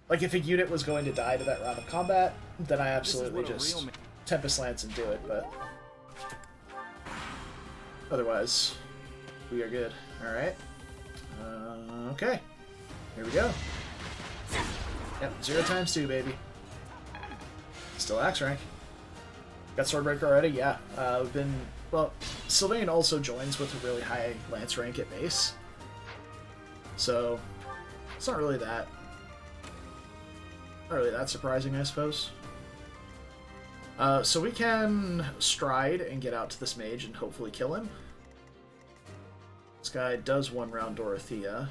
Like, if a unit was going to die to that round of combat, then I absolutely just Tempest Lance and do it, but... Otherwise, we are good. Alright. Okay. Here we go. Yep, 0 times 2, baby. Still axe rank. Got Swordbreaker already? Yeah. We've been... Well, Sylvain also joins with a really high lance rank at base. So, it's not really that... Not really that surprising, I suppose. So we can stride and get out to this mage and hopefully kill him. This guy does 1 round Dorothea.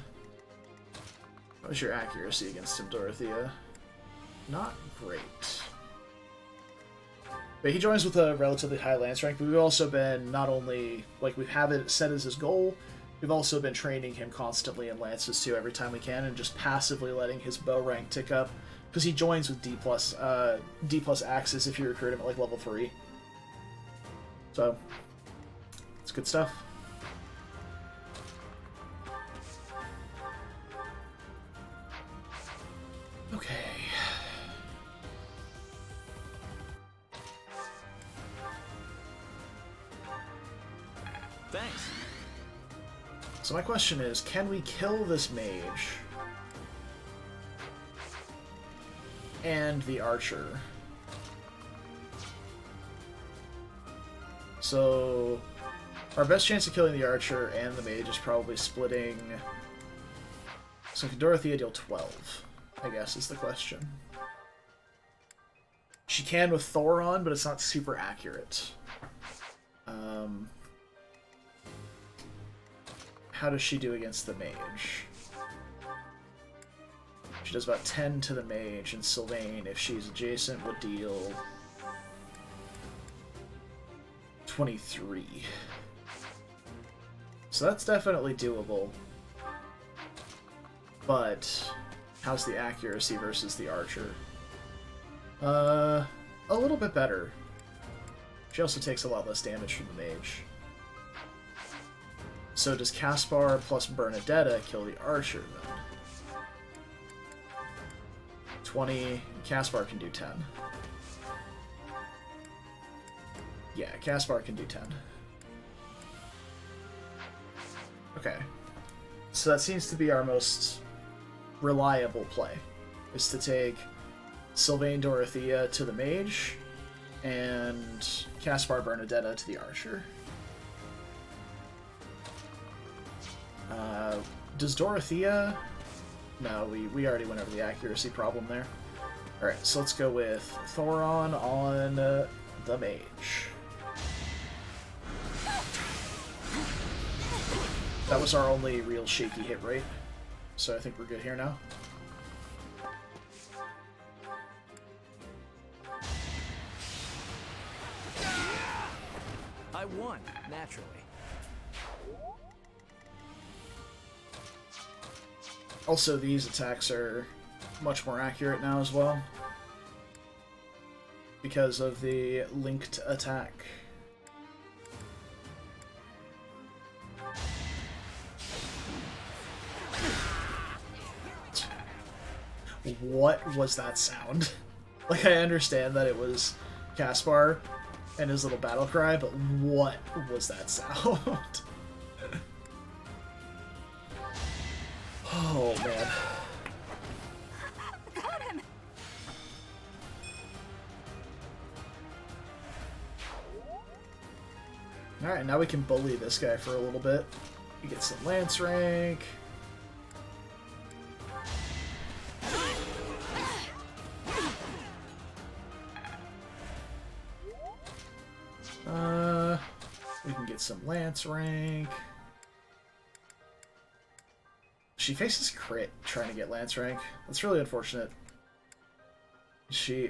What was your accuracy against him, Dorothea? Not great. But he joins with a relatively high lance rank, but we've also been not only, like, we have it set as his goal, we've also been training him constantly in lances too every time we can, and just passively letting his bow rank tick up. Because he joins with D plus axes if you recruit him at like level 3. So, it's good stuff. Okay. Thanks. So my question is, can we kill this mage and the archer? So our best chance of killing the archer and the mage is probably splitting. So can Dorothea deal 12, I guess is the question. She can with Thoron, but it's not super accurate. How does she do against the mage? She does about 10 to the mage, and Sylvain, if she's adjacent, would deal 23. So that's definitely doable. But how's the accuracy versus the archer? A little bit better. She also takes a lot less damage from the mage. So does Caspar plus Bernadetta kill the archer then? 20. Caspar can do 10. Yeah, Caspar can do 10. Okay. So that seems to be our most reliable play. is to take Sylvain Dorothea to the mage, and Caspar Bernadetta to the archer. Does Dorothea... No, we already went over the accuracy problem there. Alright, so let's go with Thoron on the mage. That was our only real shaky hit rate, so I think we're good here now. I won, naturally. Also, these attacks are much more accurate now as well, because of the linked attack. What was that sound? Like, I understand that it was Caspar and his little battle cry, but what was that sound? Oh, man. Got him! Alright, now we can bully this guy for a little bit. We get some lance rank. We can get some lance rank. She faces crit trying to get lance rank. That's really unfortunate.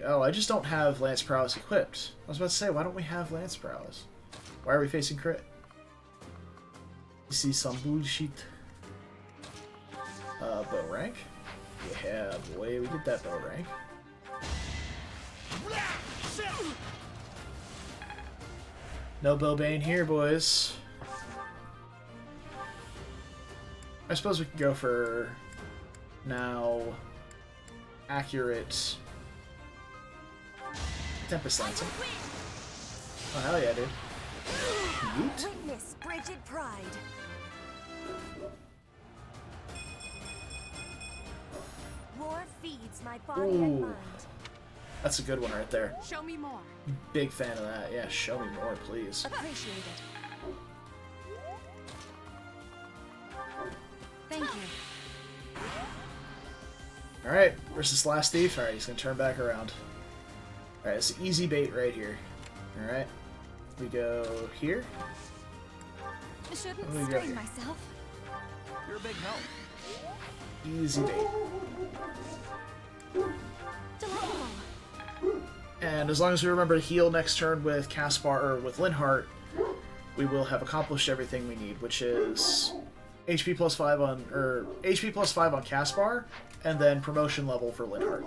Oh, I just don't have lance prowess equipped. I was about to say, why don't we have lance prowess? Why are we facing crit? You see some bullshit. Bow rank? Yeah, boy, we get that bow rank. No Bobane here, boys. I suppose we can go for now accurate Tempest Lancing. Oh, hell yeah, dude. Yeet. Witness Bridget Pride. War feeds my body and Ooh. mind. That's a good one right there. Show me more. Big fan of that. Yeah, show me more, please. Appreciate it. Thank you. Alright, versus Last Thief. Alright, he's gonna turn back around. Alright, it's easy bait right here. Alright. We go here. I shouldn't What do we got strain here? myself. You're a big help. Easy bait. Delightful. And as long as we remember to heal next turn with Caspar or with Linhardt, we will have accomplished everything we need, which is HP plus 5 on HP plus 5 on Caspar, and then promotion level for Linhardt.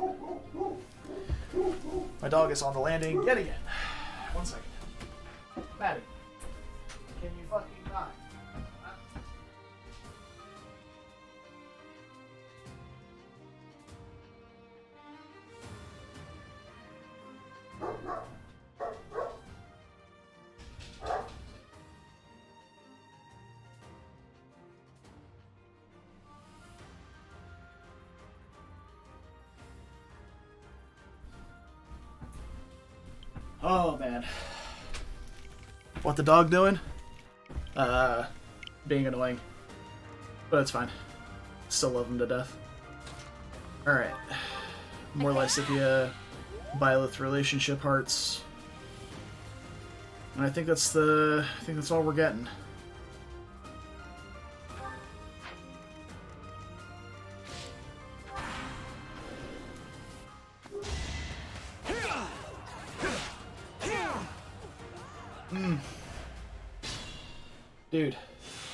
My dog is on the landing yet again. 1 second. Maddening, can you fucking not? Oh man. What the dog doing? Being annoying. But it's fine. Still love him to death. Alright. More Lysithia, Byleth relationship hearts. And I think that's all we're getting. Dude,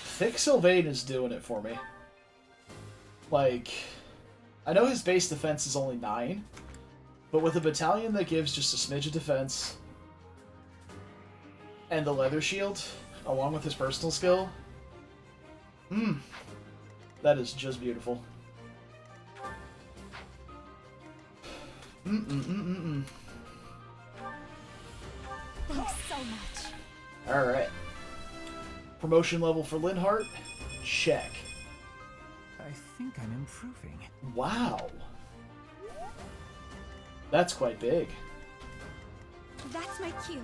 Thick Sylvain is doing it for me. Like, I know his base defense is only 9, but with a battalion that gives just a smidge of defense, and the leather shield, along with his personal skill, that is just beautiful. Thanks so much. Alright. Promotion level for Linhardt? Check. I think I'm improving. Wow. That's quite big. That's my cue.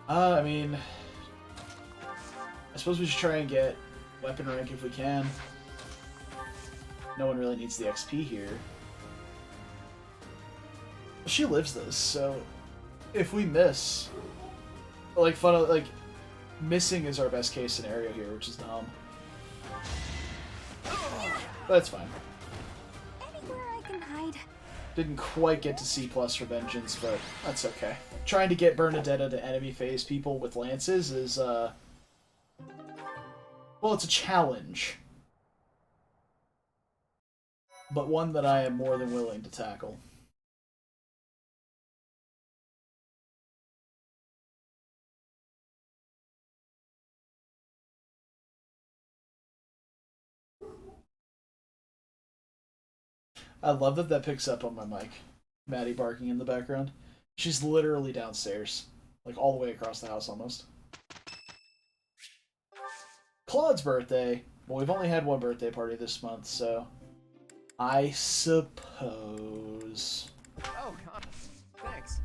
I mean, I suppose we should try and get weapon rank if we can. No one really needs the XP here. She lives this, so if we miss, like missing is our best case scenario here, which is dumb. That's fine. Anywhere I can hide. Didn't quite get to C+ for Vengeance, but that's okay. Trying to get Bernadetta to enemy phase people with lances is, well, it's a challenge. But one that I am more than willing to tackle. I love that that picks up on my mic. Maddie barking in the background. She's literally downstairs. Like, all the way across the house, almost. Claude's birthday. Well, we've only had one birthday party this month, so... I suppose... Oh, God. Thanks.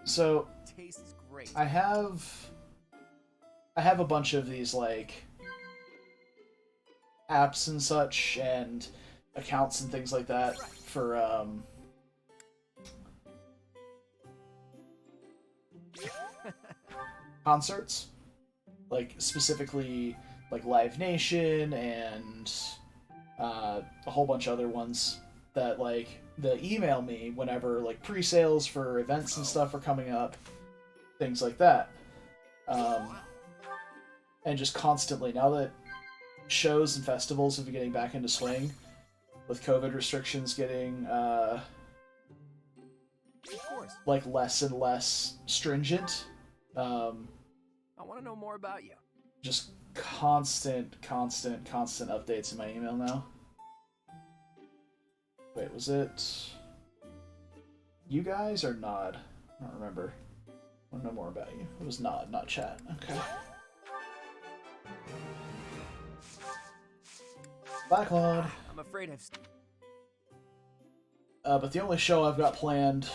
So... Tastes great. I have a bunch of these, like... apps and such, and accounts and things like that for, concerts. Like, specifically, like, Live Nation and, a whole bunch of other ones that, like, they email me whenever, like, pre-sales for events and stuff are coming up. Things like that. And just constantly, now that shows and festivals have been getting back into swing, with COVID restrictions getting like less and less stringent. I want to know more about you. Just constant updates in my email now. Wait, was it you guys or Nod? I don't remember. I want to know more about you. It was Nod, not chat. Okay. Bye, Claude. I'm afraid I've... But the only show I've got planned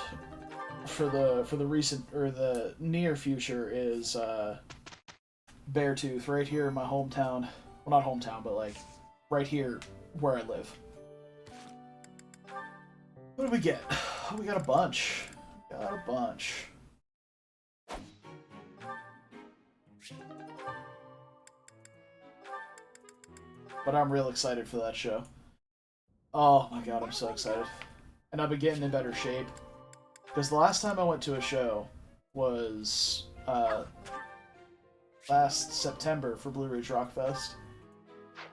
for the recent or the near future is Beartooth, right here in my hometown. Well, not hometown, but like right here where I live. What do we get? Oh, we got a bunch. Got a bunch. But I'm real excited for that show. Oh my god, I'm so excited. And I've been getting in better shape. Because the last time I went to a show was last September for Blue Ridge Rock Fest.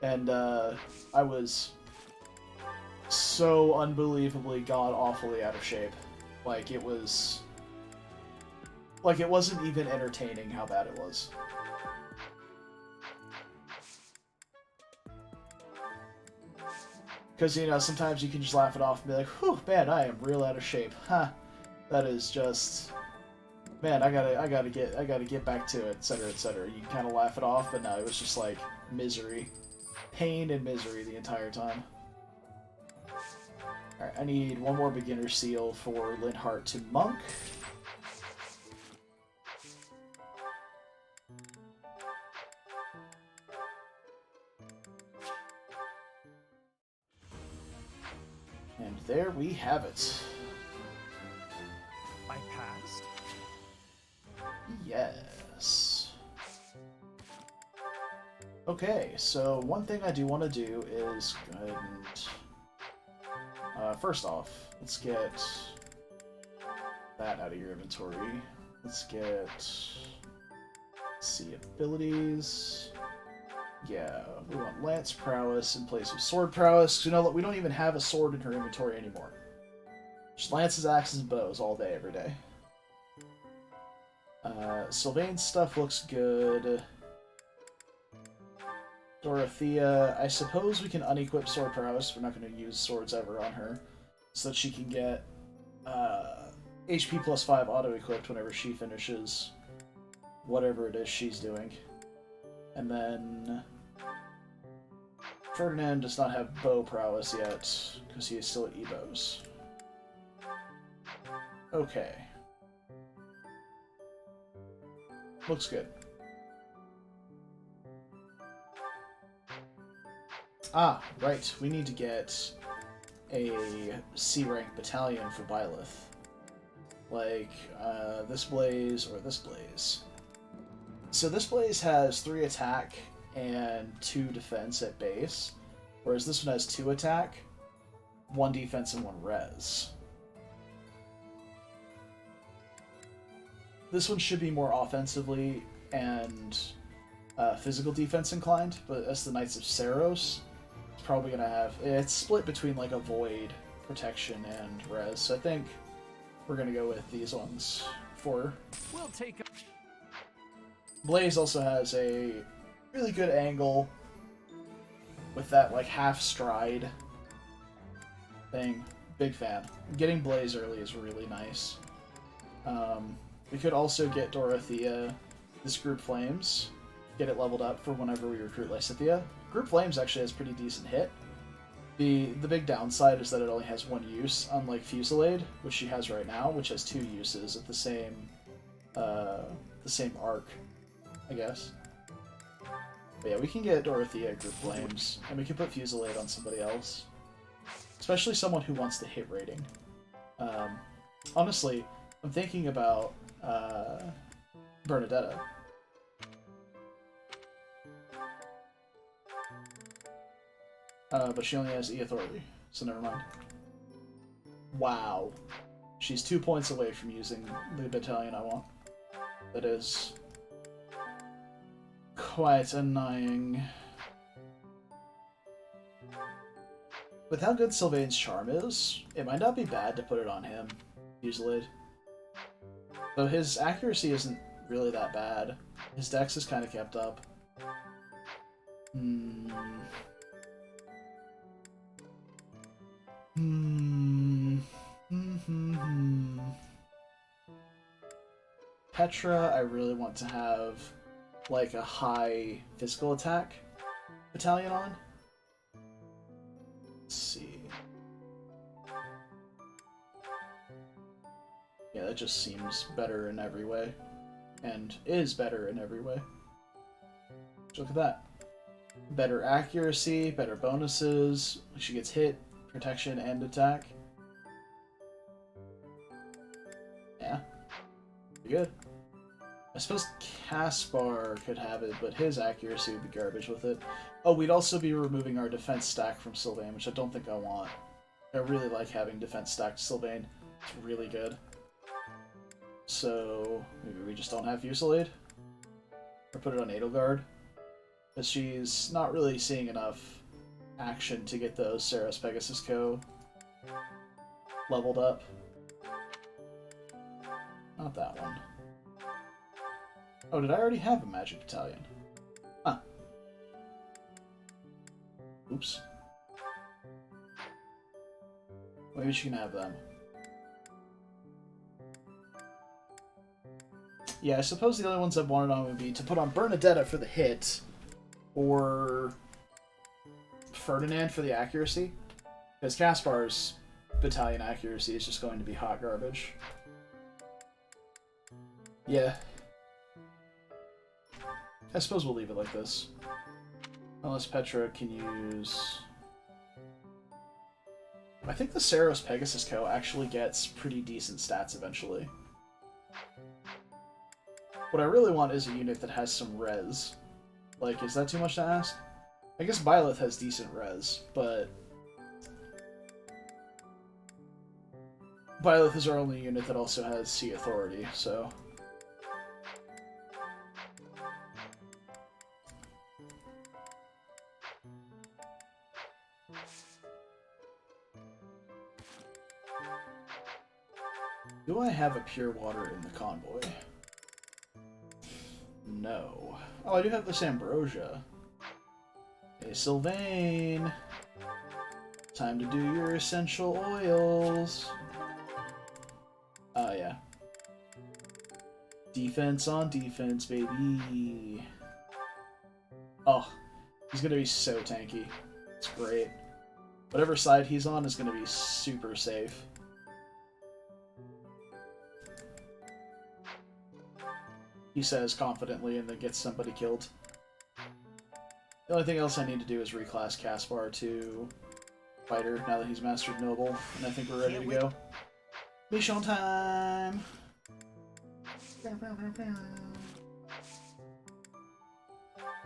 And I was so unbelievably god-awfully out of shape. Like, it was... Like, it wasn't even entertaining how bad it was. Because, you know, sometimes you can just laugh it off and be like, whew, man, I am real out of shape. Huh. That is just... Man, I gotta get back to it, etc., etc. You can kind of laugh it off, but no, it was just like misery. Pain and misery the entire time. Alright, I need one more beginner seal for Linhart to Monk. And there we have it. I passed? Yes. Okay, so one thing I do want to do is go ahead and... first off, let's get that out of your inventory. Let's get... Let's see, abilities... Yeah, we want Lance Prowess in place of Sword Prowess. You know, we don't even have a sword in her inventory anymore. Just lances, axes, and bows all day, every day. Sylvain's stuff looks good. Dorothea, I suppose we can unequip Sword Prowess. We're not going to use swords ever on her. So that she can get HP plus 5 auto-equipped whenever she finishes whatever it is she's doing. And then Ferdinand does not have bow prowess yet, because he is still at Ebos. Okay. Looks good. Ah, right. We need to get a C-rank battalion for Byleth. Like, this Blaze or this Blaze. So this Blaze has 3 attack and 2 defense at base, whereas this one has 2 attack, 1 defense, and 1 res. This one should be more offensively and physical defense inclined, but as the Knights of Saros, it's probably going to have... It's split between like a Void, Protection, and res, so I think we're going to go with these ones for... We'll take Blaze also has a really good angle with that like half stride thing. Big fan. Getting Blaze early is really nice. We could also get Dorothea, this Group Flames, get it leveled up for whenever we recruit Lysithea. Group Flames actually has pretty decent hit. The big downside is that it only has 1 use, unlike Fusillade, which she has right now, which has 2 uses at the same arc, I guess. But yeah, we can get Dorothea Group Flames, and we can put Fusillade on somebody else. Especially someone who wants the hit rating. Honestly, I'm thinking about Bernadetta. But she only has E authority, so never mind. Wow. She's 2 points away from using the battalion I want. That is quite annoying. With how good Sylvain's charm is, it might not be bad to put it on him, Fusillade. Though his accuracy isn't really that bad. His dex is kind of kept up. Petra, I really want to have like a high physical attack battalion on. Let's see. Yeah, that just seems better in every way. And is better in every way. Look at that. Better accuracy, better bonuses. She gets hit, protection, and attack. Yeah. Pretty good. I suppose Caspar could have it, but his accuracy would be garbage with it. Oh, we'd also be removing our defense stack from Sylvain, which I don't think I want. I really like having defense stacked Sylvain. It's really good. So, maybe we just don't have Fusillade? Or put it on Edelgard? Because she's not really seeing enough action to get those Saros Pegasus Co. leveled up. Not that one. Oh, did I already have a magic battalion? Huh. Oops. Maybe she can have them. Yeah, I suppose the other ones I've wanted on would be to put on Bernadetta for the hit, or Ferdinand for the accuracy, because Caspar's battalion accuracy is just going to be hot garbage. Yeah. I suppose we'll leave it like this. Unless Petra can use... I think the Saros Pegasus Co. actually gets pretty decent stats eventually. What I really want is a unit that has some res. Like, is that too much to ask? I guess Byleth has decent res, but... Byleth is our only unit that also has C authority, so... Do I have a pure water in the convoy? No. Oh, I do have this ambrosia. Hey, Sylvain! Time to do your essential oils. Yeah. Defense on defense, baby. Oh, he's gonna be so tanky. It's great. Whatever side he's on is gonna be super safe. He says confidently and then gets somebody killed. The only thing else I need to do is reclass Caspar to fighter now that he's mastered noble, and I think we're ready to go. Mission time! Yeah,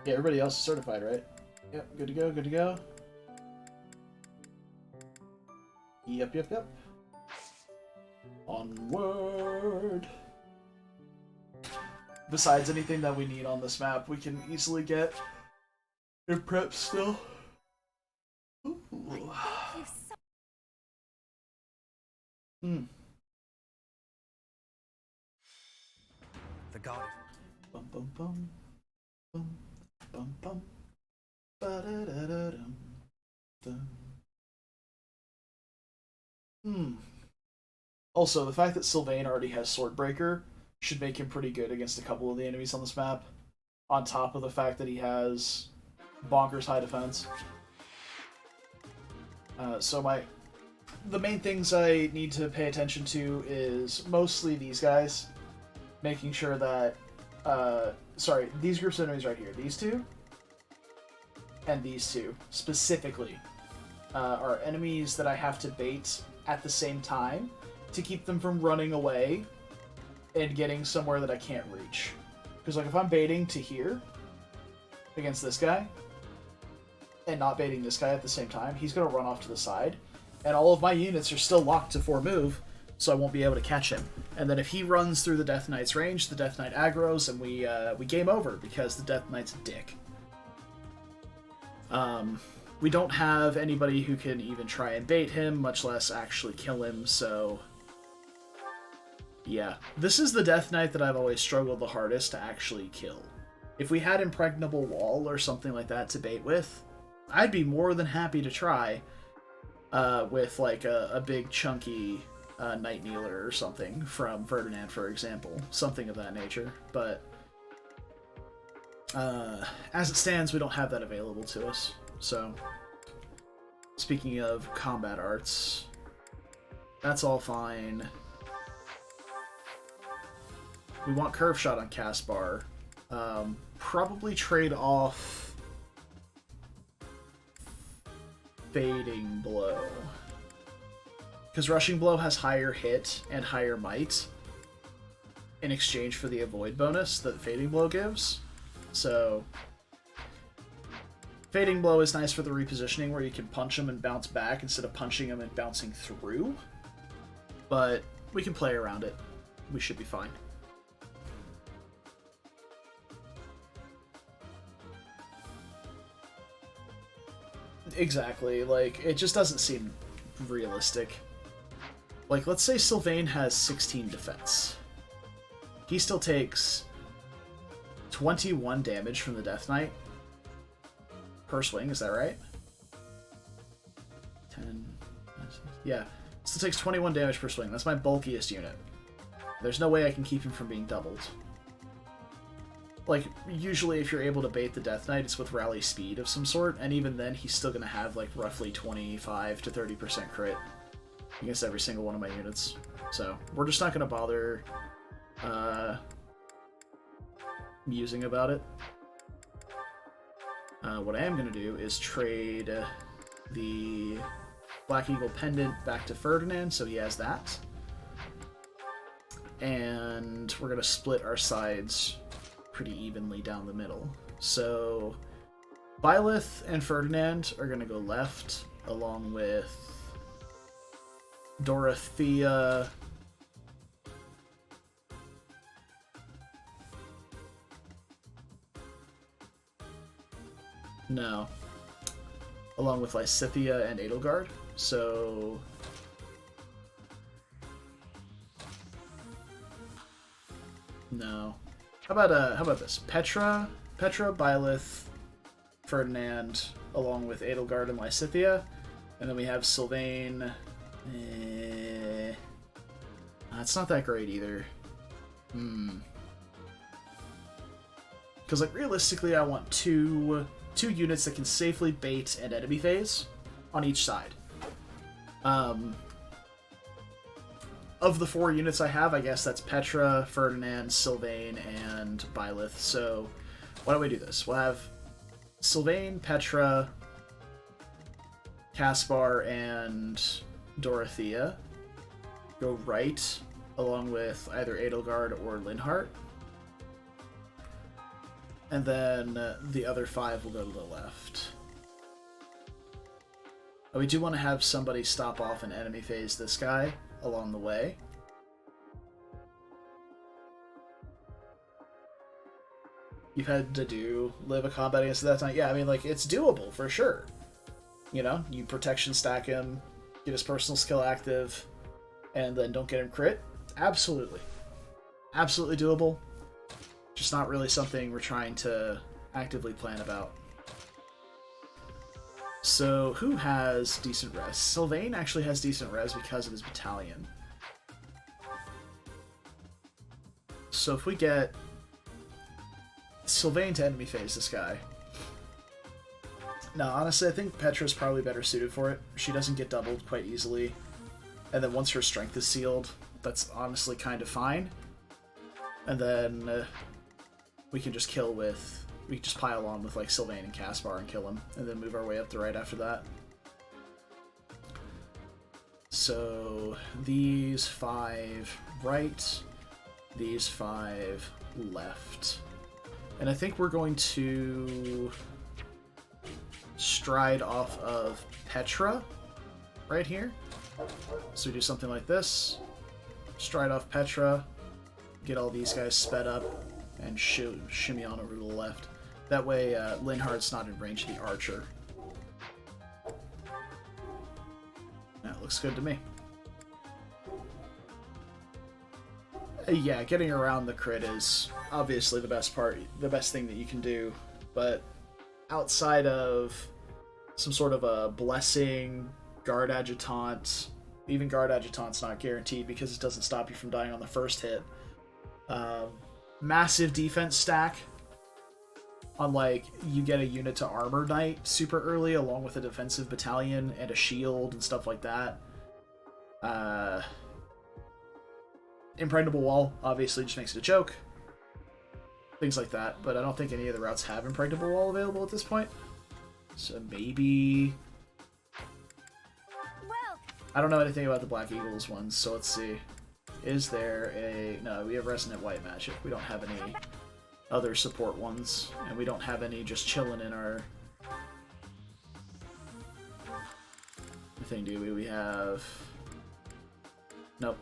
everybody else is certified, right? Yep, good to go, good to go. Yep. Onward! Besides anything that we need on this map, we can easily get in prep still. Ooh. The god. Bum bum bum bum bum bum. Ba-da-da-da-dum. Dum. Also, the fact that Sylvain already has Swordbreaker should make him pretty good against a couple of the enemies on this map. On top of the fact that he has bonkers high defense. The main things I need to pay attention to is mostly these guys. Making sure that, these groups of enemies right here. These two, and these two, specifically, are enemies that I have to bait at the same time to keep them from running away and getting somewhere that I can't reach. Because, like, if I'm baiting to here against this guy, and not baiting this guy at the same time, he's going to run off to the side, and all of my units are still locked to 4 move, so I won't be able to catch him. And then if he runs through the Death Knight's range, the Death Knight aggroes, and we game over, because the Death Knight's a dick. We don't have anybody who can even try and bait him, much less actually kill him, so... yeah. This is the Death Knight that I've always struggled the hardest to actually kill. If we had Impregnable Wall or something like that to bait with, I'd be more than happy to try with, like, a big chunky Night Kneeler or something from Ferdinand, for example. Something of that nature. But as it stands, we don't have that available to us. So, speaking of combat arts, that's all fine. We want Curve Shot on Caspar. Probably trade off Fading Blow. Because Rushing Blow has higher hit and higher might in exchange for the avoid bonus that Fading Blow gives. So, Fading Blow is nice for the repositioning where you can punch him and bounce back instead of punching him and bouncing through. But we can play around it. We should be fine. Exactly, like, it just doesn't seem realistic. Like, let's say Sylvain has 16 defense. He still takes 21 damage from the Death Knight per swing, is that right? 10... yeah, still takes 21 damage per swing. That's my bulkiest unit. There's no way I can keep him from being doubled. Like, usually if you're able to bait the Death Knight, it's with rally speed of some sort, and even then he's still going to have, like, roughly 25 to 30% crit against every single one of my units. So, we're just not going to bother musing about it. What I am going to do is trade the Black Eagle Pendant back to Ferdinand, so he has that. And we're going to split our sides pretty evenly down the middle. So, Byleth and Ferdinand are going to go left, along with Dorothea, no, along with Lysithea and Edelgard. So, no. How about this? Petra, Byleth, Ferdinand, along with Edelgard and Lysithea, and then we have Sylvain. It's not that great either. Because, like, realistically, I want two units that can safely bait and enemy phase on each side. Of the 4 units I have, I guess that's Petra, Ferdinand, Sylvain, and Byleth. So, why don't we do this? We'll have Sylvain, Petra, Caspar, and Dorothea go right, along with either Edelgard or Linhardt. And then the other 5 will go to the left. We do want to have somebody stop off and enemy phase this guy along the way. You've had to live a combat against that time. Yeah, I mean, like, it's doable for sure. You know, you protection stack him, get his personal skill active, and then don't get him crit. Absolutely. Absolutely doable. Just not really something we're trying to actively plan about. So, who has decent res? Sylvain actually has decent res because of his battalion. So if we get Sylvain to enemy phase this guy. No, honestly, I think Petra's probably better suited for it. She doesn't get doubled quite easily. And then once her strength is sealed, that's honestly kind of fine. And then we can just kill with... We can just pile on with, like, Sylvain and Caspar and kill him. And then move our way up the right after that. So, these 5 right, these 5 left. And I think we're going to stride off of Petra right here. So we do something like this. Stride off Petra, get all these guys sped up, and shimmy on over to the left. That way, Linhardt's not in range of the archer. That looks good to me. Yeah, getting around the crit is obviously the best part, the best thing that you can do, but outside of some sort of a blessing, guard adjutant, even guard adjutant's not guaranteed because it doesn't stop you from dying on the first hit. Massive defense stack on, like, you get a unit to armor knight super early along with a defensive battalion and a shield and stuff like that. Impregnable wall obviously just makes it a joke. Things like that, but I don't think any of the routes have impregnable wall available at this point. So maybe... I don't know anything about the Black Eagles ones, so let's see. Is there a... No, we have Resonant White Magic. We don't have any other support ones, and we don't have any just chilling in our thing, do we? We have... Nope.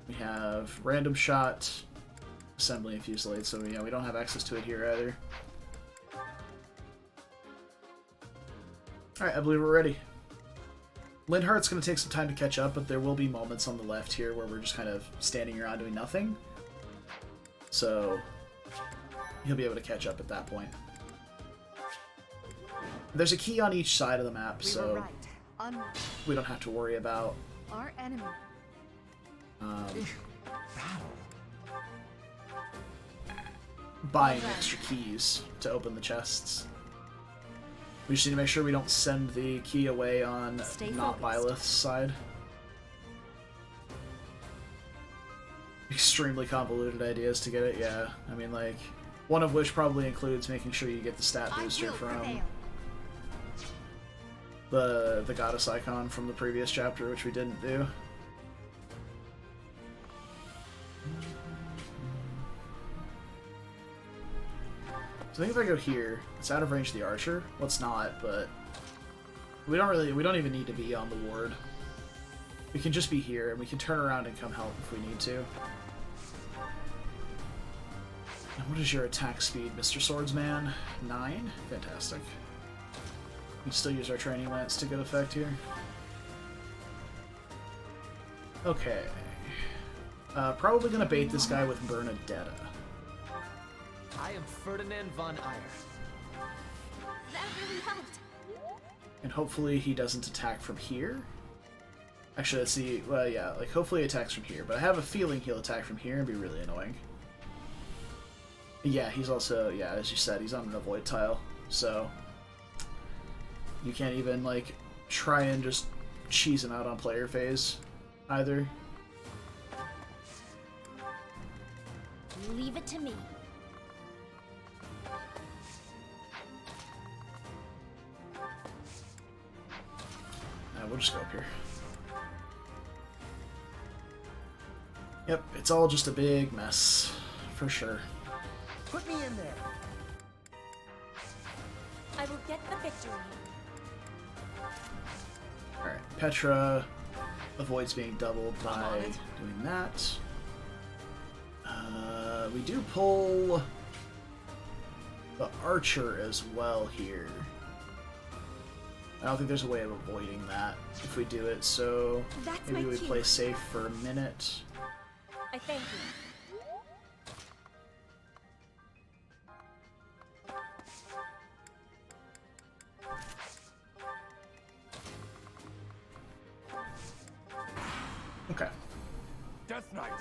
We have Random Shot, Assembly, and Fusillade, so yeah, we don't have access to it here either. Alright, I believe we're ready. Linhardt's going to take some time to catch up, but there will be moments on the left here where we're just kind of standing around doing nothing. So, he'll be able to catch up at that point. There's a key on each side of the map, so we don't have to worry about our enemy. Buying extra keys to open the chests. We just need to make sure we don't send the key away on not Byleth's side. Extremely convoluted ideas to get it, yeah. I mean, like, one of which probably includes making sure you get the stat booster from the goddess icon from the previous chapter, which we didn't do. So I think if I go here, it's out of range of the archer. Well, it's not, but we don't even need to be on the ward. We can just be here, and we can turn around and come help if we need to. And what is your attack speed, Mr. Swordsman? 9? Fantastic. We can still use our training lance to good effect here. Okay. Probably gonna bait this guy with Bernadetta. I am Ferdinand von Eyre. That really helped. And hopefully he doesn't attack from here. Actually, let's see. Well, yeah, like hopefully he attacks from here, but I have a feeling he'll attack from here and be really annoying. Yeah, he's also, yeah, as you said, he's on an avoid tile, so you can't even like try and just cheese him out on player phase either. Leave it to me. We'll just go up here. Yep, it's all just a big mess, for sure. Put me in there. I will get the victory. Alright, Petra avoids being doubled by doing that. We do pull the archer as well here. I don't think there's a way of avoiding that if we do it, so That's maybe my we cue. play safe for a minute. I thank you. Okay. Death Knight.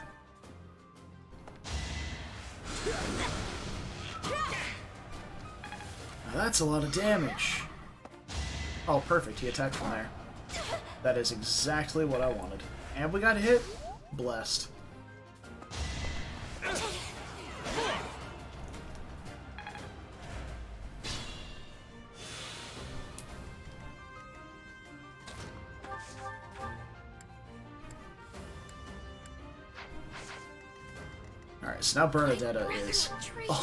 Now that's a lot of damage. Oh, perfect. He attacked from there. That is exactly what I wanted. And we got hit. Blessed. Alright, so now Bernadetta is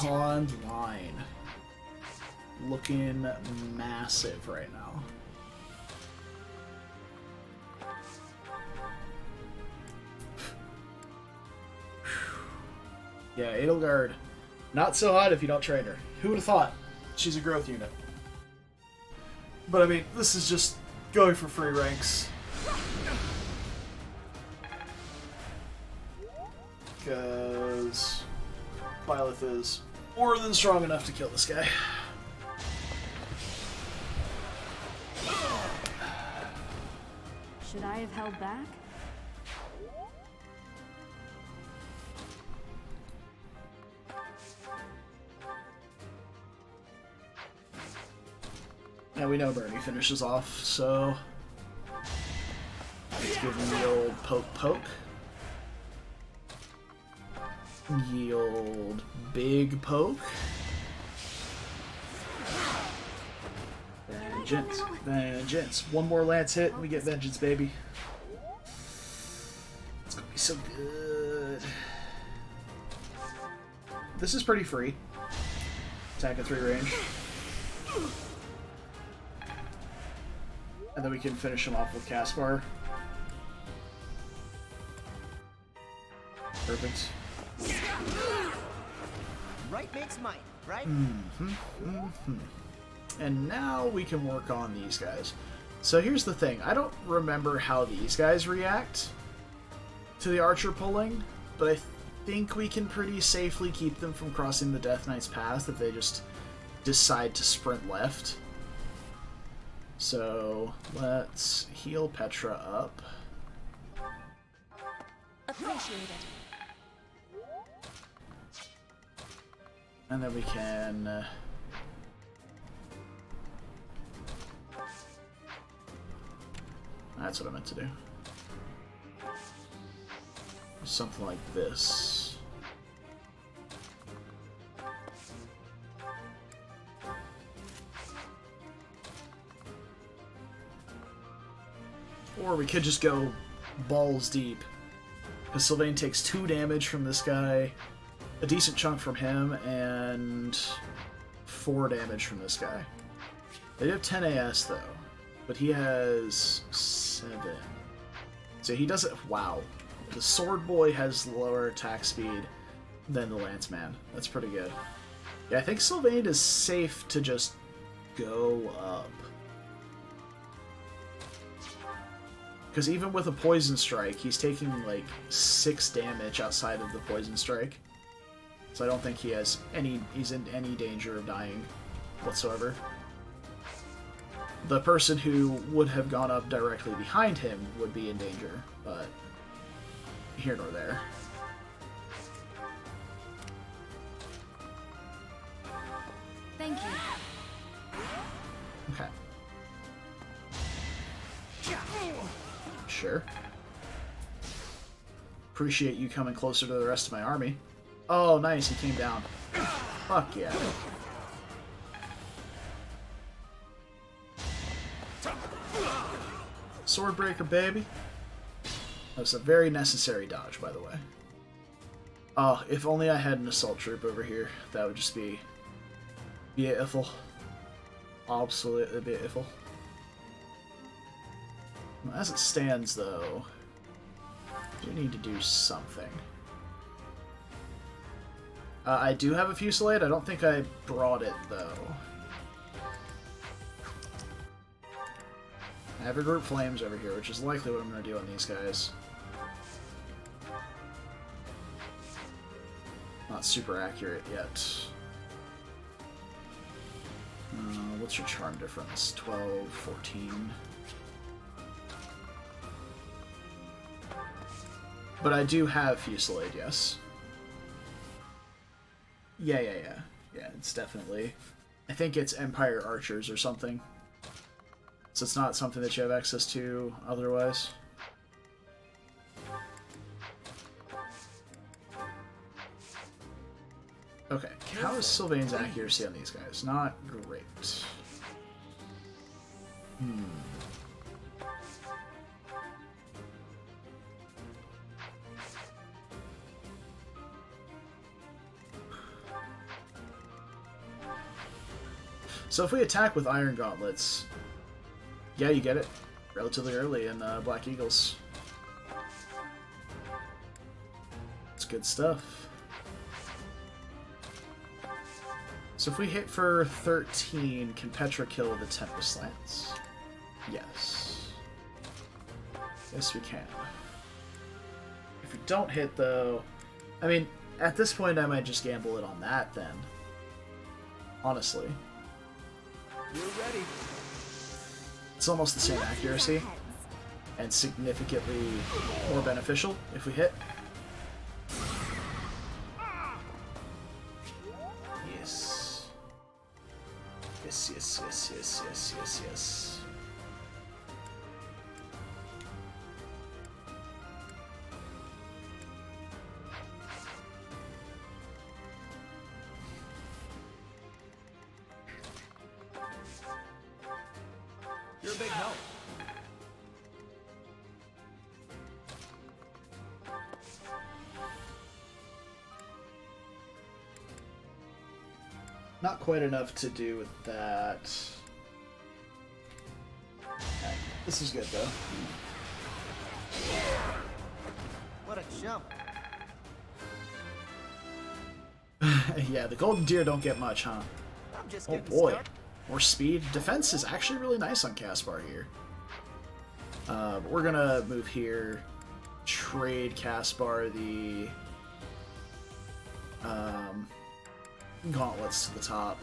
online. Looking massive right now. Yeah, Edelgard. Not so hot if you don't train her. Who would have thought? She's a growth unit. But I mean, this is just going for free ranks. Because Byleth is more than strong enough to kill this guy. Should I have held back? Now we know Bernie finishes off, so let's give him the old poke. The old big poke. Vengeance. Vengeance. One more lance hit and we get vengeance, baby. It's gonna be so good. This is pretty free. Attack at 3 range. And then we can finish him off with Caspar. Perfect. Right makes might, right? And now we can work on these guys. So here's the thing. I don't remember how these guys react to the archer pulling, but I think we can pretty safely keep them from crossing the Death Knight's path if they just decide to sprint left. So let's heal Petra up. Appreciate it. And then we can... that's what I meant to do. Something like this. Or we could just go balls deep. Because Sylvain takes 2 damage from this guy, a decent chunk from him, and 4 damage from this guy. They have 10 AS though, but he has 7. So he doesn't. Wow. The Sword Boy has lower attack speed than the Lanceman. That's pretty good. Yeah, I think Sylvain is safe to just go up. Because even with a Poison Strike, he's taking like 6 damage outside of the Poison Strike. So I don't think he's in any danger of dying whatsoever. The person who would have gone up directly behind him would be in danger, but here nor there. Thank you. Okay. Sure. Appreciate you coming closer to the rest of my army. Oh, nice, he came down. Fuck yeah. Swordbreaker, baby. That was a very necessary dodge, by the way. Oh, if only I had an assault troop over here. That would just be beautiful. Absolutely beautiful. As it stands, though, I do need to do something. I do have a Fusillade. I don't think I brought it, though. I have a group flames over here, which is likely what I'm going to do on these guys. Not super accurate yet. What's your charm difference? 12, 14. But I do have Fusillade, yes. Yeah, it's definitely... I think it's Empire Archers or something. So it's not something that you have access to otherwise. Okay, how is Sylvain's accuracy on these guys? Not great. So if we attack with Iron Gauntlets, yeah, you get it relatively early in Black Eagles. It's good stuff. So if we hit for 13, can Petra kill with a Tempest Lance? Yes. Yes, we can. If we don't hit, though... I mean, at this point, I might just gamble it on that, then. Honestly. You're ready. It's almost the same accuracy, and significantly more beneficial if we hit. Yes. Yes. You're a big help. Not quite enough to do with that. Okay, this is good, though. What a jump. Yeah, the Golden Deer don't get much, huh? I'm just Oh getting boy. started. More speed. Defense is actually really nice on Caspar here. But we're gonna move here. Trade Caspar the gauntlets to the top.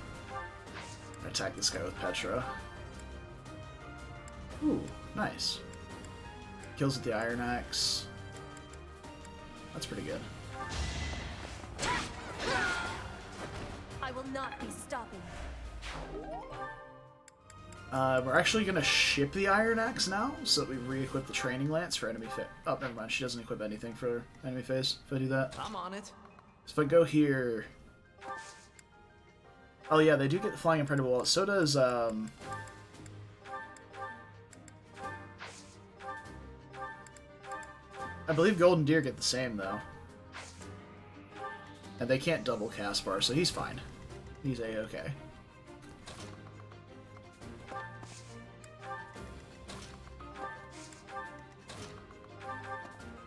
Attack this guy with Petra. Ooh, nice. Kills with the Iron Axe. That's pretty good. I will not be stopping. We're actually gonna ship the Iron Axe now, so that we re-equip the Training Lance for enemy phase. Oh, never mind. She doesn't equip anything for enemy phase. If I do that, I'm on it. so if I go here, oh yeah, they do get the Flying Impregnable Wallet. So does I believe Golden Deer get the same though, and they can't double Caspar, so he's fine. He's a-okay.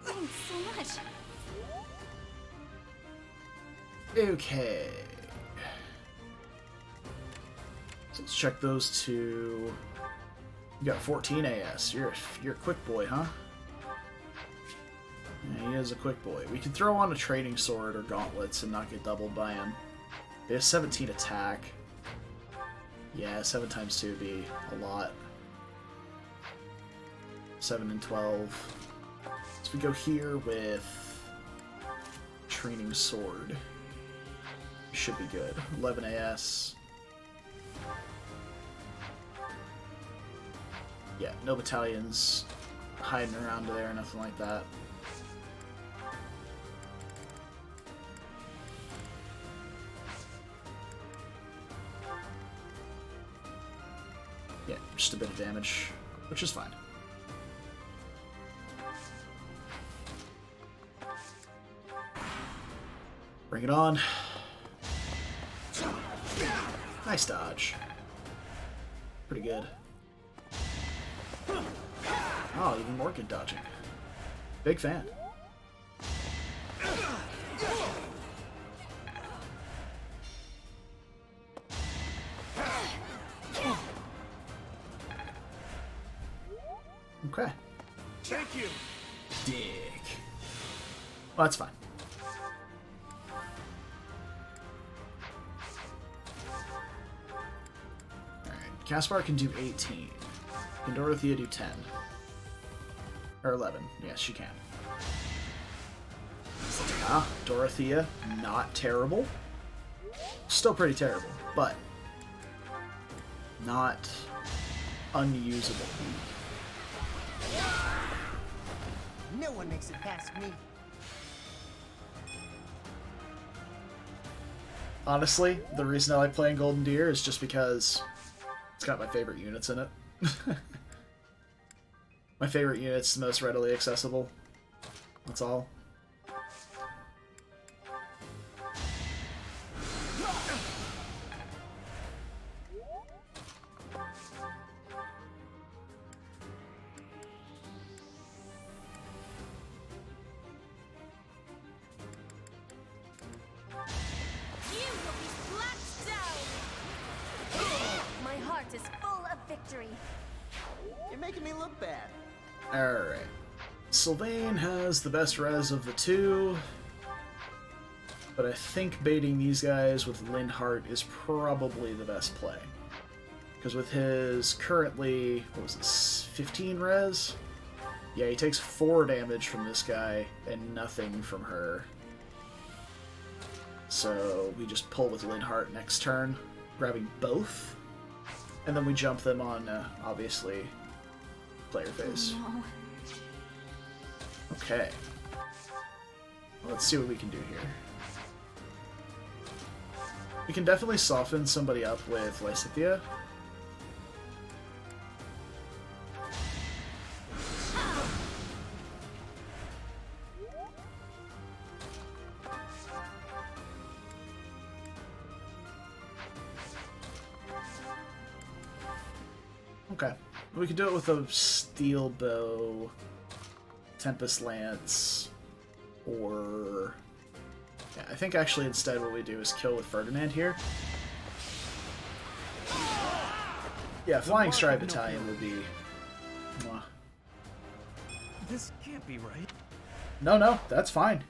Thanks so much. Okay. So let's check those two. You got 14 AS. You're a quick boy, huh? Yeah, he is a quick boy. We can throw on a Trading Sword or Gauntlets and not get doubled by him. They have 17 attack. Yeah, 7 times 2 would be a lot. 7 and 12. So we go here with Training Sword. Should be good. 11 AS. Yeah, no battalions hiding around there, nothing like that. Yeah, just a bit of damage, which is fine. Bring it on. Nice dodge. Pretty good. Oh, even more good dodging. Big fan. Okay. Thank you. Dick. Well, that's fine. Alright, Caspar can do 18. Can Dorothea do 10? Or 11. Yes, she can. Ah, Dorothea, not terrible. Still pretty terrible, but not unusable. No one makes it past me. Honestly, the reason I like playing Golden Deer is just because it's got my favorite units in it. My favorite unit's the most readily accessible. That's all. You will be slapped down! My heart is full of victory. You're making me look bad. Alright. Sylvain has the best res of the two, but I think baiting these guys with Lindhart is probably the best play. Because with his currently, what was this, 15 res? Yeah, he takes 4 damage from this guy and nothing from her. So we just pull with Lindhart next turn, grabbing both, and then we jump them on, obviously, player phase. No. Okay. Well, let's see what we can do here. We can definitely soften somebody up with Lysithea. Okay. We could do it with a steel bow, Tempest Lance, or... Yeah, I think actually instead what we do is kill with Ferdinand here. Yeah, Flying Stride Battalion would be... Mwah. This can't be right. No, that's fine.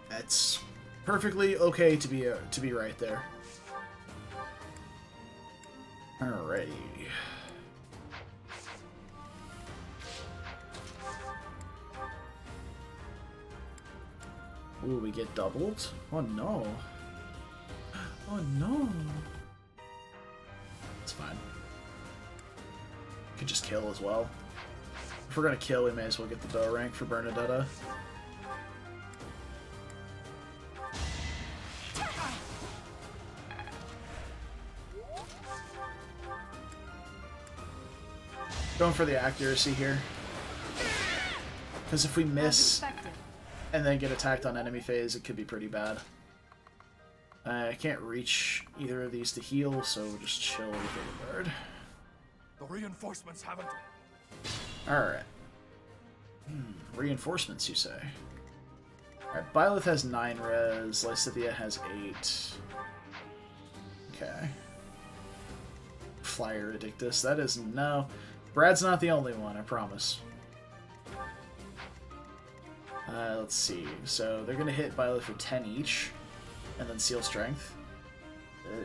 That's perfectly okay to be right there. Alrighty. Ooh, we get doubled? Oh no. Oh no. It's fine. Could just kill as well. If we're gonna kill, we may as well get the bow rank for Bernadetta. Going for the accuracy here. Because if we miss and then get attacked on enemy phase, it could be pretty bad. I can't reach either of these to heal, so we'll just chill with the guard. The reinforcements haven't. Alright. Reinforcements, you say? Alright, Byleth has 9 res, Lysithea has 8. Okay. Flyer Addictus, that is... no. Brad's not the only one, I promise. Let's see. So they're gonna hit Byleth for 10 each, and then Seal Strength. Ugh.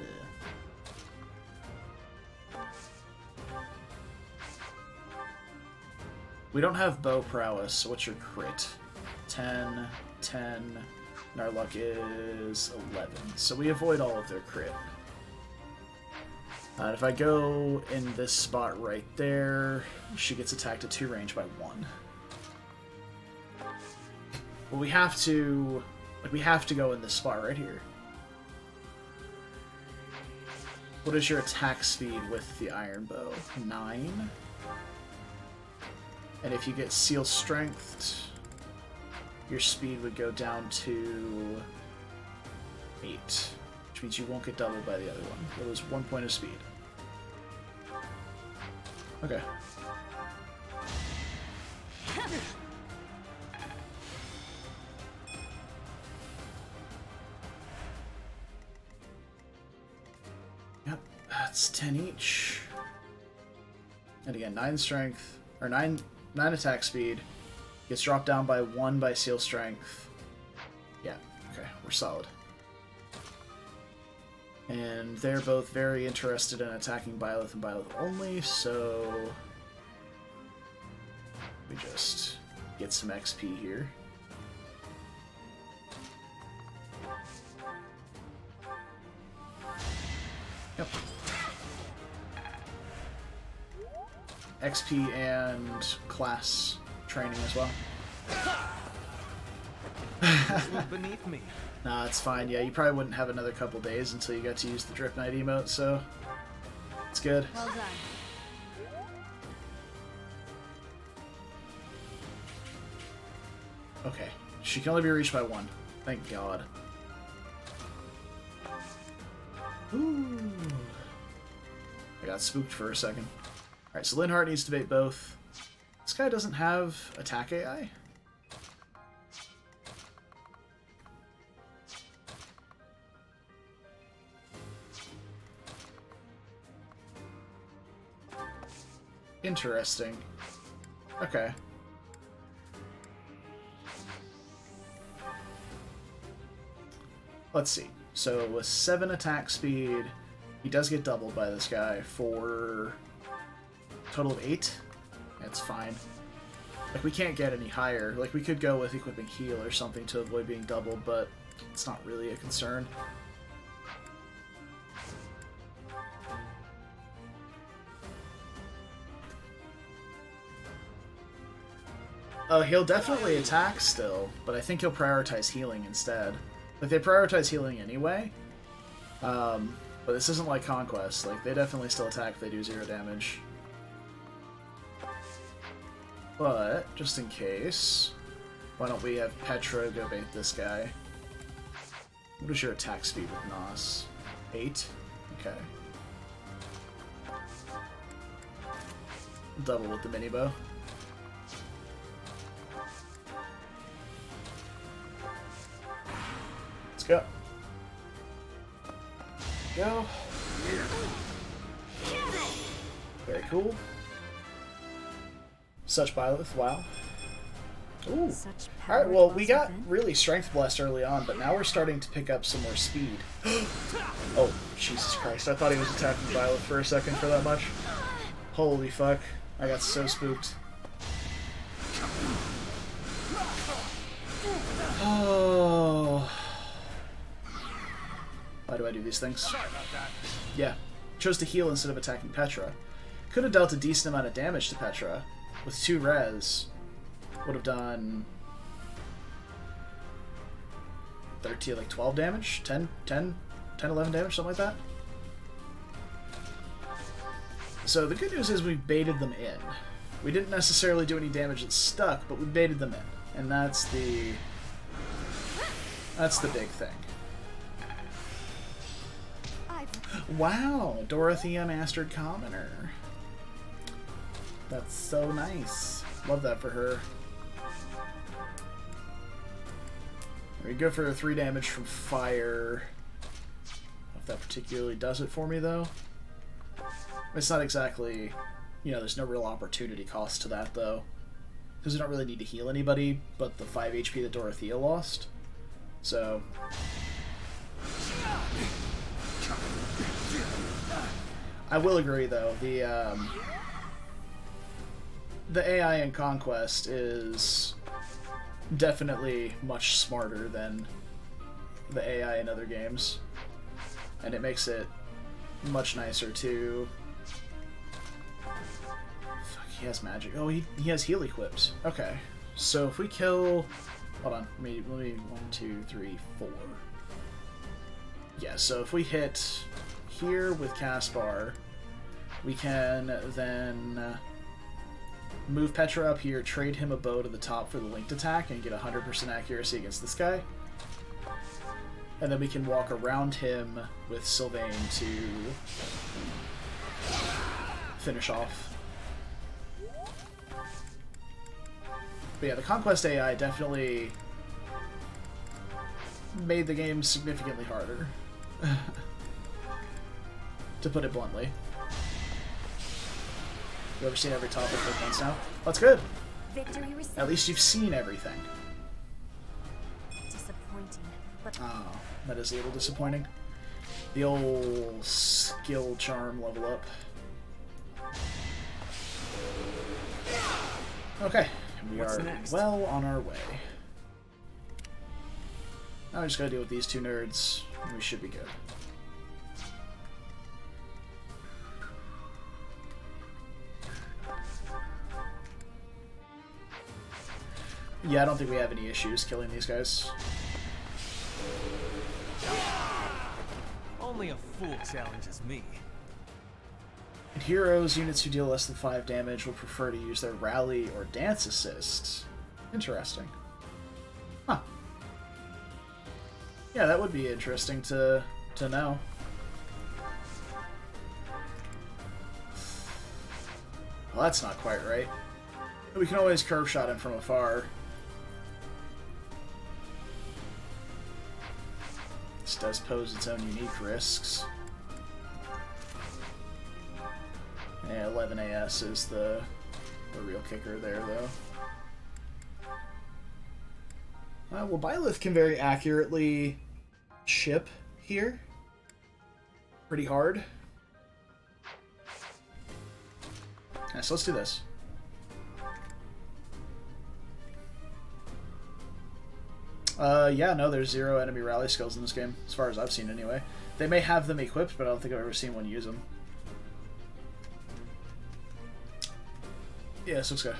We don't have bow prowess, so what's your crit? 10, 10, and our luck is 11. So we avoid all of their crit. If I go in this spot right there, she gets attacked at 2 range by 1. Well, we have to go in this spot right here. What is your attack speed with the iron bow? 9. And if you get seal strength, your speed would go down to 8, which means you won't get doubled by the other one. You'll lose 1 point of speed. Okay. Yep, that's 10 each. And again, 9 strength, or 9 attack speed. Gets dropped down by 1 by seal strength. Yeah, okay, we're solid. And they're both very interested in attacking Byleth and Byleth only, so we just get some XP here. Yep. XP and class training as well. Beneath me. Nah, it's fine. Yeah, you probably wouldn't have another couple days until you got to use the Drip Knight emote, so it's good. Well done. Okay, she can only be reached by 1. Thank God. Ooh. I got spooked for a second. Alright, so Linhardt needs to bait both. This guy doesn't have attack AI? Interesting. Okay. Let's see. So with 7 attack speed, he does get doubled by this guy for a total of 8. That's fine. Like, we can't get any higher. Like, we could go with equipping heal or something to avoid being doubled, but it's not really a concern. He'll definitely attack still, but I think he'll prioritize healing instead. Like, they prioritize healing anyway, but this isn't like Conquest. Like, they definitely still attack if they do 0 damage. But, just in case, why don't we have Petra go bait this guy? What is your attack speed with Nos? 8? Okay. Double with the mini bow. Let's go. Go. Very cool. Such Byleth, wow. Ooh. Alright, well, we got really strength blessed early on, but now we're starting to pick up some more speed. Oh, Jesus Christ. I thought he was attacking Byleth for a second for that much. Holy fuck. I got so spooked. Oh. Why do I do these things? Sorry about that. Yeah. Chose to heal instead of attacking Petra. Could have dealt a decent amount of damage to Petra. With 2 res, would have done 13, like 12 damage? 10, 11 damage, something like that? So the good news is we baited them in. We didn't necessarily do any damage that stuck, but we baited them in. And that's the big thing. Wow, Dorothea Mastered Commoner. That's so nice. Love that for her. We go for 3 damage from fire. I don't know if that particularly does it for me, though. It's not exactly... You know, there's no real opportunity cost to that, though. Because we don't really need to heal anybody, but the 5 HP that Dorothea lost. So... I will agree, though. the AI in Conquest is definitely much smarter than the AI in other games, and it makes it much nicer too. Fuck, he has magic. Oh, he has heal equipped. Okay, so if we kill, hold on, let me 1, 2, 3, 4. Yeah, so if we hit here with Caspar, we can then move Petra up here, trade him a bow to the top for the linked attack, and get 100% accuracy against this guy. And then we can walk around him with Sylvain to finish off. But yeah, the Conquest AI definitely made the game significantly harder. To put it bluntly. You ever seen every topic at once now? That's good. Victory received. At least you've seen everything. Disappointing, but Oh, that is a little disappointing. The old skill charm level up. Okay, we What's are next? well on our way. Now we just gotta deal with these two nerds, and we should be good. Yeah, I don't think we have any issues killing these guys. Only a fool challenges me. And heroes, units who deal less than 5 damage will prefer to use their rally or dance assist. Interesting. Huh. Yeah, that would be interesting to know. Well, that's not quite right. We can always curve shot him from afar. This does pose its own unique risks. Yeah, 11 AS is the real kicker there, though. Well, Byleth can very accurately chip here. Pretty hard. Yeah, so let's do this. Yeah, no, there's 0 enemy rally skills in this game, as far as I've seen anyway. They may have them equipped, but I don't think I've ever seen one use them. Yeah, so let's go.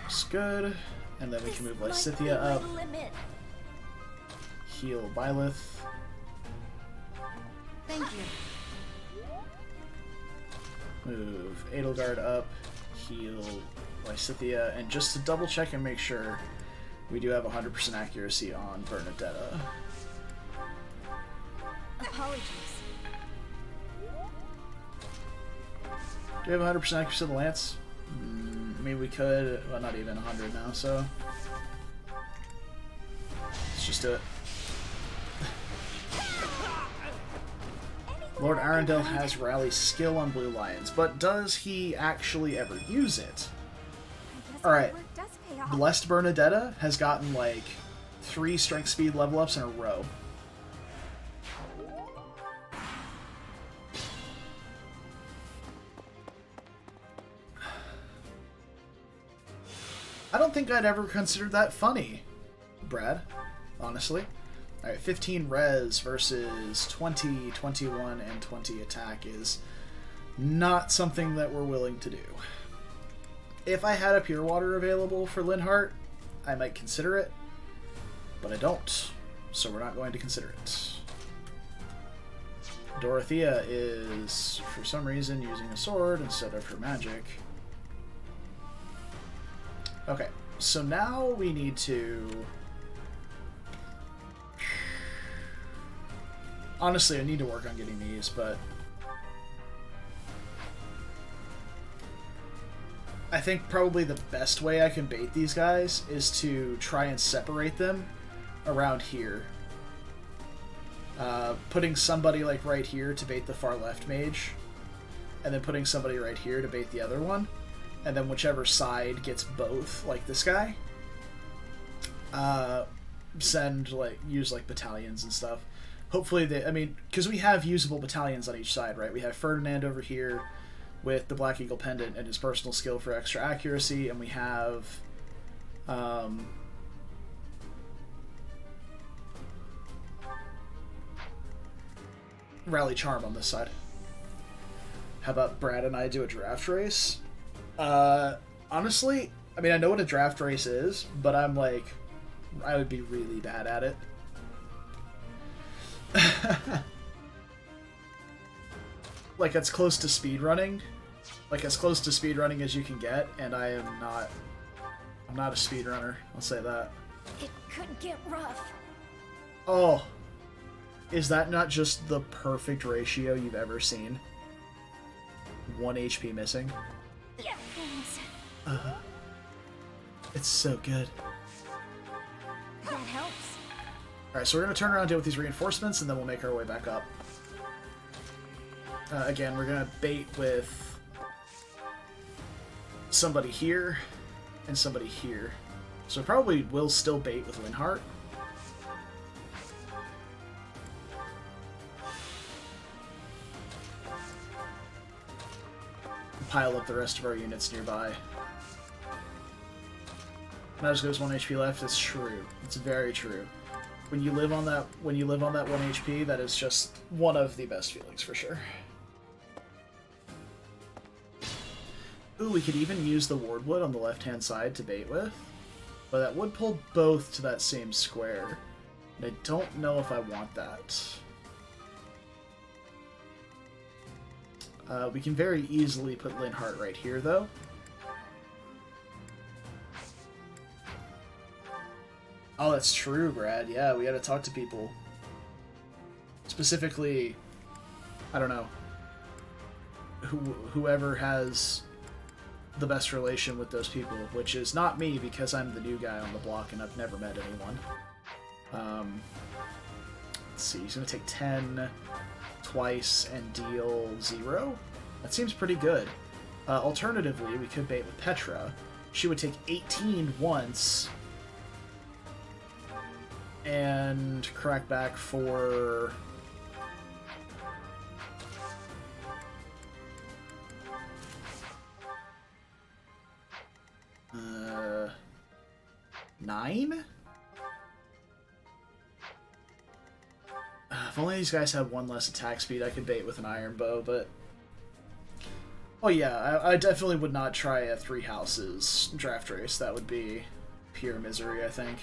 Looks good. And then we can move Lysithea up. Heal Byleth. Thank you. Move Edelgard up, heal Lysithea, and just to double check and make sure, we do have 100% accuracy on Bernadetta. apologies. Do we have 100% accuracy on the Lance? I mean, we could, well, not even 100 now, so let's just do it. Lord Arundel has rally skill on Blue Lions, but does he actually ever use it? Alright, Blessed Bernadetta has gotten like 3 strength speed level ups in a row. I don't think I'd ever considered that funny, Brad, honestly. Alright, 15 res versus 20, 21, and 20 attack is not something that we're willing to do. If I had a Pure Water available for Linhardt, I might consider it, but I don't, so we're not going to consider it. Dorothea is, for some reason, using a sword instead of her magic. Okay, so now we need to... Honestly, I need to work on getting these, but... I think probably the best way I can bait these guys is to try and separate them around here. Putting somebody like right here to bait the far left mage, and then putting somebody right here to bait the other one, and then whichever side gets both, like this guy, use like battalions and stuff. hopefully they, I mean, because we have usable battalions on each side, right? We have Ferdinand over here with the Black Eagle Pendant and his personal skill for extra accuracy, and we have Rally Charm on this side. How about Brad and I do a draft race? Honestly, I mean, I know what a draft race is, but I'm like, I would be really bad at it. Like, as close to speedrunning. Like, as close to speedrunning as you can get, and I'm not a speedrunner, I'll say that. It could get rough. Oh. Is that not just the perfect ratio you've ever seen? 1 HP missing. Yeah, thanks. It's so good. That helps. Alright, so we're going to turn around and deal with these reinforcements, and then we'll make our way back up. Again, we're going to bait with somebody here and somebody here. So probably will still bait with Linhardt. Pile up the rest of our units nearby. Not as good as 1 HP left. It's true. It's very true. When you live on that 1 HP, that is just one of the best feelings for sure. Ooh, we could even use the Wardwood on the left-hand side to bait with, but that would pull both to that same square. And I don't know if I want that. We can very easily put Linhardt right here, though. Oh, that's true, Brad. Yeah, we gotta talk to people. Specifically, I don't know, whoever has the best relation with those people, which is not me because I'm the new guy on the block and I've never met anyone. Let's see, he's gonna take 10 twice and deal 0. That seems pretty good. Alternatively, we could bait with Petra. She would take 18 once and crack back for 9? If only these guys had 1 less attack speed, I could bait with an iron bow, but... Oh yeah, I definitely would not try a 3 houses draft race. That would be pure misery, I think.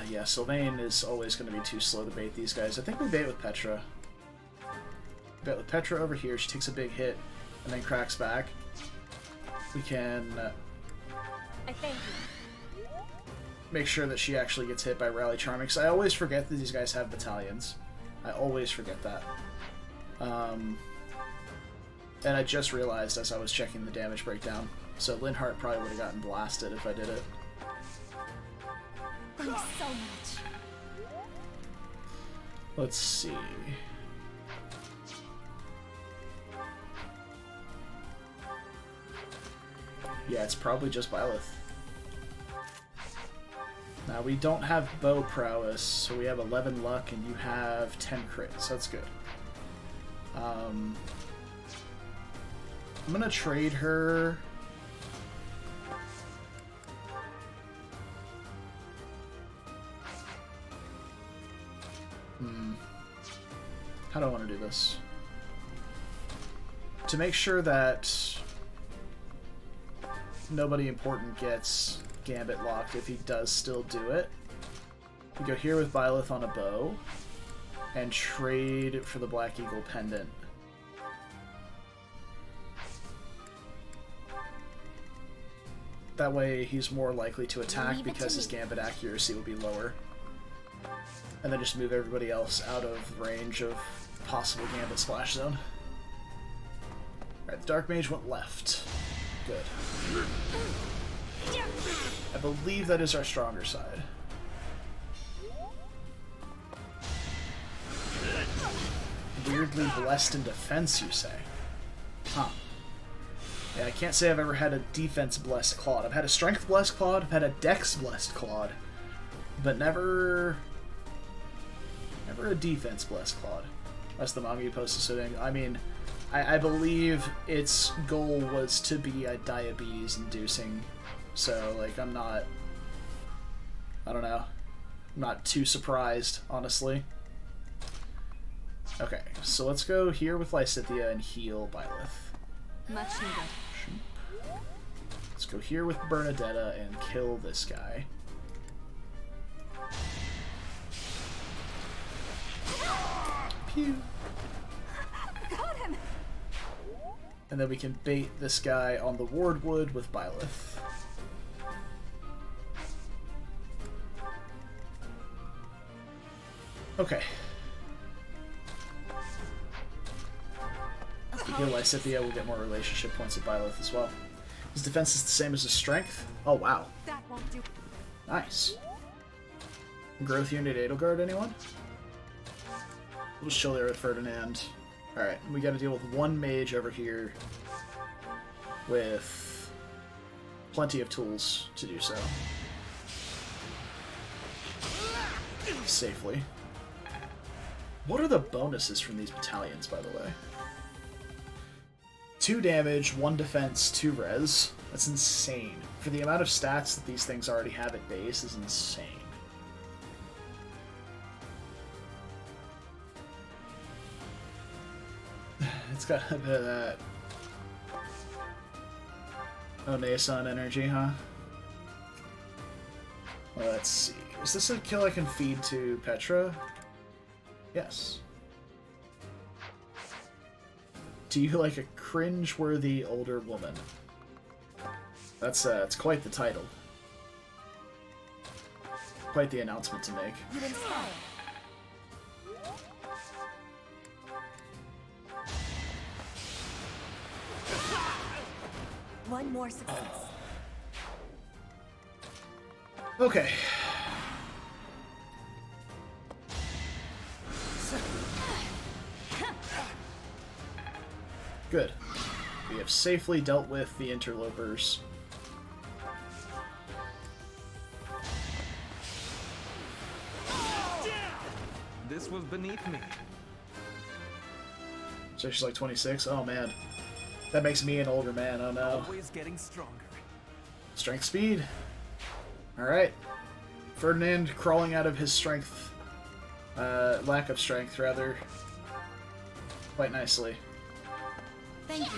Yeah, Sylvain is always going to be too slow to bait these guys. I think we bait with Petra. Bait with Petra over here. She takes a big hit and then cracks back. We can I thank you. make sure that she actually gets hit by Rally Charming, because I always forget that these guys have battalions. I always forget that. And I just realized as I was checking the damage breakdown. So Linhardt probably would have gotten blasted if I did it. Thanks so much. Let's see. Yeah, it's probably just Byleth. Now, we don't have bow prowess, so we have 11 luck and you have 10 crits. That's good. I'm gonna trade her... How do I want to do this? To make sure that nobody important gets Gambit locked if he does still do it, we go here with Byleth on a bow and trade for the Black Eagle Pendant. That way he's more likely to attack because his Gambit accuracy will be lower. And then just move everybody else out of range of possible Gambit splash zone. Alright, the Dark Mage went left. Good. I believe that is our stronger side. Weirdly blessed in defense, you say? Huh. Yeah, I can't say I've ever had a defense blessed Claude. I've had a strength blessed Claude, I've had a dex blessed Claude, but never a defense blessed Claude. That's the manga you posted today. I mean, I believe its goal was to be a diabetes inducing, so like I don't know, I'm not too surprised, honestly. Okay, so let's go here with Lysithea and heal Byleth. Much needed. Let's go here with Bernadetta and kill this guy. Pew. Got him. And then we can bait this guy on the Wardwood with Byleth. Okay. If we heal Lysithea, we'll get more relationship points with Byleth as well. His defense is the same as his strength. Oh, wow. That won't do. Nice. Growth unit Edelgard, anyone? We'll just chill there with Ferdinand. Alright, we gotta deal with one mage over here with plenty of tools to do so. Safely. What are the bonuses from these battalions, by the way? 2 damage, 1 defense, 2 res. That's insane. For the amount of stats that these things already have at base is insane. It's got a bit of that Onesan energy, huh? Well, let's see. Is this a kill I can feed to Petra? Yes. Do you like a cringe-worthy older woman? That's it's quite the title. Quite the announcement to make. You inspire. One more success. Okay. Good. We have safely dealt with the interlopers. This was beneath me. So she's like 26? Oh man. That makes me an older man, oh no. Always getting stronger. Strength speed. Alright. Ferdinand crawling out of his strength. Lack of strength, rather. Quite nicely. Thank you.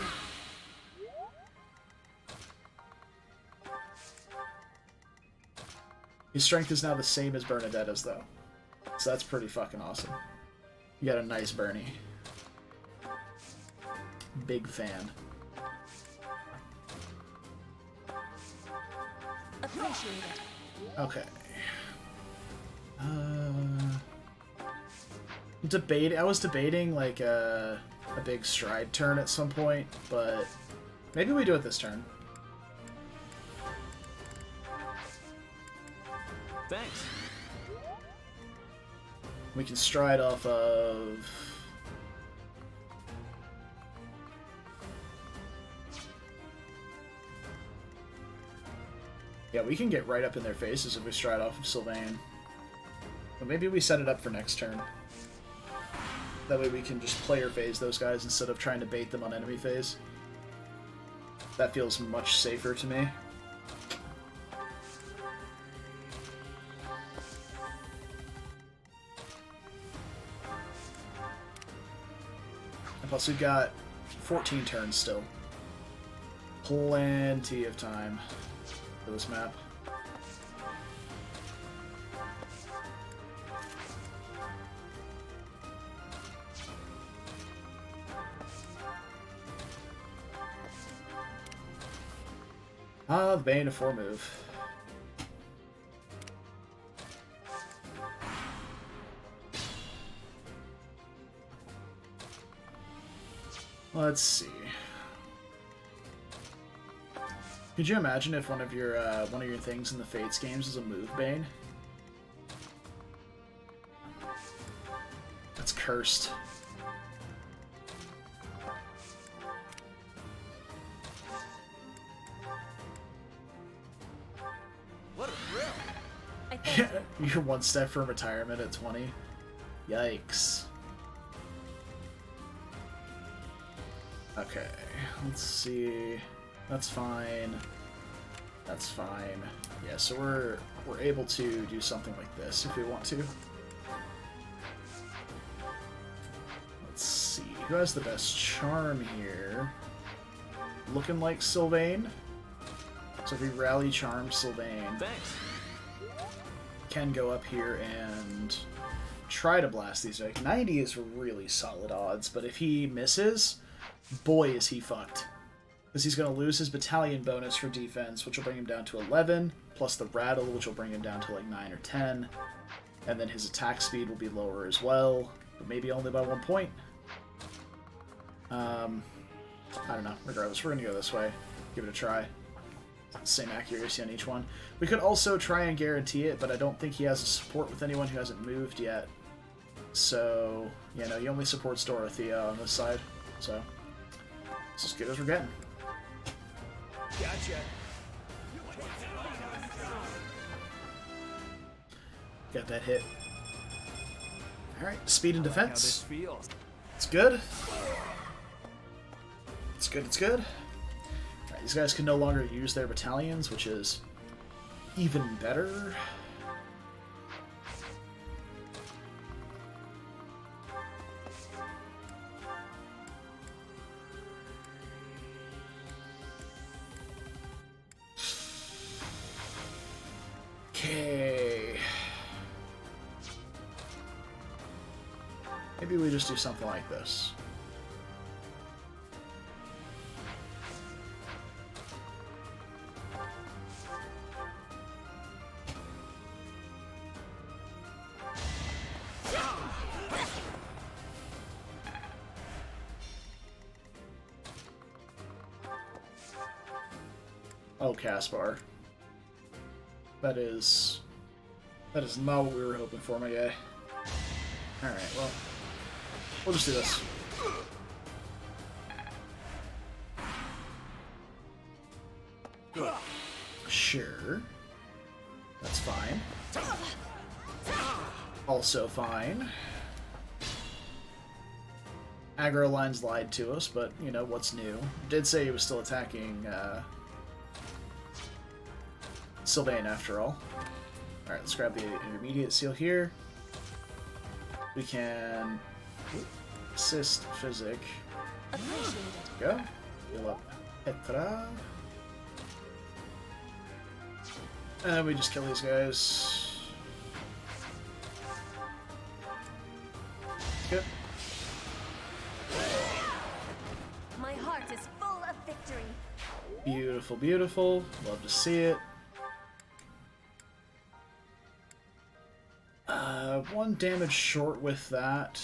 His strength is now the same as Bernadetta's, though. So that's pretty fucking awesome. You got a nice Bernie. Big fan. Appreciate it. Okay. I was debating like a big stride turn at some point, but maybe we do it this turn. Thanks. We can stride off of... Yeah, we can get right up in their faces if we stride off of Sylvain. But maybe we set it up for next turn. That way we can just player phase those guys instead of trying to bait them on enemy phase. That feels much safer to me. And plus we've got 14 turns still. Plenty of time for this map. Ah, the Bane of 4 move. Let's see. Could you imagine if one of your things in the Fates games is a move Bane? That's cursed. You're one step from retirement at 20. Yikes. Okay, let's see. That's fine. That's fine. Yeah, so we're able to do something like this if we want to. Let's see. Who has the best charm here? Looking like Sylvain. So if we rally charm Sylvain, Thanks. can go up here and try to blast these. Like 90 is really solid odds, but if he misses, boy is he fucked. Because he's going to lose his battalion bonus for defense, which will bring him down to 11, plus the rattle, which will bring him down to like 9 or 10. And then his attack speed will be lower as well, but maybe only by 1 point. I don't know. Regardless, we're going to go this way. Give it a try. Same accuracy on each one. We could also try and guarantee it, but I don't think he has a support with anyone who hasn't moved yet. So, yeah, no, he only supports Dorothea on this side. So, it's as good as we're getting. Gotcha. Got that hit. Alright, speed and How this defense. feels. It's good. It's good, it's good. Alright, these guys can no longer use their battalions, which is even better. Okay. Maybe we just do something like this. Oh, Caspar. That is not what we were hoping for, my guy. Alright, well, we'll just do this. Sure. That's fine. Also fine. Aggro lines lied to us, but, you know, what's new? Did say he was still attacking, Sylvain after all. Alright, let's grab the intermediate seal here. We can assist Physic. Appreciated. Go. Heal up Petra. And we just kill these guys. Good. My heart is full of victory. Beautiful, beautiful. Love to see it. One damage short with that.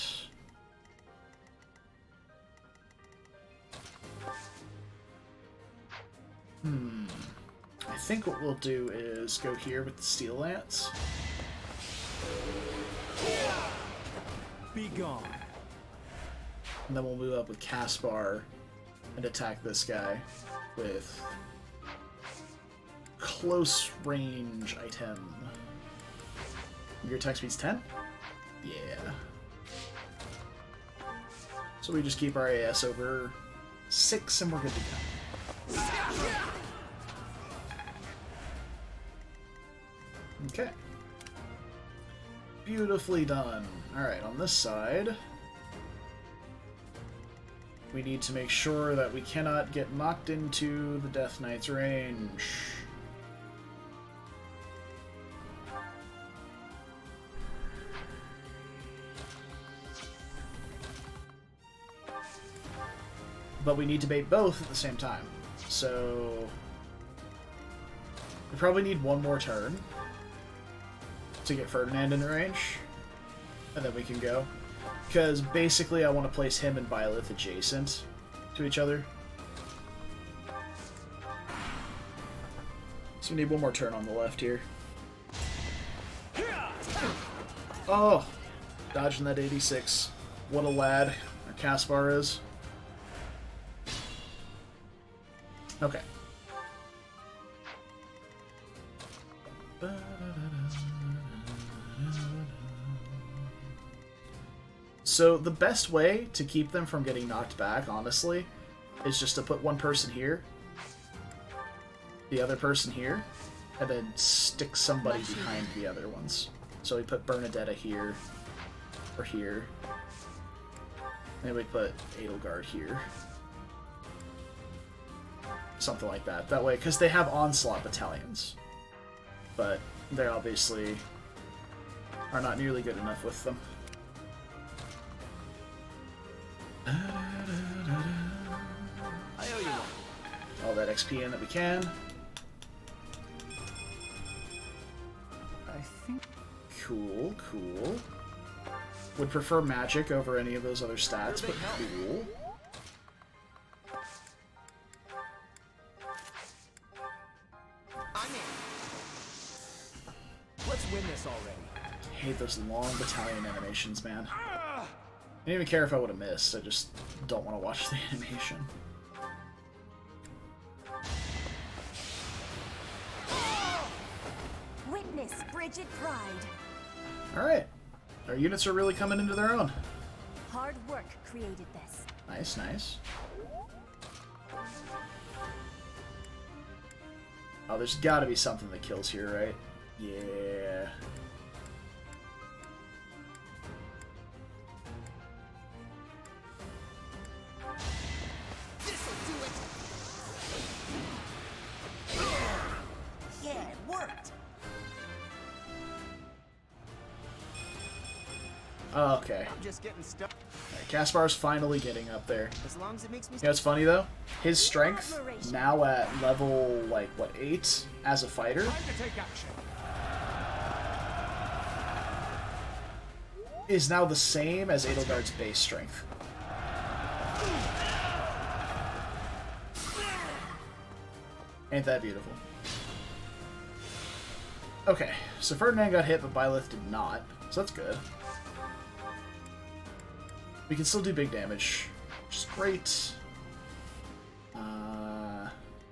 I think what we'll do is go here with the Steel Lance. Be gone. And then we'll move up with Caspar and attack this guy with close range item. Your attack speed's 10? Yeah. So we just keep our AS over 6 and we're good to go. Okay. Beautifully done. Alright, on this side, we need to make sure that we cannot get knocked into the Death Knight's range. But we need to bait both at the same time. So we probably need one more turn to get Ferdinand in the range, and then we can go. Because basically I want to place him and Byleth adjacent to each other. So we need one more turn on the left here. Oh! Dodging that 86. What a lad our Caspar is. Okay. So the best way to keep them from getting knocked back, honestly, is just to put one person here, the other person here, and then stick somebody behind the other ones. So we put Bernadetta here, or here, and then we put Edelgard here. Something like that. That way, because they have onslaught battalions, but they obviously are not nearly good enough with them. I owe you one. All that XP in that we can. I think Cool, cool. Would prefer magic over any of those other stats, but cool. I'm in. let's win this already. I hate those long battalion animations, man. I didn't even care if I would have missed, I just don't want to watch the animation. Witness Bridget Pride. Alright. Our units are really coming into their own. Hard work created this. Nice, nice. Oh, there's gotta be something that kills here, right? Yeah. This'll do it. Yeah, it worked. Okay. I'm just getting stuck. Alright, Kaspar's finally getting up there. As long as it makes me. You know what's funny though? His strength, now at level, like, what, 8 as a fighter, Time to take action. is now the same as Edelgard's base strength. Ain't that beautiful? Okay, so Ferdinand got hit, but Byleth did not, so that's good. We can still do big damage, which is great.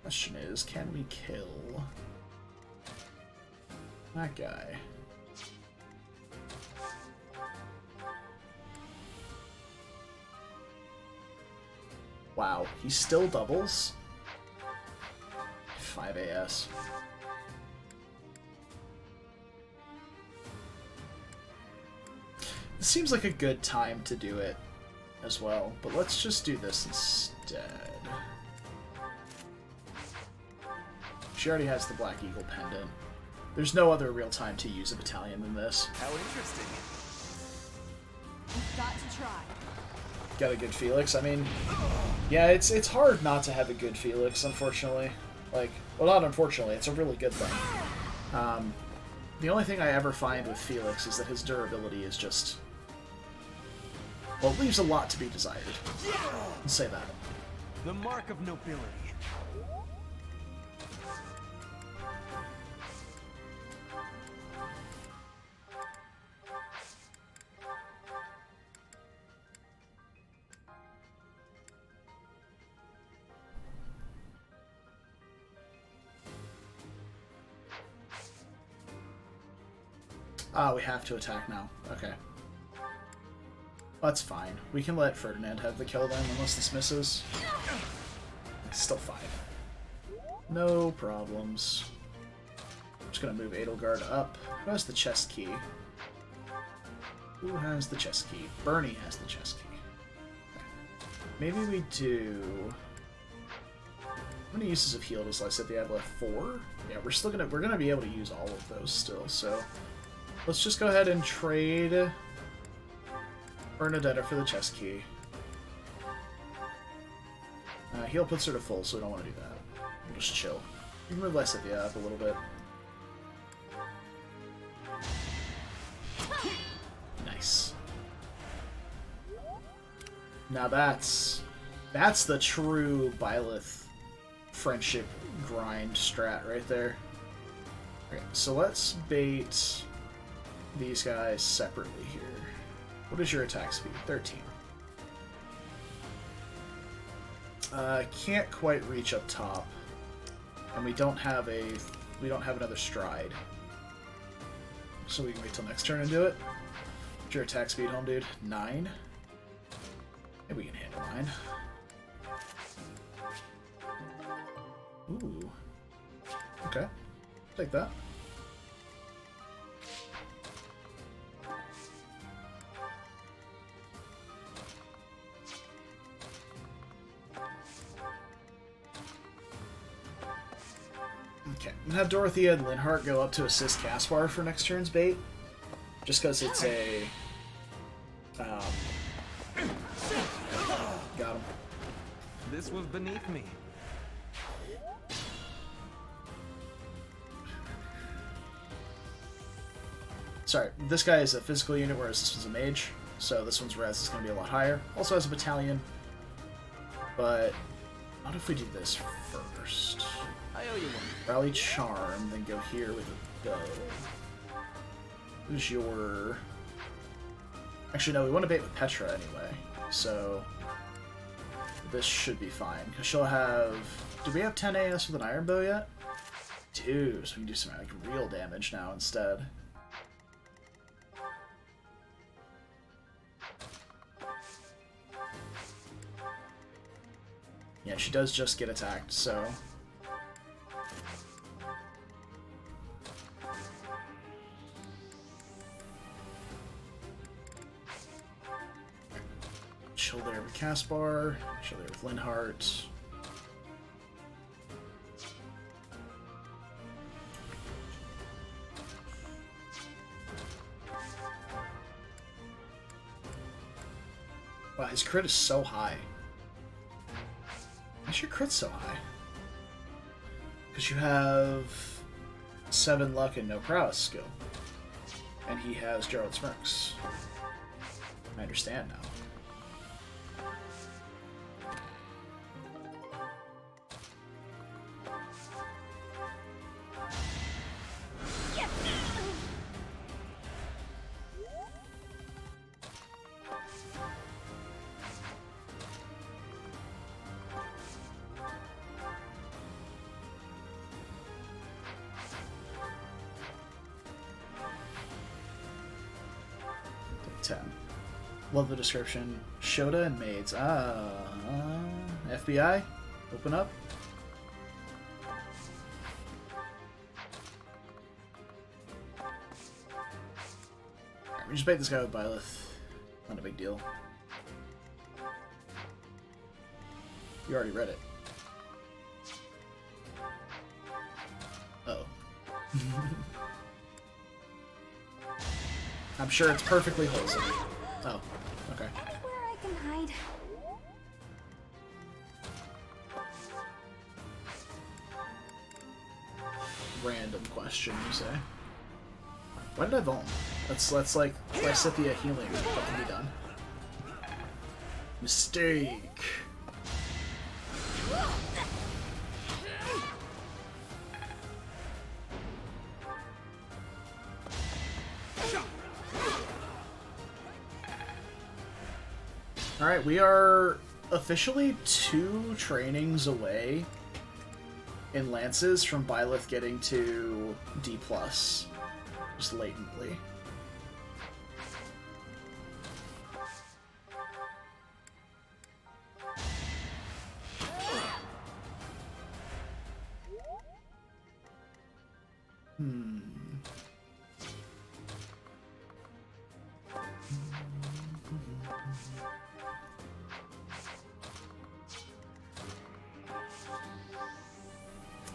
Question is, can we kill that guy? Wow, he still doubles? 5 AS. This seems like a good time to do it as well, but let's just do this instead. She already has the Black Eagle pendant. There's no other real time to use a battalion than this. How interesting. We've got to try. Got a good Felix. I mean, yeah, it's hard not to have a good Felix, unfortunately. Like, well, not unfortunately, it's a really good thing. The only thing I ever find with Felix is that his durability is just... well, it leaves a lot to be desired. Let's say that. The mark of nobility. Ah, we have to attack now. Okay. That's fine. We can let Ferdinand have the kill then, unless this misses. It's still 5. No problems. I'm just gonna move Edelgard up. Who has the chest key? Who has the chest key? Bernie has the chest key. Okay. Maybe we do... how many uses of heal does Lysathia have left? 4? Yeah, we're gonna be able to use all of those still, so... let's just go ahead and trade Bernadetta for the chest key. Heal puts her to full, so we don't want to do that. We'll just chill. You can move Lysathia up a little bit. Nice. Now that's the true Byleth friendship grind strat right there. Okay, so let's bait these guys separately here. What is your attack speed? 13. Can't quite reach up top, and we don't have another stride, so we can wait till next turn and do it. What's your attack speed home, dude? 9? Maybe we can handle 9. Ooh. Okay. Take that. Okay, I'm gonna have Dorothea and Linhart go up to assist Caspar for next turn's bait. Just because it's a... got him. This was beneath me. Sorry, this guy is a physical unit, whereas this one's a mage. So this one's res is going to be a lot higher. Also has a battalion. But what if we do this first? I owe you one. Rally Charm, then go here with a bow. Who's your... Actually, no, we want to bait with Petra anyway. So this should be fine. Because she'll have... Do we have 10 AS with an iron bow yet? Dude, so we can do some like real damage now instead. Yeah, she does just get attacked, so... Chill there with Caspar, chill there with Linhart. Wow, his crit is so high. Why's your crit so high? Because you have 7 luck and no prowess skill. And he has Gerald Smirks. I understand now. Love the description. Shota and maids. FBI? Open up. Alright, we just bait this guy with Byleth. Not a big deal. You already read it. Uh-oh. I'm sure it's perfectly wholesome. Oh, okay. Where I can hide. Random question, you say? Why did I Vuln? Let's like Lysithia healing. That can be done. Mistake. Alright, we are officially 2 trainings away in Lances from Byleth getting to D+, just latently.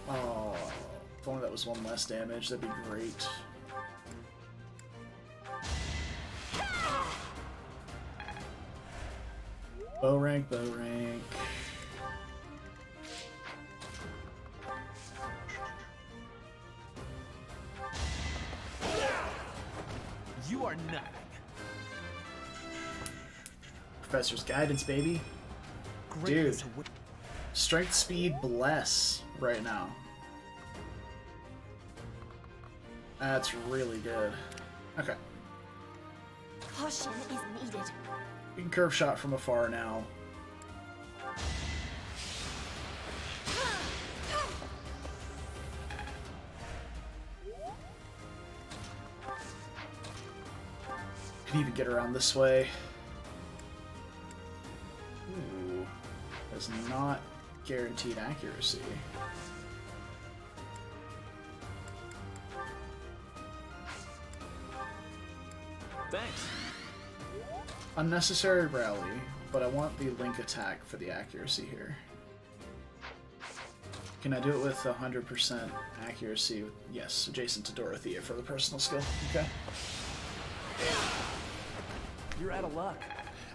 Oh, if only that was 1 less damage, that'd be great. Bow rank, bow rank. You are nothing. Professor's Guidance, baby. Greatness Dude. Strength, speed, bless right now. That's really good. Okay. Caution is needed. We can curve shot from afar now. Can even get around this way. Ooh, does not guaranteed accuracy. Thanks. Unnecessary rally, but I want the link attack for the accuracy here. Can I do it with 100% accuracy? Yes, adjacent to Dorothea for the personal skill. Okay. You're out of luck.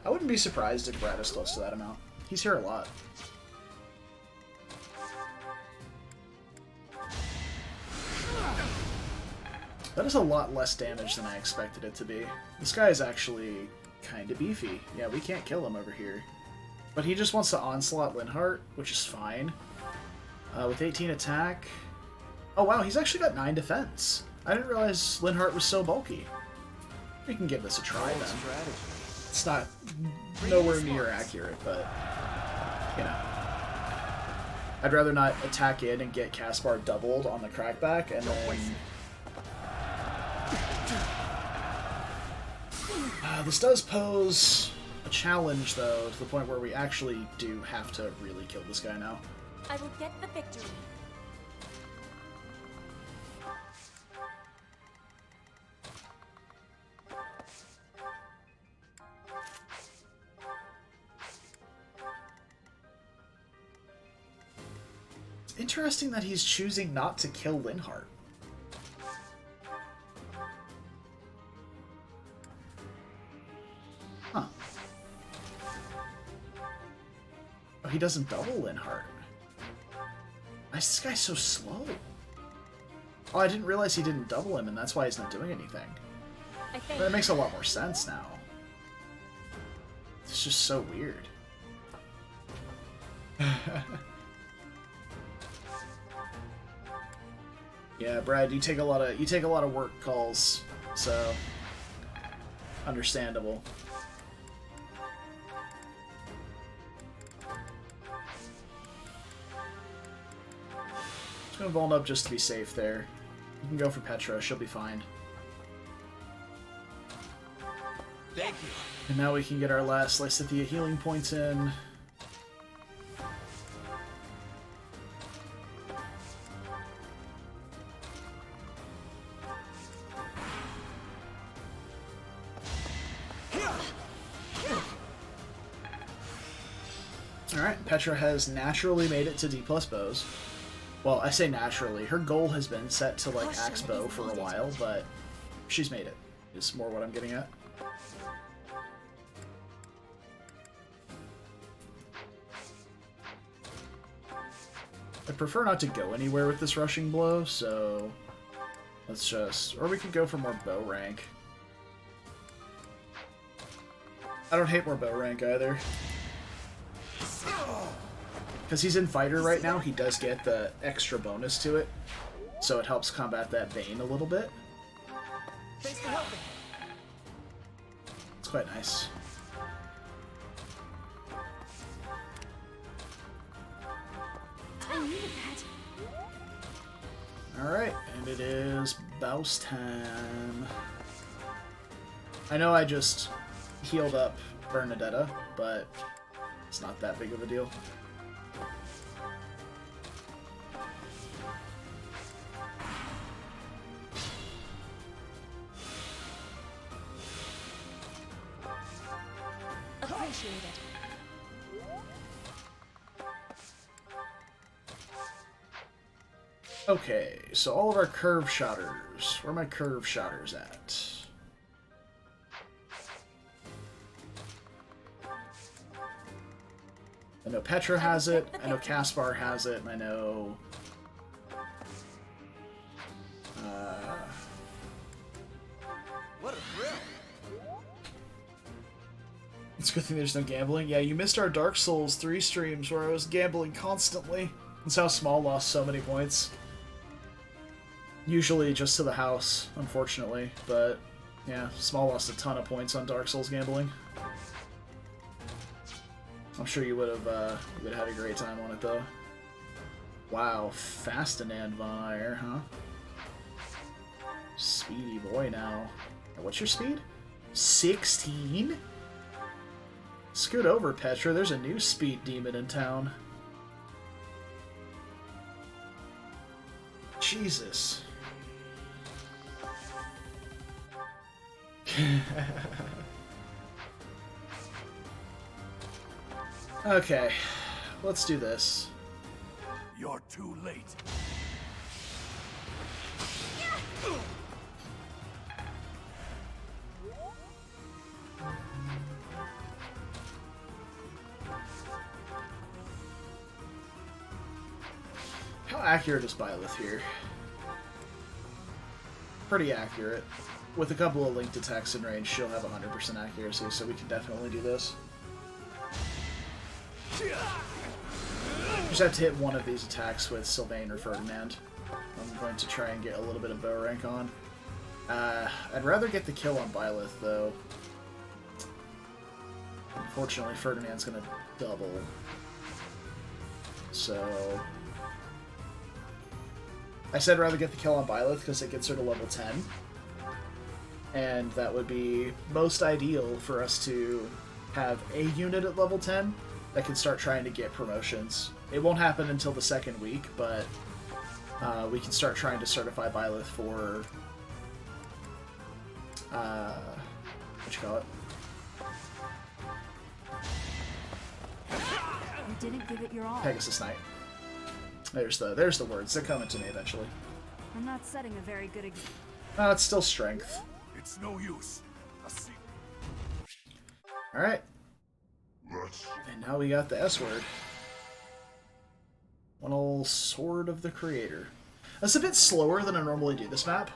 I wouldn't be surprised if Brad is close to that amount. He's here a lot. That is a lot less damage than I expected it to be. This guy is actually kind of beefy. Yeah, we can't kill him over here. But he just wants to onslaught Linhardt, which is fine. With 18 attack... Oh wow, he's actually got 9 defense. I didn't realize Linhardt was so bulky. We can give this a try then. It's not nowhere near accurate, but, you know. I'd rather not attack in and get Caspar doubled on the crackback, and then... this does pose a challenge, though, to the point where we actually do have to really kill this guy now. I will get the victory. It's interesting that he's choosing not to kill Linhardt. Huh. Oh, he doesn't double Linhardt. Why is this guy so slow? Oh, I didn't realize he didn't double him, and that's why he's not doing anything. I think. That makes a lot more sense now. It's just so weird. Yeah, Brad, you take a lot of work calls, so understandable. Just gonna vault up just to be safe there. You can go for Petra, she'll be fine. Thank you. And now we can get our last Lysithea healing points in. Alright, Petra has naturally made it to D+ bows. Well, I say naturally. Her goal has been set to, like, Axe Bow for a while, but she's made it. Is more what I'm getting at. I prefer not to go anywhere with this rushing blow, so let's just... Or we could go for more bow rank. I don't hate more bow rank either. Because he's in fighter right now, he does get the extra bonus to it, so it helps combat that Bane a little bit. Thanks for helping. It's quite nice. I needed that. Alright, and it is Bouse time. I know I just healed up Bernadetta, but it's not that big of a deal. Appreciate it. Okay, so all of our curve shotters. Where are my curve shotters at? I know Petra has it, I know Caspar has it, and I know... What a thrill! It's a good thing there's no gambling. Yeah, you missed our Dark Souls 3 streams where I was gambling constantly. That's how Small lost so many points. Usually just to the house, unfortunately, but yeah, Small lost a ton of points on Dark Souls gambling. I'm sure you would have had a great time on it though. Wow, Fastenand Von Eyre, huh? Speedy boy now. What's your speed? 16? Scoot over, Petra. There's a new speed demon in town. Jesus. Okay, let's do this. You're too late. How accurate is Byleth here? Pretty accurate. With a couple of linked attacks in range, she'll have 100% accuracy, so we can definitely do this. Just have to hit one of these attacks with Sylvain or Ferdinand. I'm going to try and get a little bit of bow rank on. I'd rather get the kill on Byleth, though. Unfortunately, Ferdinand's going to double. So... I said rather get the kill on Byleth because it gets her to level 10. And that would be most ideal for us to have a unit at level 10 that can start trying to get promotions. It won't happen until the second week, but we can start trying to certify Byleth for... what you call it? You didn't give it your all. Pegasus Knight. There's the words. They're coming to me eventually. I'm not setting a very good example. It's still strength. It's no use. Alright. And now we got the S word. One old Sword of the Creator. That's a bit slower than I normally do this map.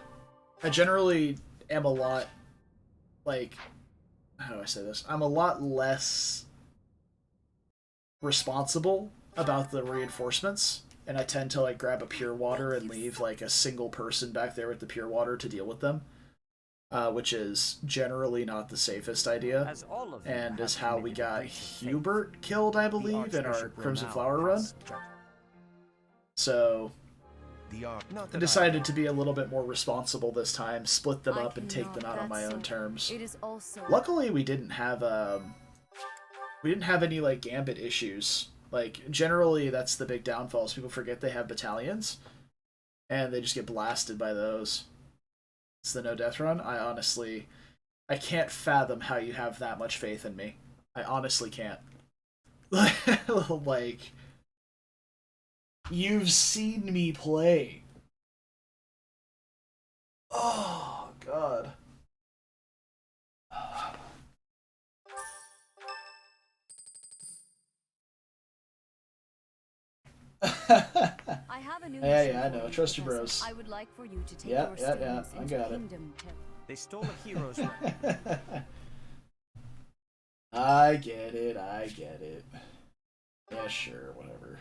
I generally am a lot, like, how do I say this? I'm a lot less responsible about the reinforcements, and I tend to, like, grab a pure water and leave, like, a single person back there with the pure water to deal with them. Which is generally not the safest idea, and is how we got Hubert killed, I believe, in our Crimson Flower run. So, I decided to be a little bit more responsible this time, split them up and take them out on my own terms. Luckily, we didn't have any, like, Gambit issues. Like, generally, that's the big downfall, is people forget they have battalions, and they just get blasted by those. It's the no-death run. I can't fathom how you have that much faith in me. I honestly can't. Like, you've seen me play. Oh, God. I have a new yeah, I know. Trust your bros. I would like for you to take Yeah, your yeah, students I into got it. Kingdom to... They stole a hero's weapon. I get it. Yeah, sure, whatever.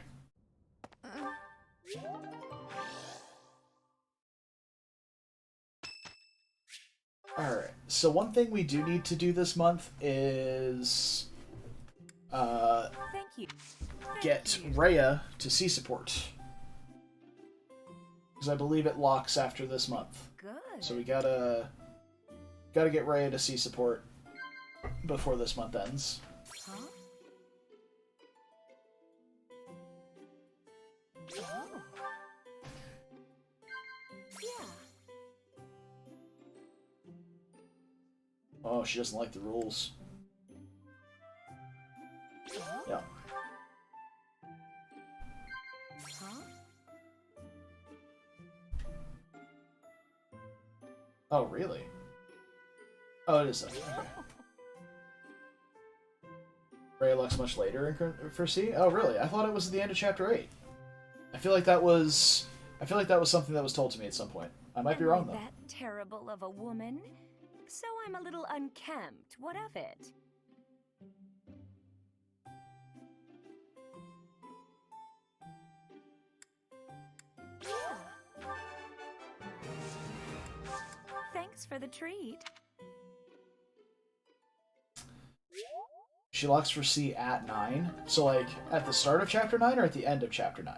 Alright, so one thing we do need to do this month is Thank you. get Rhea to C support. Because I believe it locks after this month. Good. So we gotta get Rhea to C support before this month ends. Huh? Oh. Yeah. Oh, she doesn't like the rules. Yeah. Huh? Oh, really? Oh, it is that. Okay. Rhea looks much later for C? Oh, really? I thought it was at the end of Chapter 8. I feel like that was something that was told to me at some point. I might be wrong, though. That terrible of a woman? So I'm a little unkempt. What of it? Yeah. Thanks for the treat. She locks for C at 9. So, like, at the start of Chapter 9 or at the end of Chapter 9?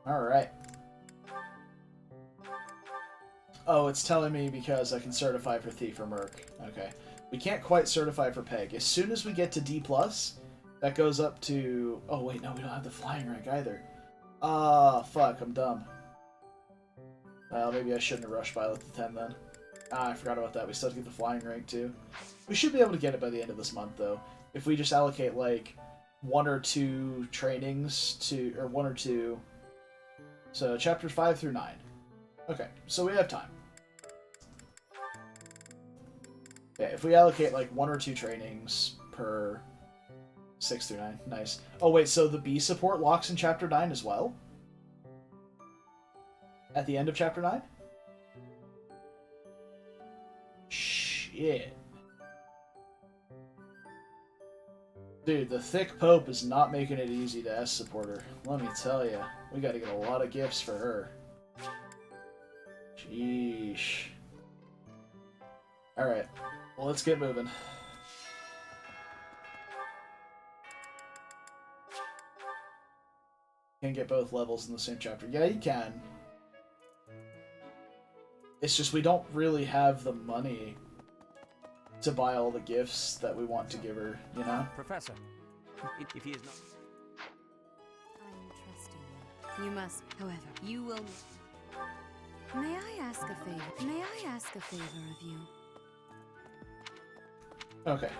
Alright. Oh, it's telling me because I can certify for Thief or Merc. Okay. We can't quite certify for Peg. As soon as we get to D+, that goes up to... Oh, wait, no, we don't have the flying rank either. Ah, fuck, I'm dumb. Well, maybe I shouldn't have rushed Violet to 10 then. Ah, I forgot about that. We still have to get the flying rank too. We should be able to get it by the end of this month, though. If we just allocate, like, 1 or 2 trainings to... Or 1 or 2... So, chapters 5 through 9. Okay, so we have time. Yeah, if we allocate, like, 1 or 2 trainings per 6 through 9. Nice. Oh, wait, so the B support locks in chapter 9 as well? At the end of chapter 9? Shit. Dude, the thick Pope is not making it easy to S support her. Let me tell ya. We gotta get a lot of gifts for her. Sheesh. Alright. Well, let's get moving. Can get both levels in the same chapter. Yeah, you can. It's just we don't really have the money to buy all the gifts that we want to give her, you know? Professor, if he is not... I'm trusting you. You must, however, you will... May I ask a favor? May I ask a favor of you? Okay.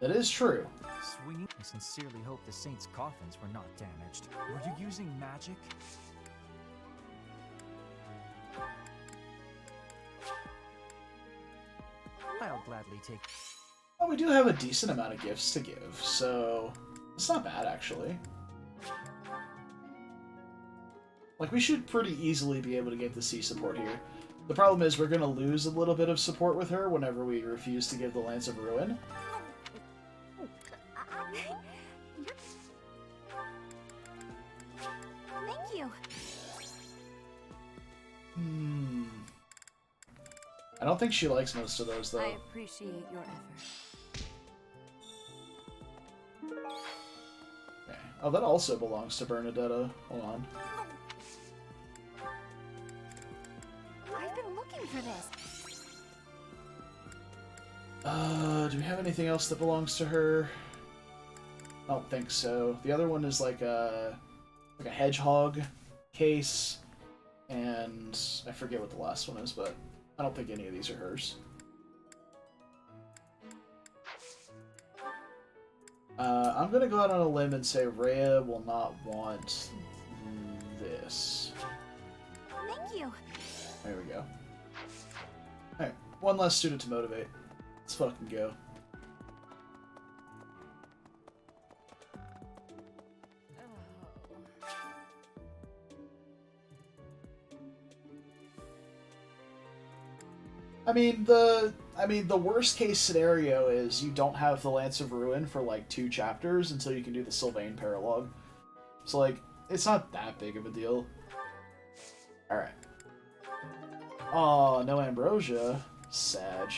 That is true. Sweet. I sincerely hope the saints' coffins were not damaged. Were you using magic? I'll gladly take... Well, we do have a decent amount of gifts to give, so it's not bad, actually. Like, we should pretty easily be able to get the C support here. The problem is we're going to lose a little bit of support with her whenever we refuse to give the Lance of Ruin. Thank you. I don't think she likes most of those, though. I appreciate your effort. Okay. Oh, that also belongs to Bernadetta. Hold on. I've been looking for this. Do we have anything else that belongs to her? I don't think so. The other one is like a hedgehog case, and I forget what the last one is, but I don't think any of these are hers. I'm gonna go out on a limb and say Rhea will not want this. Thank you. There we go. Alright, one less student to motivate. Let's fucking go. I mean, the worst case scenario is you don't have the Lance of Ruin for like 2 chapters until you can do the Sylvain paralogue. So like, it's not that big of a deal. Alright. Oh, no Ambrosia. Sag.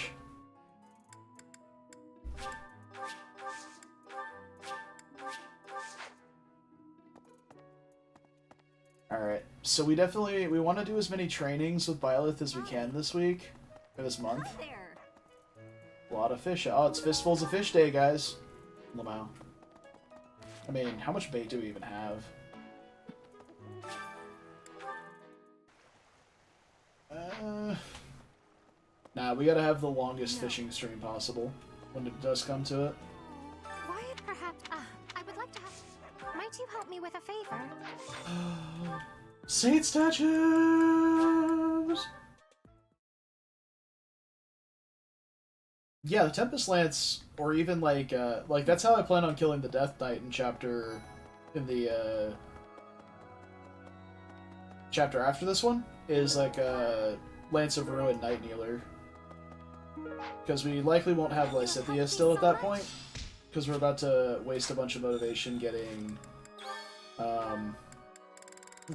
Alright, so we want to do as many trainings with Byleth as we can this week. For this month. There. A lot of fish. Oh, it's Fistfuls of Fish Day, guys. Lamau. I mean, how much bait do we even have? Nah, we gotta have the longest fishing stream possible when it does come to it. Wyatt, perhaps. I would like to have. Might you help me with a favor? Saint statues! Yeah, the Tempest Lance, or even like that's how I plan on killing the Death Knight in chapter after this one, is like a Lance of Ruin Night Kneeler. Because we likely won't have Lysithea still at that point, because we're about to waste a bunch of motivation getting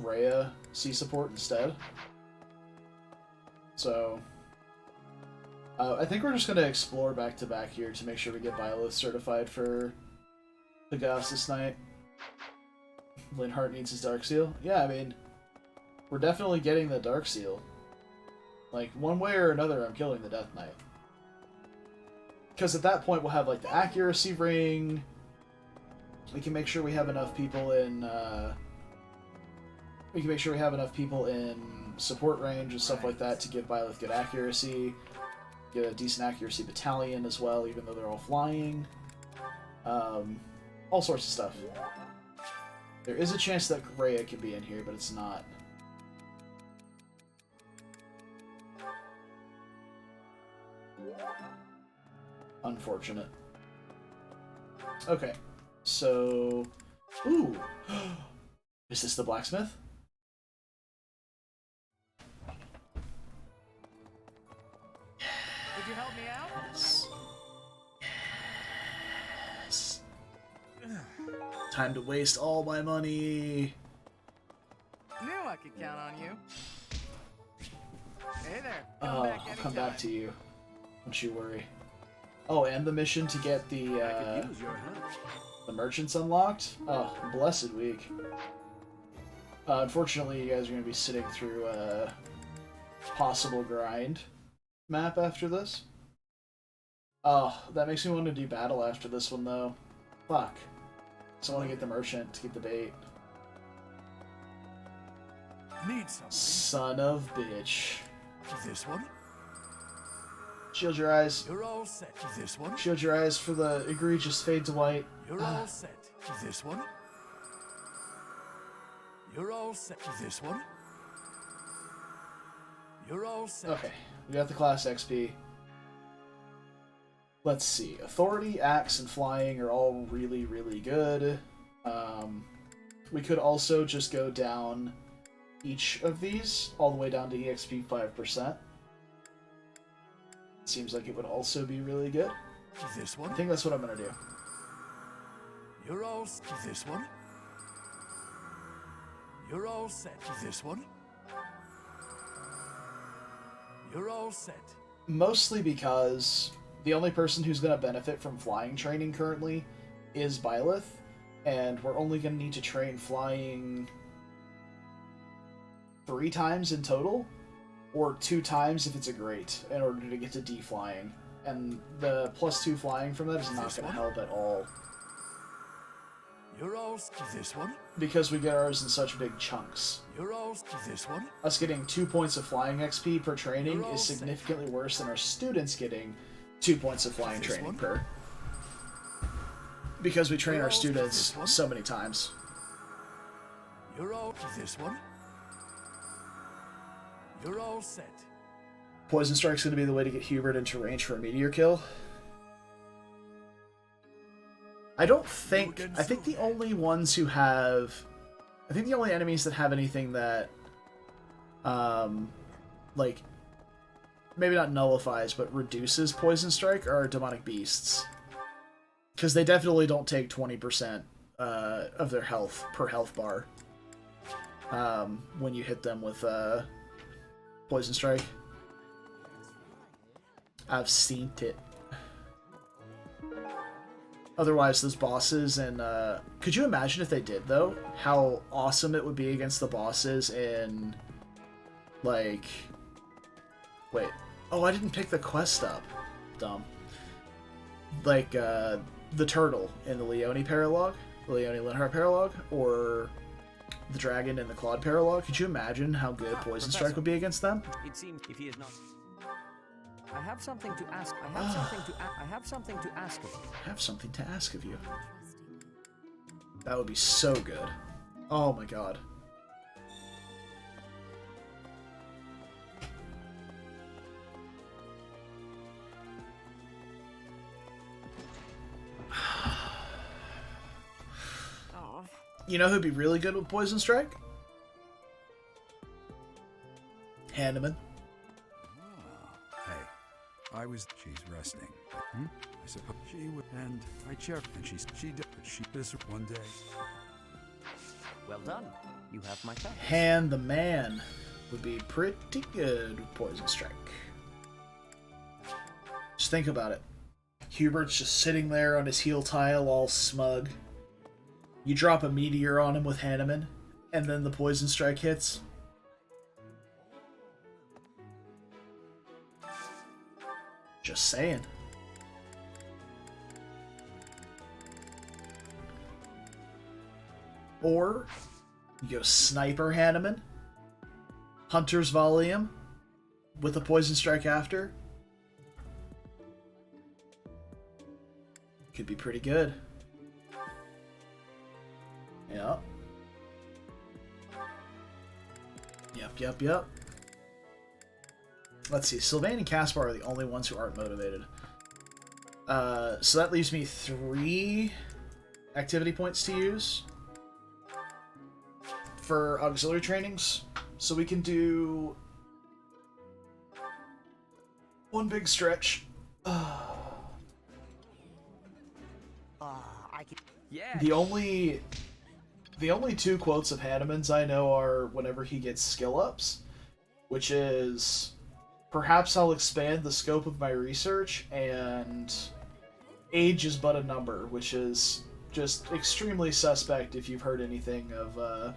Rhea C support instead. So, I think we're just going to explore back-to-back here to make sure we get Byleth certified for the Gauss this night. Linhardt needs his Dark Seal. Yeah, I mean, we're definitely getting the Dark Seal. Like, one way or another, I'm killing the Death Knight. Because at that point, we'll have, like, the Accuracy Ring. We can make sure we have enough people in, support range and stuff like that to give Byleth good accuracy. Get a decent accuracy battalion as well, even though they're all flying. All sorts of stuff. There is a chance that Rhea could be in here, but it's not. Unfortunate. Okay, so... Ooh! Is this the blacksmith? Could you help me out? Yes. Yes. Time to waste all my money. Knew I could count on you. Hey there. I'll come back to you. Don't you worry. Oh, and the mission to get the merchants unlocked? Oh, blessed week. Unfortunately, you guys are going to be sitting through a possible grind map after this. Oh, that makes me want to do battle after this one, though. Fuck. So I want to get the merchant to get the bait. Need something. Son of bitch. This one? Shield your eyes. You're all set. This one? Shield your eyes for the egregious fade to white. You're all set. This one? You're all set. This one? You're all set. Okay, we got the class XP. Let's see. Authority, Axe, and Flying are all really, really good. We could also just go down each of these, all the way down to EXP 5%. Seems like it would also be really good. This I one? think that's what I'm gonna do. You're all set. This one? You're all set. This one? You're all set. Mostly because the only person who's gonna benefit from flying training currently is Byleth, and we're only gonna need to train flying 3 times in total, or 2 times if it's a great, in order to get to D flying. And the +2 flying from that is not going to help at all. You're all this one? Because we get ours in such big chunks. You're all this one? Us getting 2 points of flying XP per training is significantly worse than our students getting 2 points of flying training per. Because we train our students so many times. You're all this one? You're all set. Poison Strike's going to be the way to get Hubert into range for a meteor kill. I think the only ones who have... I think the only enemies that have anything that... like... maybe not nullifies, but reduces Poison Strike are Demonic Beasts. Because they definitely don't take 20% of their health per health bar. When you hit them with... Poison Strike. I've seen it. Otherwise, those bosses and could you imagine if they did though? How awesome it would be against the bosses in like wait. Oh, I didn't pick the quest up. Dumb. Like the turtle in the Leone paralogue, the Leone Linhardt paralogue, or the dragon in the Claude paralogue. Could you imagine how good Poison Strike would be against them? It seems if he is not. I have something to ask. I have something to ask of you. I have something to ask of you. That would be so good. Oh my god. You know who'd be really good with Poison Strike? Hanneman. Hey, she's resting. I suppose she would, and I cheer, and she this one day. Well done. You have my thanks. Han the man. would be pretty good with Poison Strike. Just think about it. Hubert's just sitting there on his heel tile all smug. You drop a meteor on him with Hanneman, and then the Poison Strike hits. Just saying. Or you go Sniper Hanneman, Hunter's Volley him with a Poison Strike after. Could be pretty good. Yep. Yep. Let's see. Sylvain and Caspar are the only ones who aren't motivated. So that leaves me 3 activity points to use for auxiliary trainings. So we can do 1 big stretch. Yeah. The only 2 quotes of Hanneman's I know are whenever he gets skill ups, which is perhaps I'll expand the scope of my research, and age is but a number, which is just extremely suspect if you've heard anything of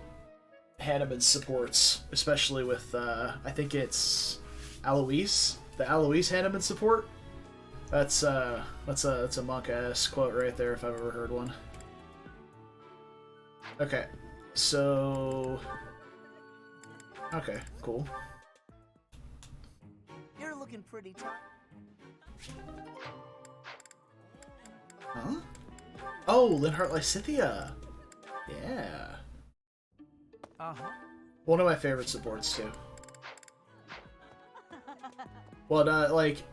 Hanneman's supports, especially with I think it's Alois, the Alois Hanneman support. That's a monk ass quote right there if I've ever heard one. Okay, so okay, cool. You're looking pretty tired. Huh? Oh, Linhardt Lysithea. Yeah. Uh-huh. One of my favorite supports too. Well, like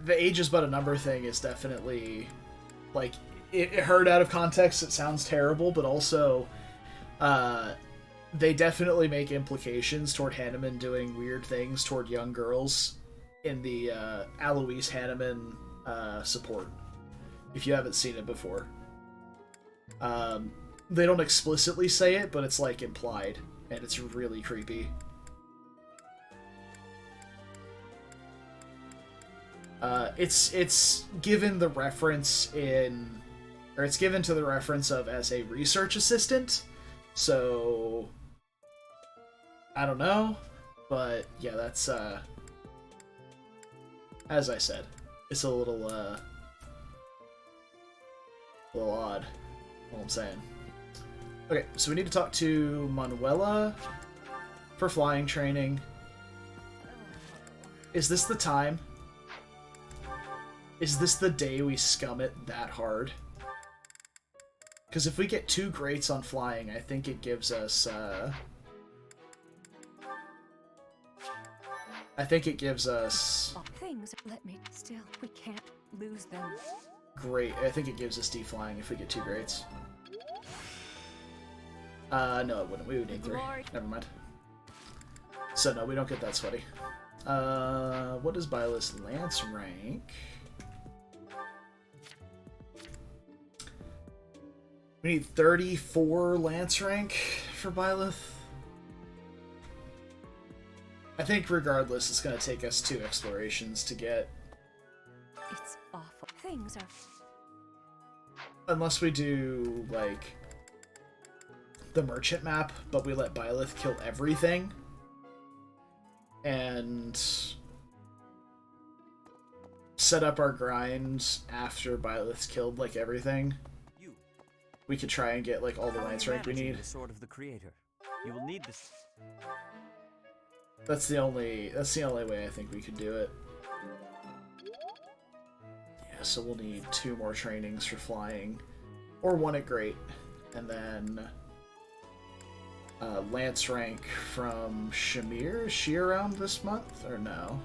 the age is but a number thing is definitely like it heard out of context. It sounds terrible, but also they definitely make implications toward Hanneman doing weird things toward young girls in the Alois Hanneman support. If you haven't seen it before, they don't explicitly say it, but it's like implied, and it's really creepy. It's given the reference in, or it's given to the reference of as a research assistant, so I don't know, but yeah, that's as I said, it's a little odd. All I'm saying. Okay, so we need to talk to Manuela for flying training. Is this the time? Is this the day we scum it that hard? Because if we get 2 greats on flying, I think it gives us, Things let me still. We can't lose them. Great. I think it gives us D-flying if we get 2 greats. No, it wouldn't. We would need 3. Never mind. So no, we don't get that sweaty. What does Byleth's Lance rank? We need 34 Lance rank for Byleth. I think regardless, it's going to take us 2 explorations to get. It's awful. Things are. Unless we do, like, the merchant map, but we let Byleth kill everything. And set up our grind after Byleth's killed, like, everything. We could try and get, like, all the Lance rank we need. The sword of the creator. You will need this. That's the only way I think we could do it. Yeah, so we'll need 2 more trainings for flying. Or 1 at Great. And then Lance rank from Shamir. Is she around this month or no?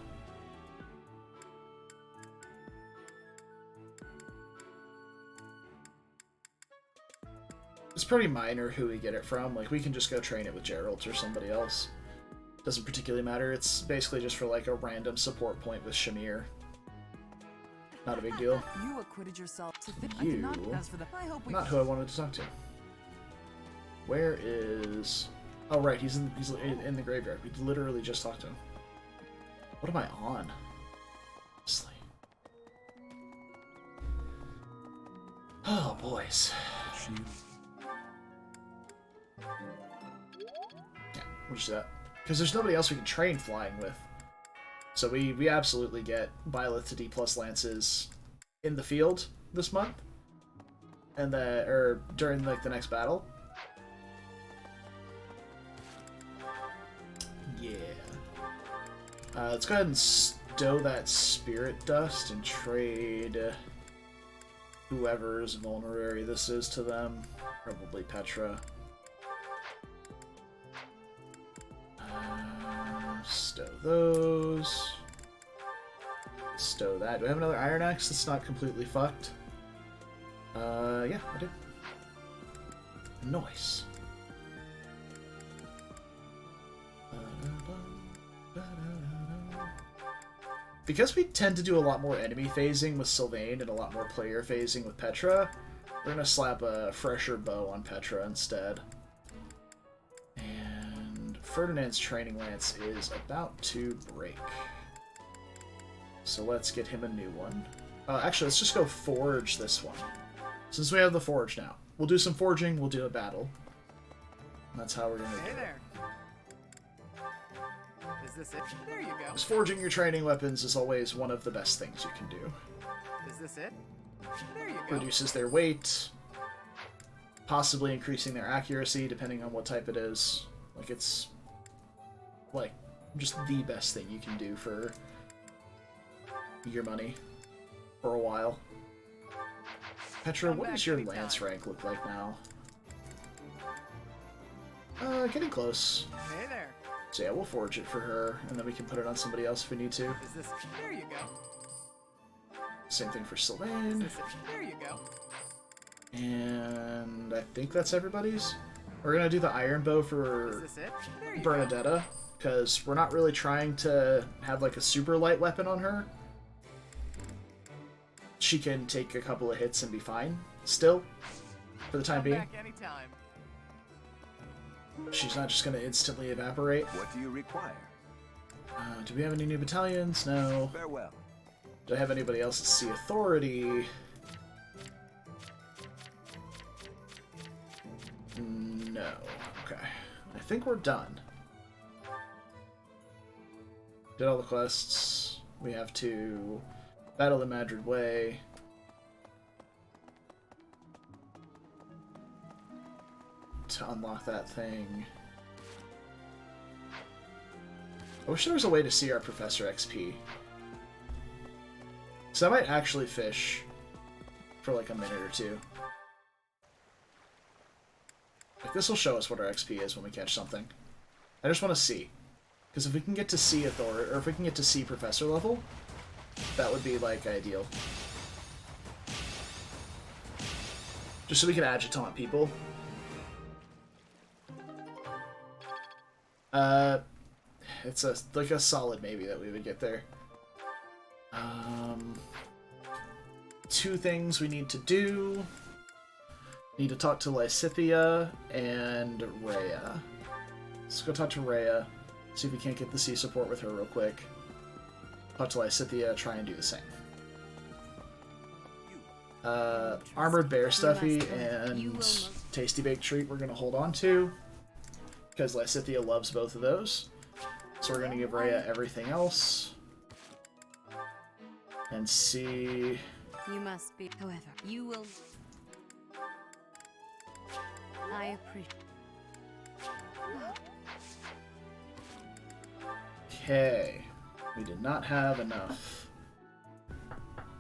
It's pretty minor who we get it from. Like, we can just go train it with Geralt or somebody else. Doesn't particularly matter. It's basically just for, like, a random support point with Shamir. Not a big deal. You acquitted yourself. You, not who I wanted to talk to. Where is... Oh right, he's in the graveyard. We literally just talked to him. What am I on? Honestly. Oh boys. She. Yeah, we'll just do that. Because there's nobody else we can train flying with. So we absolutely get Byleth to D+ lances in the field this month. And during like the next battle. Yeah. Let's go ahead and stow that spirit dust and trade whoever's vulnerary this is to them. Probably Petra. Stow those. Stow that. Do I have another Iron Axe that's not completely fucked? Yeah, I do. Nice. Because we tend to do a lot more enemy phasing with Sylvain and a lot more player phasing with Petra, we're gonna slap a fresher bow on Petra instead. And Ferdinand's training lance is about to break. So let's get him a new one. Actually, let's just go forge this one. Since we have the forge now. We'll do some forging, we'll do a battle. That's how we're gonna do it. Is this it? There you go. Because forging your training weapons is always one of the best things you can do. Is this it? There you go. Reduces their weight, possibly increasing their accuracy depending on what type it is. Like, it's like just the best thing you can do for your money for a while. Petra, what does your lance rank look like now? Getting close. Hey there. So yeah, we'll forge it for her, and then we can put it on somebody else if we need to. Is this? There you go. Same thing for Sylvain. There you go. And I think that's everybody's. We're gonna do the iron bow for Is this it? There you Bernadetta, because we're not really trying to have like a super light weapon on her. She can take a couple of hits and be fine, still, for the time being. Back anytime. She's not just gonna instantly evaporate. What do you require? Do we have any new battalions? No. Farewell. Do I have anybody else at Sea Authority? No. Okay. I think we're done. Did all the quests. We have to battle the Madrid Way. To unlock that thing. I wish there was a way to see our Professor XP. So I might actually fish for like a minute or two. Like, this will show us what our XP is when we catch something. I just want to see. Because if we can get to C Authority, or if we can get to C Professor level, that would be, like, ideal. Just so we can agitate people. It's like a solid maybe that we would get there. Two things we need to do. Need to talk to Lysithea and Rhea. Let's go talk to Rhea. See if we can't get the C support with her real quick. Talk to Lysithea, try and do the same. Armored Bear Stuffy and Tasty Baked Treat we're going to hold on to. Because Lysithea loves both of those. So we're going to give Rhea everything else. And see... You must be, however, you will... I appreciate... Okay. We did not have enough.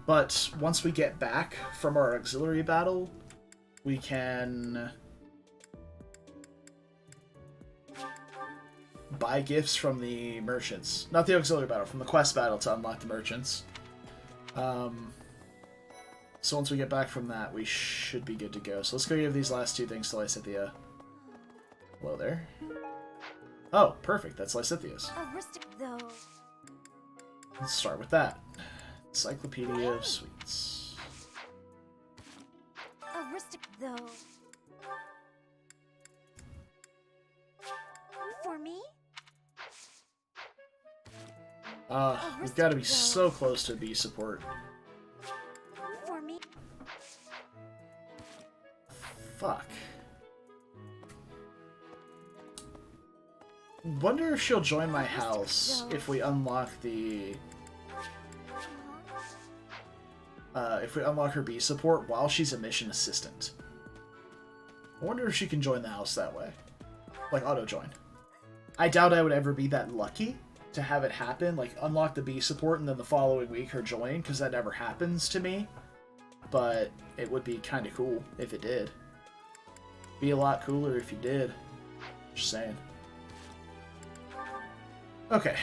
But once we get back from our auxiliary battle, we can... buy gifts from the merchants. Not the auxiliary battle, from the quest battle to unlock the merchants. So once we get back from that, we should be good to go. So let's go give these last two things to Lysithea. Hello there. Oh, perfect. That's Lysithea's. Though. Let's start with that. Encyclopedia of Sweets. Though. For me? We've got to be so close to B support. For me? Fuck. Wonder if she'll join my house if we unlock the... if we unlock her B support while she's a mission assistant. I wonder if she can join the house that way. Like, auto-join. I doubt I would ever be that lucky to have it happen, like, unlock the B support and then the following week her join, because that never happens to me. But it would be kind of cool if it did. Be a lot cooler if you did. Just saying. Okay.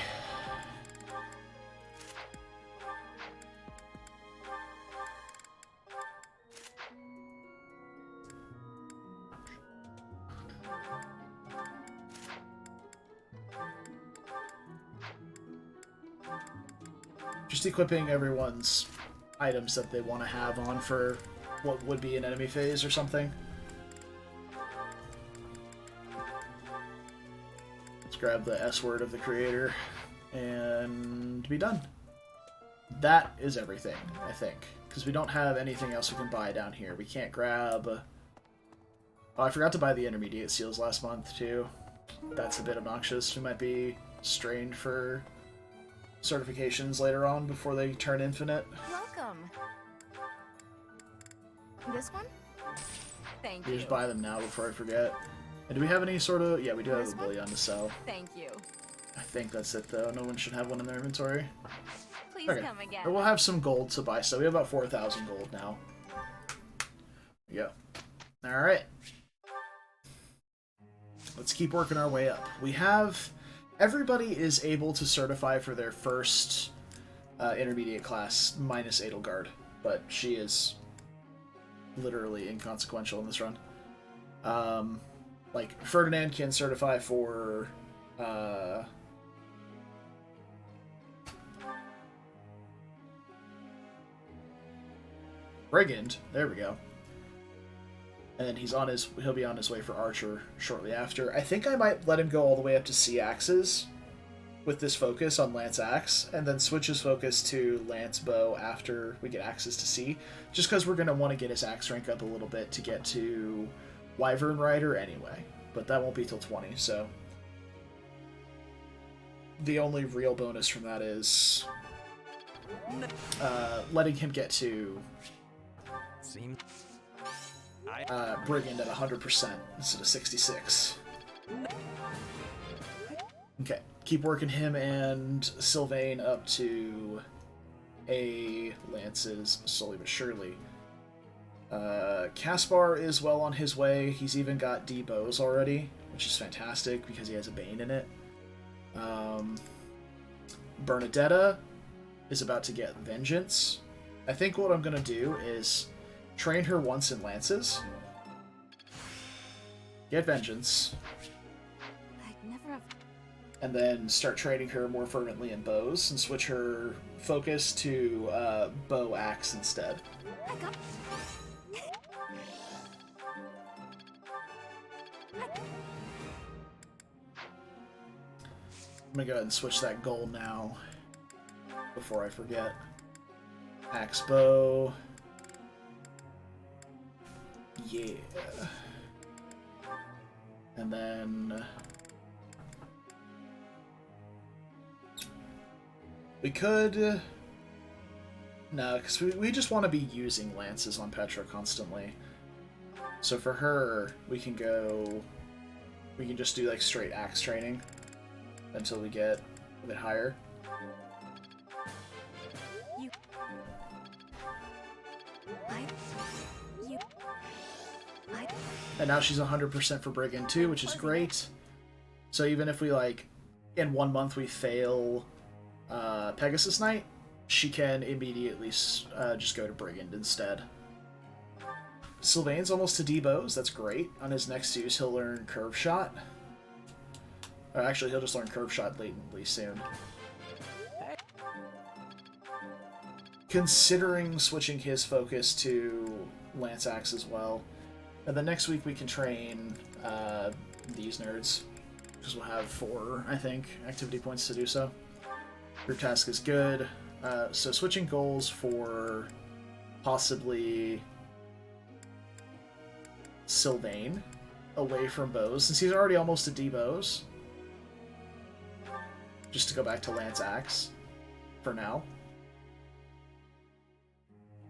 Just equipping everyone's items that they want to have on for what would be an enemy phase or something. Let's grab the S word of the creator and be done. That is everything, I think, because we don't have anything else we can buy down here. We can't grab... Oh, I forgot to buy the intermediate seals last month, too. That's a bit obnoxious. We might be strained for certifications later on before they turn infinite. Welcome. This one? Thank We you. just buy them now before I forget. And do we have any sort of... Yeah, we do have This a one? bullion to sell. Thank you. I think that's it, though. No one should have one in their inventory. Please Okay. come again. And we'll have some gold to buy, so we have about 4,000 gold now. There we go. Alright. Let's keep working our way up. We have... Everybody is able to certify for their first intermediate class, minus Edelgard, but she is literally inconsequential in this run. Like, Ferdinand can certify for... Brigand. There we go. And then he'll be on his way for Archer shortly after. I think I might let him go all the way up to C axes with this focus on Lance Axe, and then switch his focus to Lance Bow after we get access to C, just because we're going to want to get his axe rank up a little bit to get to Wyvern Rider anyway, but that won't be till 20, so the only real bonus from that is letting him get to Brigand at 100% instead of 66. Okay, keep working him and Sylvain up to A Lances slowly but surely. Caspar is well on his way. He's even got D bows already, which is fantastic because he has a Bane in it. Bernadetta is about to get Vengeance. I think what I'm going to do is train her once in Lances, get Vengeance, I'd never have... and then start training her more fervently in bows and switch her focus to bow axe instead. I got... I'm gonna go ahead and switch that goal now before I forget. Axe bow. Yeah. And then we could... No, because we just want to be using lances on Petra constantly. So for her, we can just do like straight axe training until we get a bit higher. And now she's 100% for Brigand too, which is great. So even if we, like, in 1 month we fail Pegasus Knight, she can immediately just go to Brigand instead. Sylvain's almost to D-Bows, that's great. On his next use, he'll learn Curve Shot. Or actually, he'll just learn Curve Shot latently soon. Considering switching his focus to Lance Axe as well. And then next week we can train these nerds. because we'll have 4, I think, activity points to do so. Group task is good. So switching goals for possibly Sylvain away from Bose, since he's already almost a D-Bose. Just to go back to Lance Axe for now.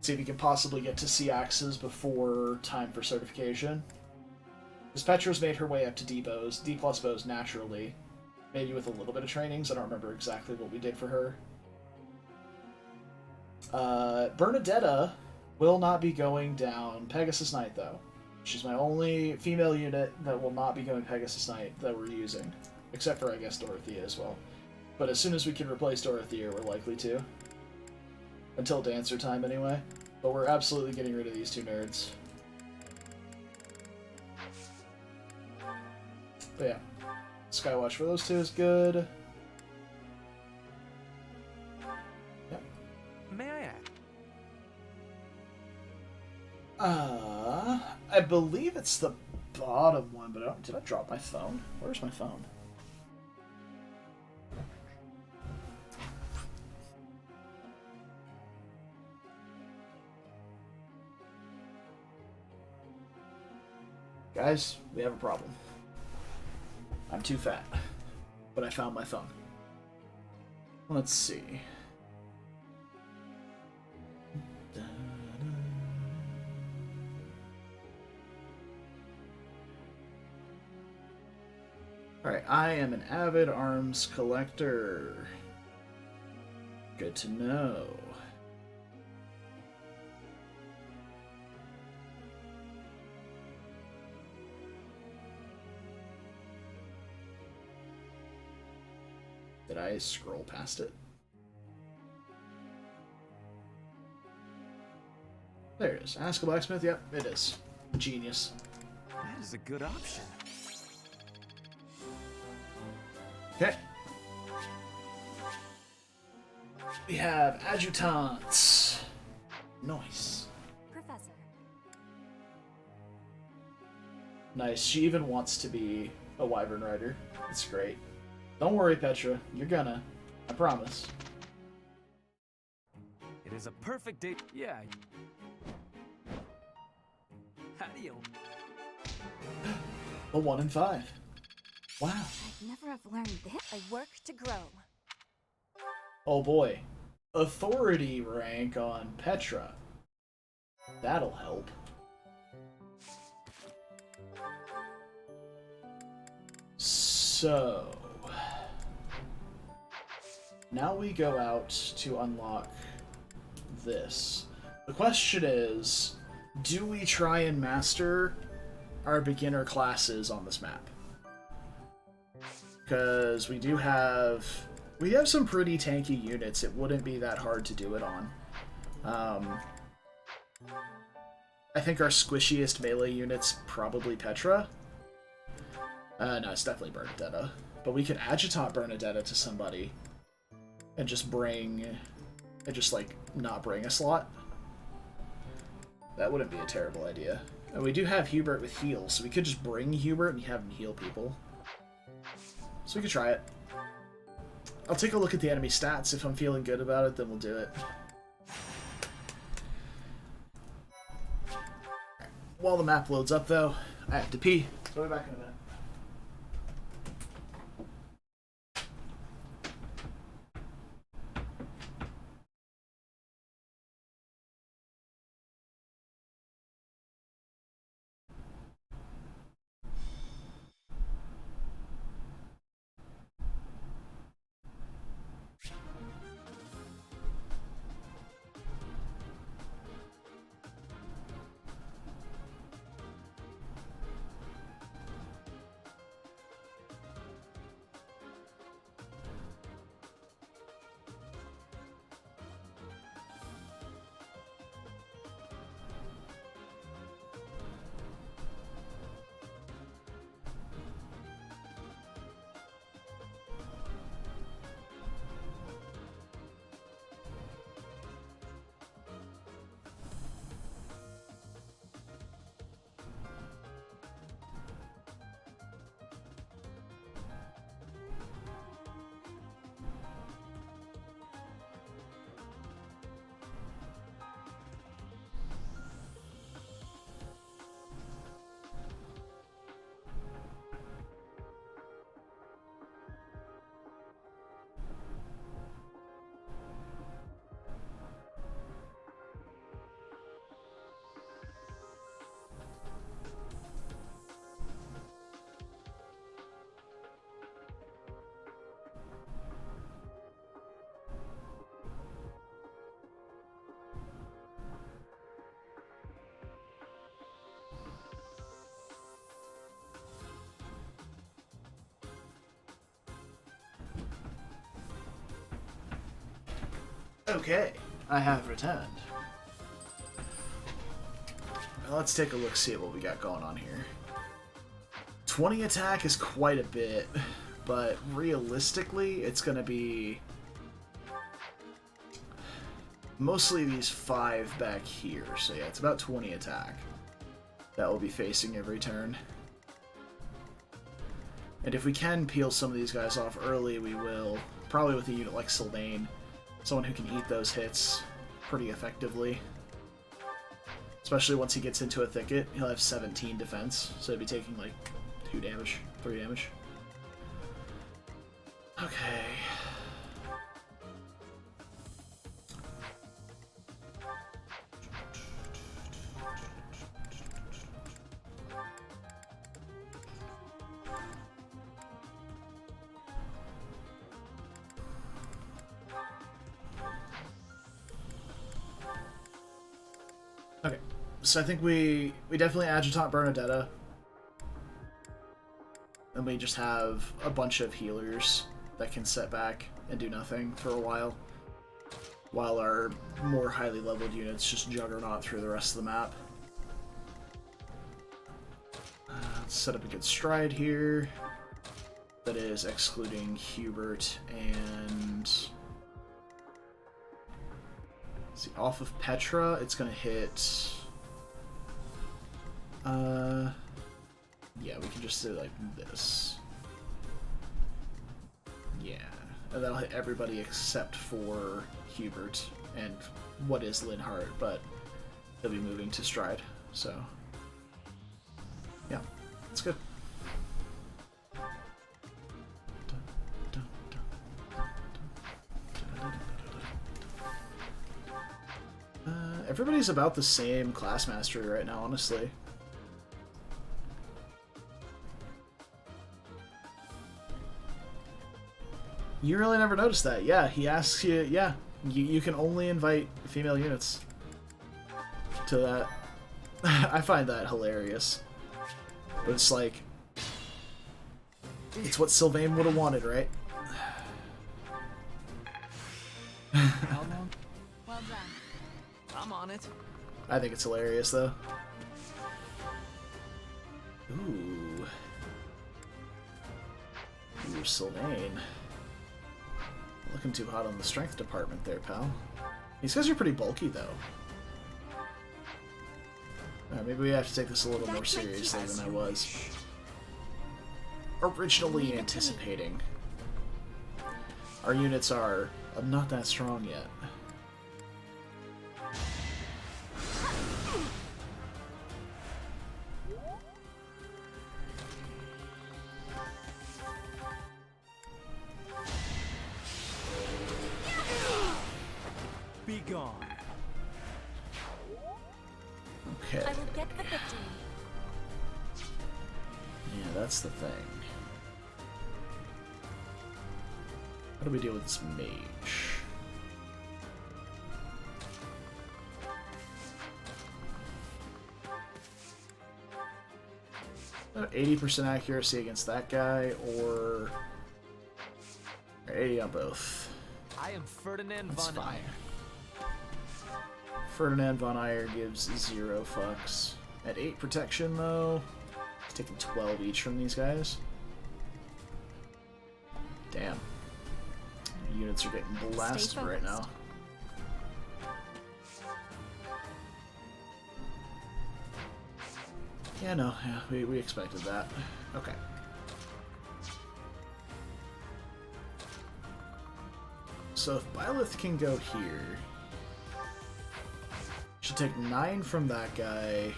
See if you can possibly get to C axes before time for certification. Because Petra's made her way up to D-Bose, D plus Bose naturally. Maybe with a little bit of trainings. I don't remember exactly what we did for her. Bernadetta will not be going down Pegasus Knight, though. She's my only female unit that will not be going Pegasus Knight that we're using. Except for, I guess, Dorothea as well. But as soon as we can replace Dorothea, we're likely to. Until Dancer time, anyway. But we're absolutely getting rid of these 2 nerds. But yeah. Skywatch for those 2 is good. Yep. May I add? I believe it's the bottom one, but did I drop my phone? Where's my phone? Guys, we have a problem. I'm too fat, but I found my phone. Let's see. Alright, I am an avid arms collector. Good to know. Did I scroll past it? There it is. Ask a blacksmith? Yep, it is. Genius. That is a good option. Okay. We have adjutants. Nice. Professor. Nice. She even wants to be a wyvern rider. It's great. Don't worry, Petra. You're gonna. I promise. It is a perfect date. Yeah. How do you? A 1 in 5. Wow. I'd never have learned this. I work to grow. Oh boy. Authority rank on Petra. That'll help. So... now we go out to unlock this. The question is, do we try and master our beginner classes on this map? Because we have some pretty tanky units. It wouldn't be that hard to do it on. I think our squishiest melee unit's probably Petra. No, it's definitely Bernadetta. But we could adjutant Bernadetta to somebody and just like not bring a slot. That wouldn't be a terrible idea. And we do have Hubert with heal, so we could just bring Hubert and have him heal people. So we could try it. I'll take a look at the enemy stats. If I'm feeling good about it, then we'll do it. While the map loads up, though, I have to pee. So we'll be back in a minute. Okay, I have returned. Now let's take a look, see what we got going on here. 20 attack is quite a bit, but realistically, it's going to be mostly these 5 back here. So yeah, it's about 20 attack that we'll be facing every turn. And if we can peel some of these guys off early, we will. Probably with a unit like Sylvain, someone who can eat those hits pretty effectively. Especially once he gets into a thicket, he'll have 17 defense, so he'll be taking like 2 damage, 3 damage. Okay. Okay, so I think we definitely Adjutant Bernadetta. And we just have a bunch of healers that can set back and do nothing for a while our more highly leveled units just juggernaut through the rest of the map. Let's set up a good stride here. That is excluding Hubert and... see, off of Petra, it's gonna hit... yeah, we can just do like this. Yeah, and that'll hit everybody except for Hubert and what is Linhart, but he'll be moving to stride, so... yeah, it's good. Everybody's about the same class mastery right now, honestly. You really never noticed that. Yeah, he asks you, yeah, you can only invite female units to that. I find that hilarious. But it's like, it's what Sylvain would have wanted, right? How long? Well done. I'm on it. I think it's hilarious, though. Ooh. Ooh, Sylvain. Looking too hot on the strength department there, pal. These guys are pretty bulky, though. Alright, maybe we have to take this a little more seriously than I was originally anticipating. Our units are not that strong yet. Be gone. Okay. I will get the victory. Yeah, that's the thing. How do we deal with this mage? 80% accuracy against that guy, or 80 on both. I am Ferdinand That's von fine. Eyre. Ferdinand von Eyre gives 0 fucks. At 8 protection, though, he's taking 12 each from these guys. Damn. Units are getting blasted right now. Yeah, no, yeah, we expected that. Okay. So if Byleth can go here, she'll take 9 from that guy,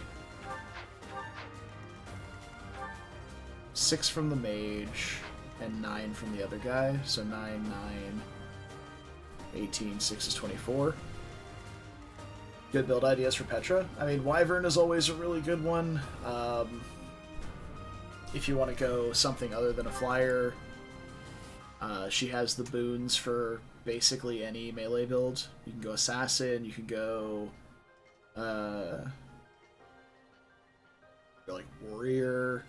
6 from the mage, and 9 from the other guy. So 9, 9, 18, 6 is 24. Good build ideas for Petra. I mean, Wyvern is always a really good one. If you want to go something other than a flyer, she has the boons for basically any melee build. You can go Assassin, you can go like Warrior.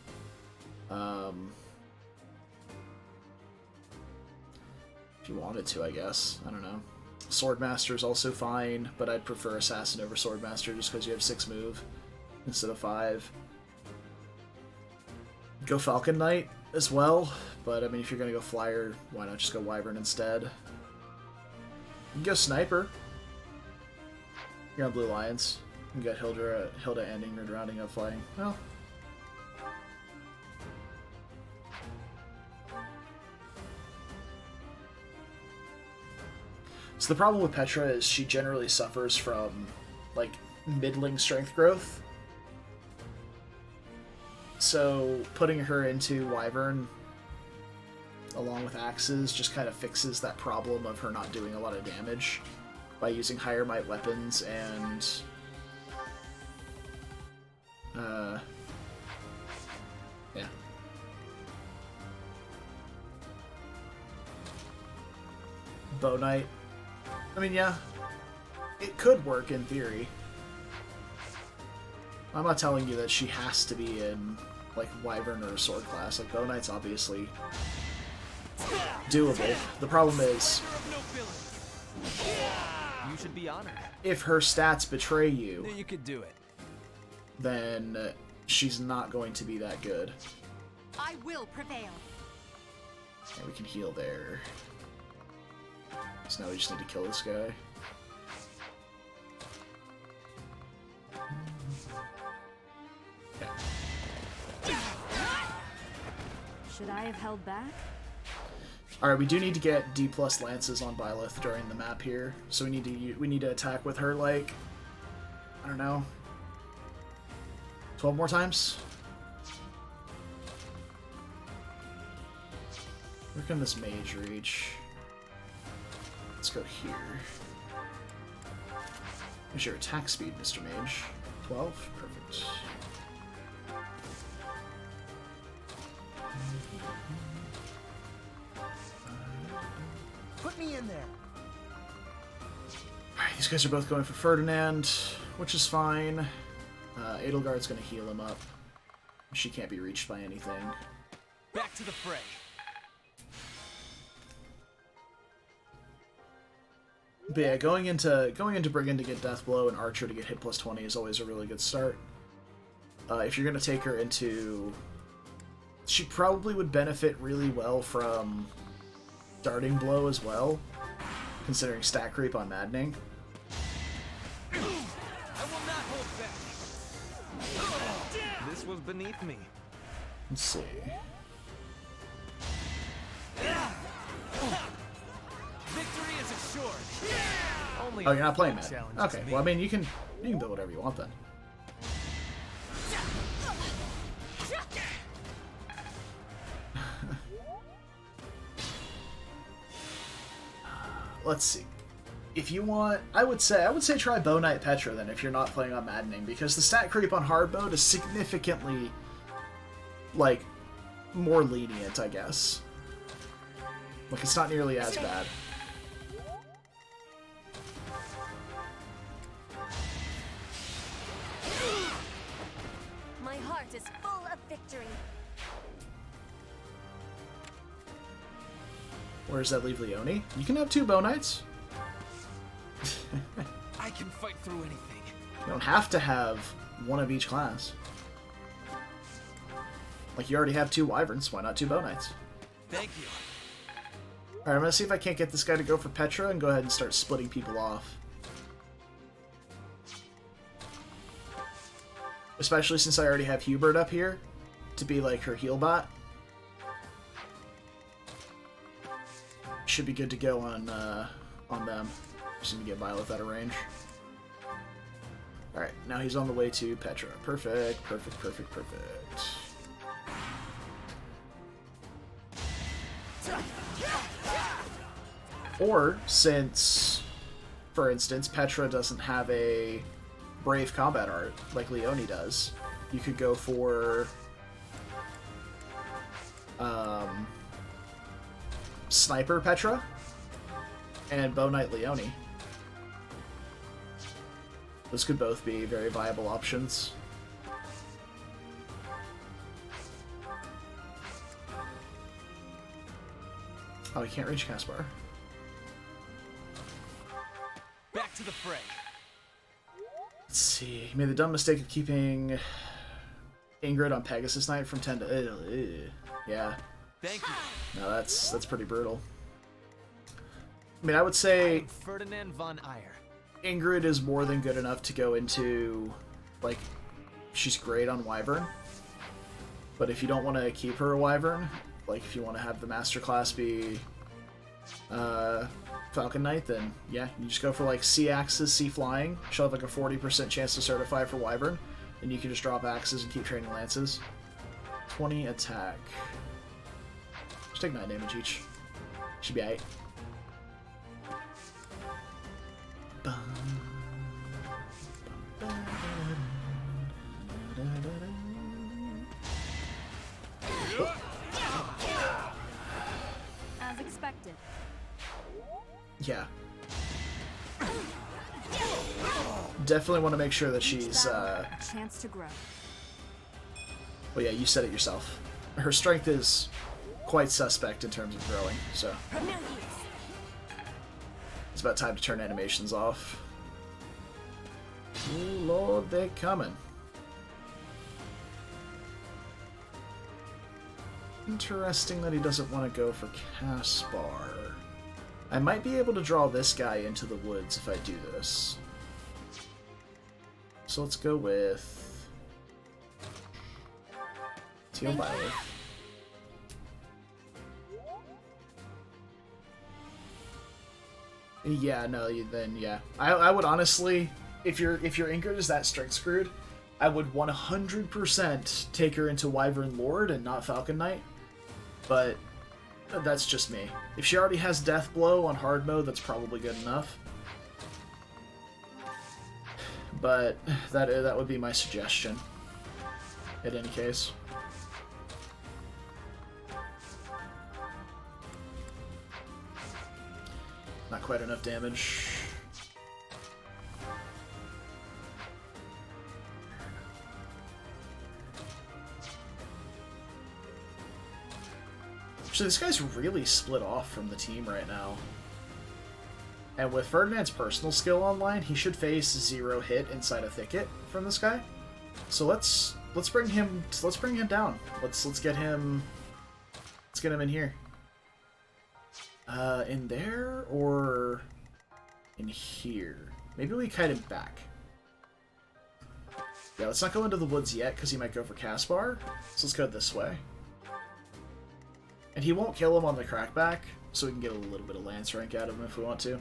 If you wanted to, I guess. I don't know. Swordmaster is also fine, but I'd prefer Assassin over Swordmaster just because you have 6 move instead of 5. Go Falcon Knight as well, but I mean, if you're gonna go Flyer, why not just go Wyvern instead? You can go Sniper. You're on Blue Lions. You can get Hilda and Ingrid rounding up flying. Well. So the problem with Petra is she generally suffers from, like, middling strength growth. So putting her into Wyvern along with Axes just kind of fixes that problem of her not doing a lot of damage by using higher might weapons and yeah. Bow Knight. I mean, yeah, it could work in theory. I'm not telling you that she has to be in, like, Wyvern or Sword class. Like, Bow Knight's obviously doable. The problem is, You should be honored. if her stats betray you, You could do it. then she's not going to be that good. I will prevail. And we can heal there. So now we just need to kill this guy. Okay. Should I have held back? Alright, we do need to get D+ lances on Byleth during the map here. So we need to attack with her, like, I don't know, 12 more times? Where can this mage reach? Let's go here. Where's your attack speed, Mr. Mage? 12? Perfect. Put me in there. Alright, these guys are both going for Ferdinand, which is fine. Edelgard's gonna heal him up. She can't be reached by anything. Back to the fray. But yeah, going into Brigand to get Deathblow and Archer to get hit plus 20 is always a really good start. If you're gonna take her into, she probably would benefit really well from Darting Blow as well, considering stat creep on Maddening. I will not hold back. This was beneath me. Let's see. Victory is assured. Only Oh, you're not playing Maddening. Madden. Okay, well, I mean, you can build whatever you want then. Let's see. If you want, I would say try Bow Knight Petra then if you're not playing on Maddening, because the stat creep on hard mode is significantly, like, more lenient, I guess. Like, it's not nearly as bad. My heart is full of victory. Where does that leave Leone? You can have 2 Bow Knights. I can fight through anything. You don't have to have one of each class. Like, you already have 2 Wyverns, why not 2 Bow Knights? Thank you. Alright, I'm gonna see if I can't get this guy to go for Petra and go ahead and start splitting people off. Especially since I already have Hubert up here to be like her heal bot. Should be good to go on them. Just need to get Byleth out of range. Alright, now he's on the way to Petra. Perfect, perfect, perfect, perfect. Or, since, for instance, Petra doesn't have a Brave combat art like Leone does, you could go for Sniper Petra and Bow Knight Leone. Those could both be very viable options. Oh, he can't reach Caspar. to the fray. Let's see. He made the dumb mistake of keeping Ingrid on Pegasus Night from 10 to... yeah. Thank you. No, that's pretty brutal. I mean, I would say Ferdinand von Eyre. Ingrid is more than good enough to go into, like, she's great on Wyvern. But if you don't want to keep her a Wyvern, like, if you want to have the Master Class be Falcon Knight, then, yeah, you just go for, like, C Axes, C Flying. She'll have, like, a 40% chance to certify for Wyvern. And you can just drop Axes and keep training Lances. 20 attack. Just take 9 damage each. Should be 8. As expected. Yeah. Definitely want to make sure that she's, Chance to grow. well, yeah, you said it yourself. Her strength is quite suspect in terms of growing, so it's about time to turn animations off. Oh, Lord, they're coming. Interesting that he doesn't want to go for Caspar. I might be able to draw this guy into the woods if I do this. So let's go with Teal Violet. Yeah, no, then yeah. I would honestly, if your Ingrid is that strength screwed, I would 100% take her into Wyvern Lord and not Falcon Knight. But that's just me. If she already has Death Blow on hard mode, that's probably good enough. But that would be my suggestion. In any case. Not quite enough damage. Actually, this guy's really split off from the team right now. And with Ferdinand's personal skill online, he should face 0 hit inside a thicket from this guy. So let's bring him down. Let's get him in here. In there or in here? Maybe we kite him back. Yeah, let's not go into the woods yet because he might go for Caspar. So let's go this way. And he won't kill him on the crackback, so we can get a little bit of lance rank out of him if we want to.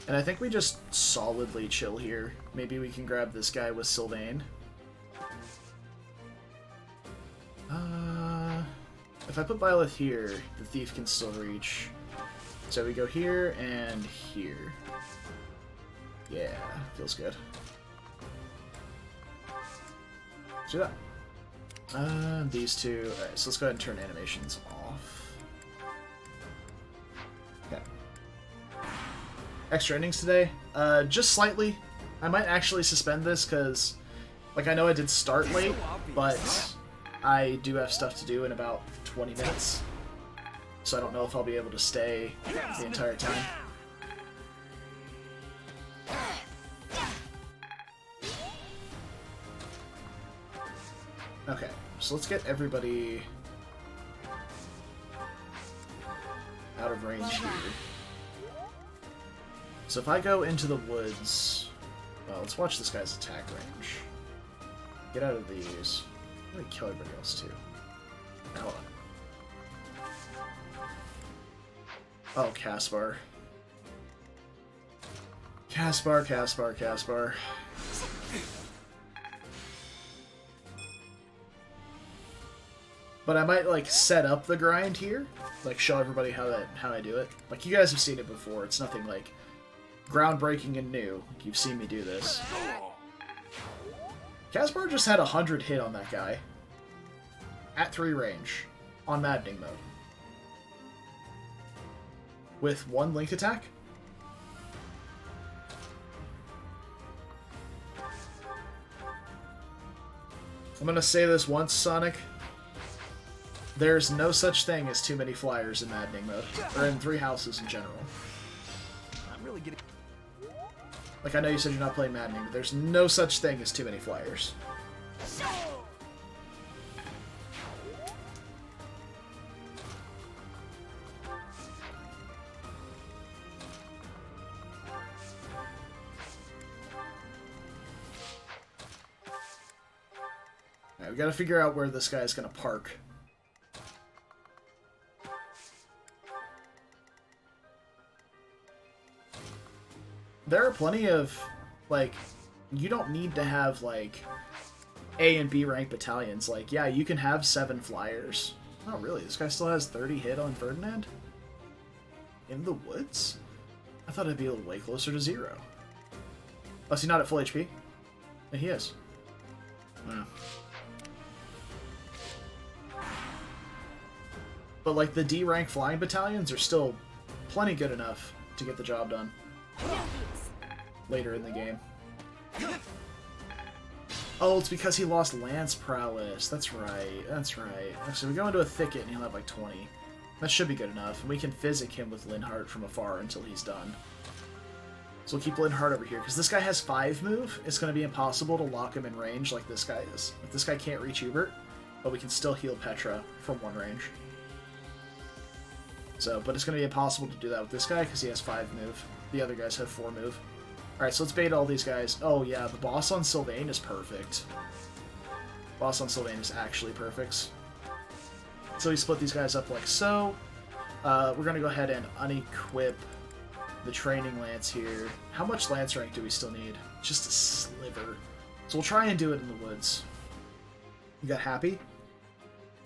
And I think we just solidly chill here. Maybe we can grab this guy with Sylvain. If I put Byleth here, the thief can still reach. So we go here and here. Yeah, feels good. Let's do that. These two. Alright, so let's go ahead and turn animations off. Okay. Extra innings today? Just slightly. I might actually suspend this because, like, I know I did start late, but I do have stuff to do in about 20 minutes. So I don't know if I'll be able to stay the entire time. Okay, so let's get everybody out of range here. So if I go into the woods... Well, let's watch this guy's attack range. Get out of these. I'm gonna kill everybody else too. Hold on. Oh, Caspar. Caspar. But I might, like, set up the grind here. Like, show everybody how I do it. Like, you guys have seen it before. It's nothing, like, groundbreaking and new. You've seen me do this. Caspar just had 100 hit on that guy. At 3 range. On Maddening mode. With 1 link attack? I'm gonna say this once, Sonic. There's no such thing as too many flyers in Maddening mode. Or in 3 houses in general. I'm really getting... Like, I know you said you're not playing Maddening, but there's no such thing as too many flyers. Alright, we gotta figure out where this guy's gonna park. There are plenty of, like, you don't need to have, like, A and B rank battalions. Like, yeah, you can have 7 flyers. Oh, really? This guy still has 30 hit on Ferdinand? In the woods? I thought it'd be a way closer to 0. Oh, is he not at full HP? Yeah, he is. Wow. But, like, the D rank flying battalions are still plenty good enough to get the job done later in the game. Oh, it's because he lost Lance Prowess. That's right. That's right. So we go into a thicket and he'll have like 20. That should be good enough. And we can physic him with Linhardt from afar until he's done. So we'll keep Linhardt over here. Because this guy has 5 move, it's going to be impossible to lock him in range like this guy is. Like, this guy can't reach Hubert, but we can still heal Petra from 1 range. So, but it's going to be impossible to do that with this guy because he has 5 move. The other guys have 4 move. Alright, so let's bait all these guys. Oh yeah, the boss on Sylvain is perfect. Boss on Sylvain is actually perfect. So we split these guys up like so. We're going to go ahead and unequip the training lance here. How much lance rank do we still need? Just a sliver. So we'll try and do it in the woods. You got happy?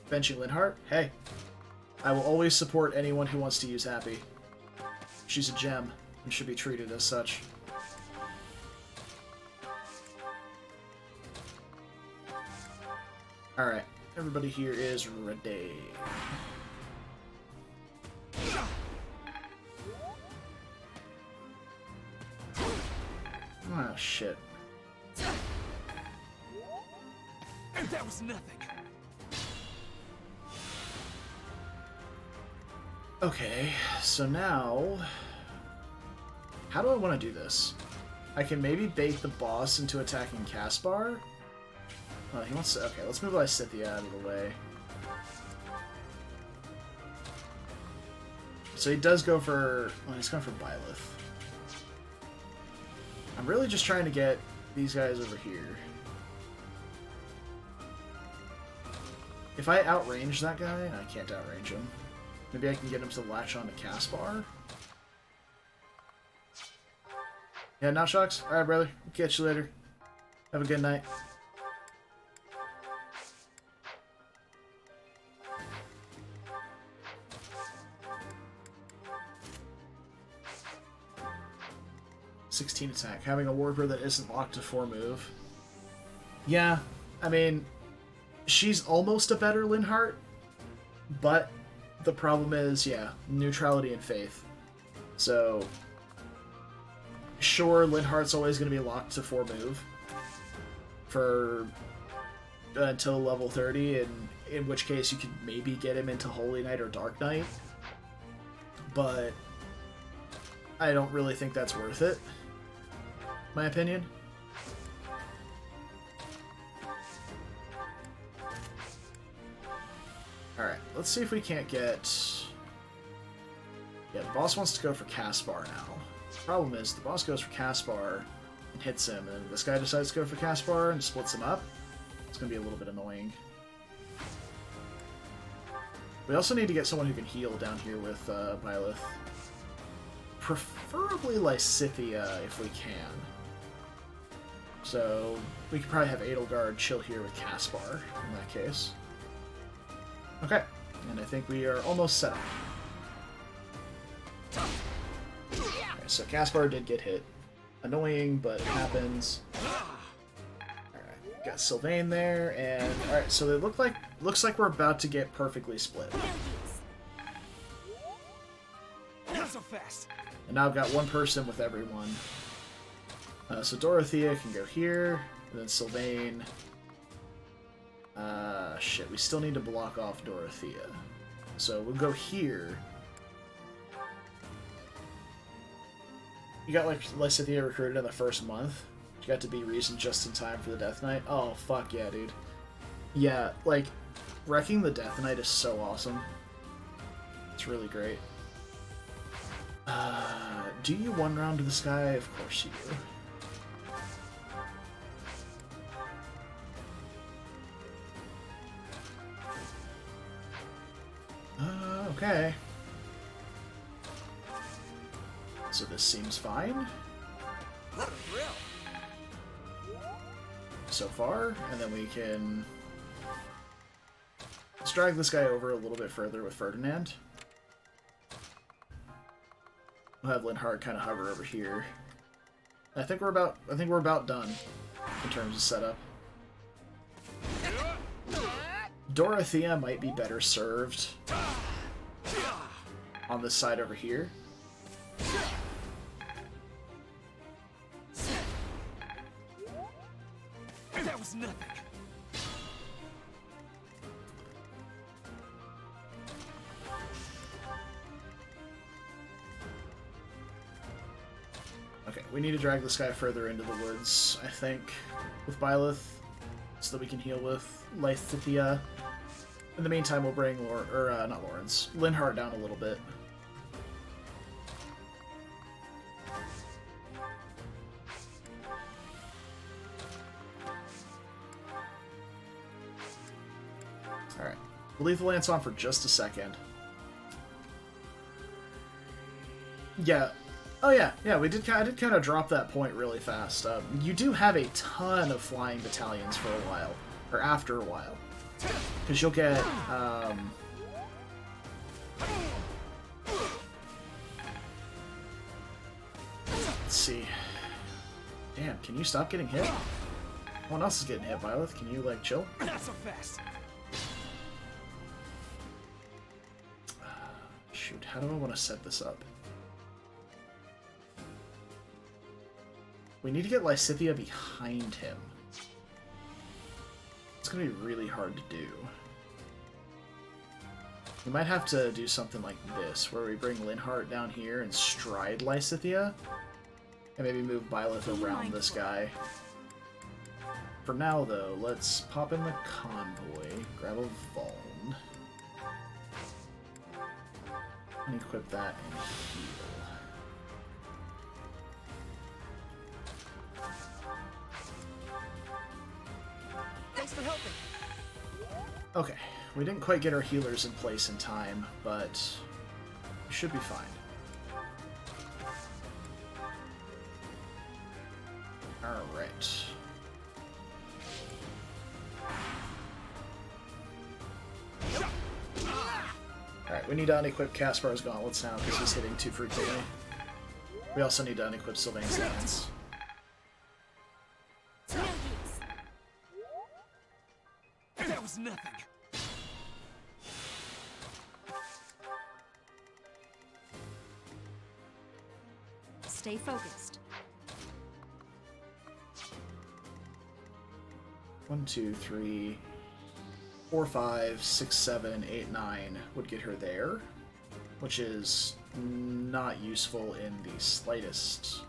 Benching Linhardt? Hey. I will always support anyone who wants to use happy. She's a gem and should be treated as such. Alright, everybody here is ready. Oh, shit. That was nothing. Okay, so now... How do I want to do this? I can maybe bait the boss into attacking Caspar. Oh, he wants to... Okay, let's move Lysithea out of the way. So he does go for... Well, he's going for Byleth. I'm really just trying to get these guys over here. If I outrange that guy... I can't outrange him. Maybe I can get him to latch on to Caspar? Yeah, not shocks? Alright, brother. Catch you later. Have a good night. (16 attack). Having a warper that isn't locked to 4 move. Yeah, I mean, she's almost a better Linhardt, but the problem is, yeah, neutrality and faith. So, sure, Linhardt's always going to be locked to 4 move for until level 30, and in which case you could maybe get him into Holy Knight or Dark Knight, but I don't really think that's worth it, my opinion. Alright, let's see if we can't get... Yeah, the boss wants to go for Caspar now. The problem is, the boss goes for Caspar and hits him, and this guy decides to go for Caspar and splits him up. It's going to be a little bit annoying. We also need to get someone who can heal down here with Byleth. Preferably Lysithea, if we can. So, we could probably have Edelgard chill here with Caspar, in that case. Okay, and I think we are almost set up. Okay, so Caspar did get hit. Annoying, but it happens. Alright, got Sylvain there, and alright, so it looks like we're about to get perfectly split. Not so fast. And now I've got one person with everyone. So Dorothea can go here, and then Sylvain. Shit, we still need to block off Dorothea. So we'll go here. You got like Lysithea recruited in the first month. You got to be Reason just in time for the Death Knight. Oh fuck yeah, dude. Yeah, like wrecking the Death Knight is so awesome. It's really great. Do you one round to the sky? Of course you do. Okay. So this seems fine. What a thrill! So far, and then we can... Let's drag this guy over a little bit further with Ferdinand. We'll have Linhardt kind of hover over here. I think we're about done in terms of setup. Dorothea might be better served on this side over here. That was nothing. Okay, we need to drag this guy further into the woods, I think, with Byleth, so that we can heal with Lysithea. In the meantime, we'll bring not Lawrence, Linhardt down a little bit. Alright, we'll leave the lance on for just a second. Yeah. Oh yeah, yeah. I did kind of drop that point really fast. You do have a ton of flying battalions for a while, or after a while, because you'll get. Let's see. Damn, can you stop getting hit? No one else is getting hit, Byleth. Can you like chill? Not so fast. Shoot, how do I want to set this up? We need to get Lysithea behind him. It's gonna be really hard to do. We might have to do something like this, where we bring Linhardt down here and stride Lysithea, and maybe move Byleth around this guy. For now, though, let's pop in the convoy, grab a Vuln, and equip that and heal. Thanks for helping. Okay, we didn't quite get our healers in place in time, but we should be fine. Alright. Alright, we need to unequip Kaspar's gauntlets now because he's hitting too frequently. We also need to unequip Sylvain's lance. No use. That was nothing. Stay focused. 1, 2, 3, 4, 5, 6, 7, 8, 9 would get her there, which is not useful in the slightest.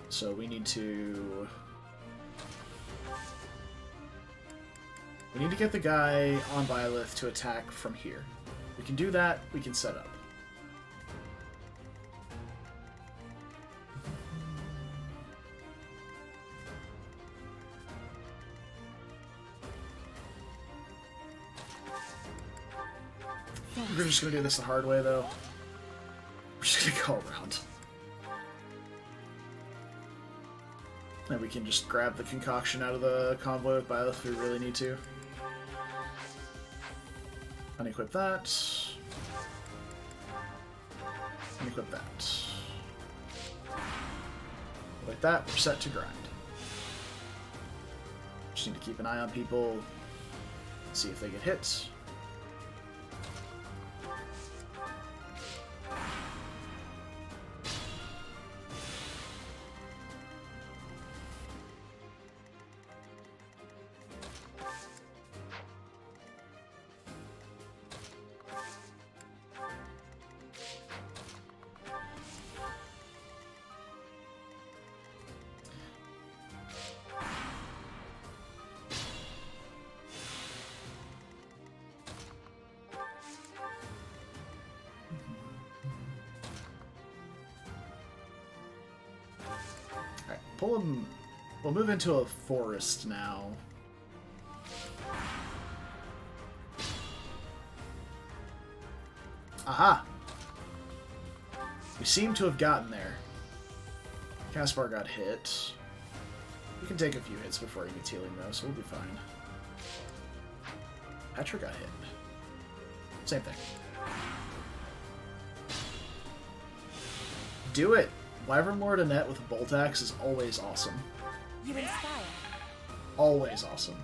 So we need to... We need to get the guy on Byleth to attack from here. We can do that, we can set up. We're just gonna do this the hard way, though. We're just gonna go around. And we can just grab the concoction out of the convoy with Byleth if we really need to. Unequip that. Unequip that. Like that, we're set to grind. Just need to keep an eye on people, see if they get hit. pull him. We'll move into a forest now. Aha! We seem to have gotten there. Caspar got hit. We can take a few hits before he gets healing, though, so we'll be fine. Petra got hit. Same thing. Do it! Wyvern Lord Annette with a Bolt Axe is always awesome. You inspire. Always awesome.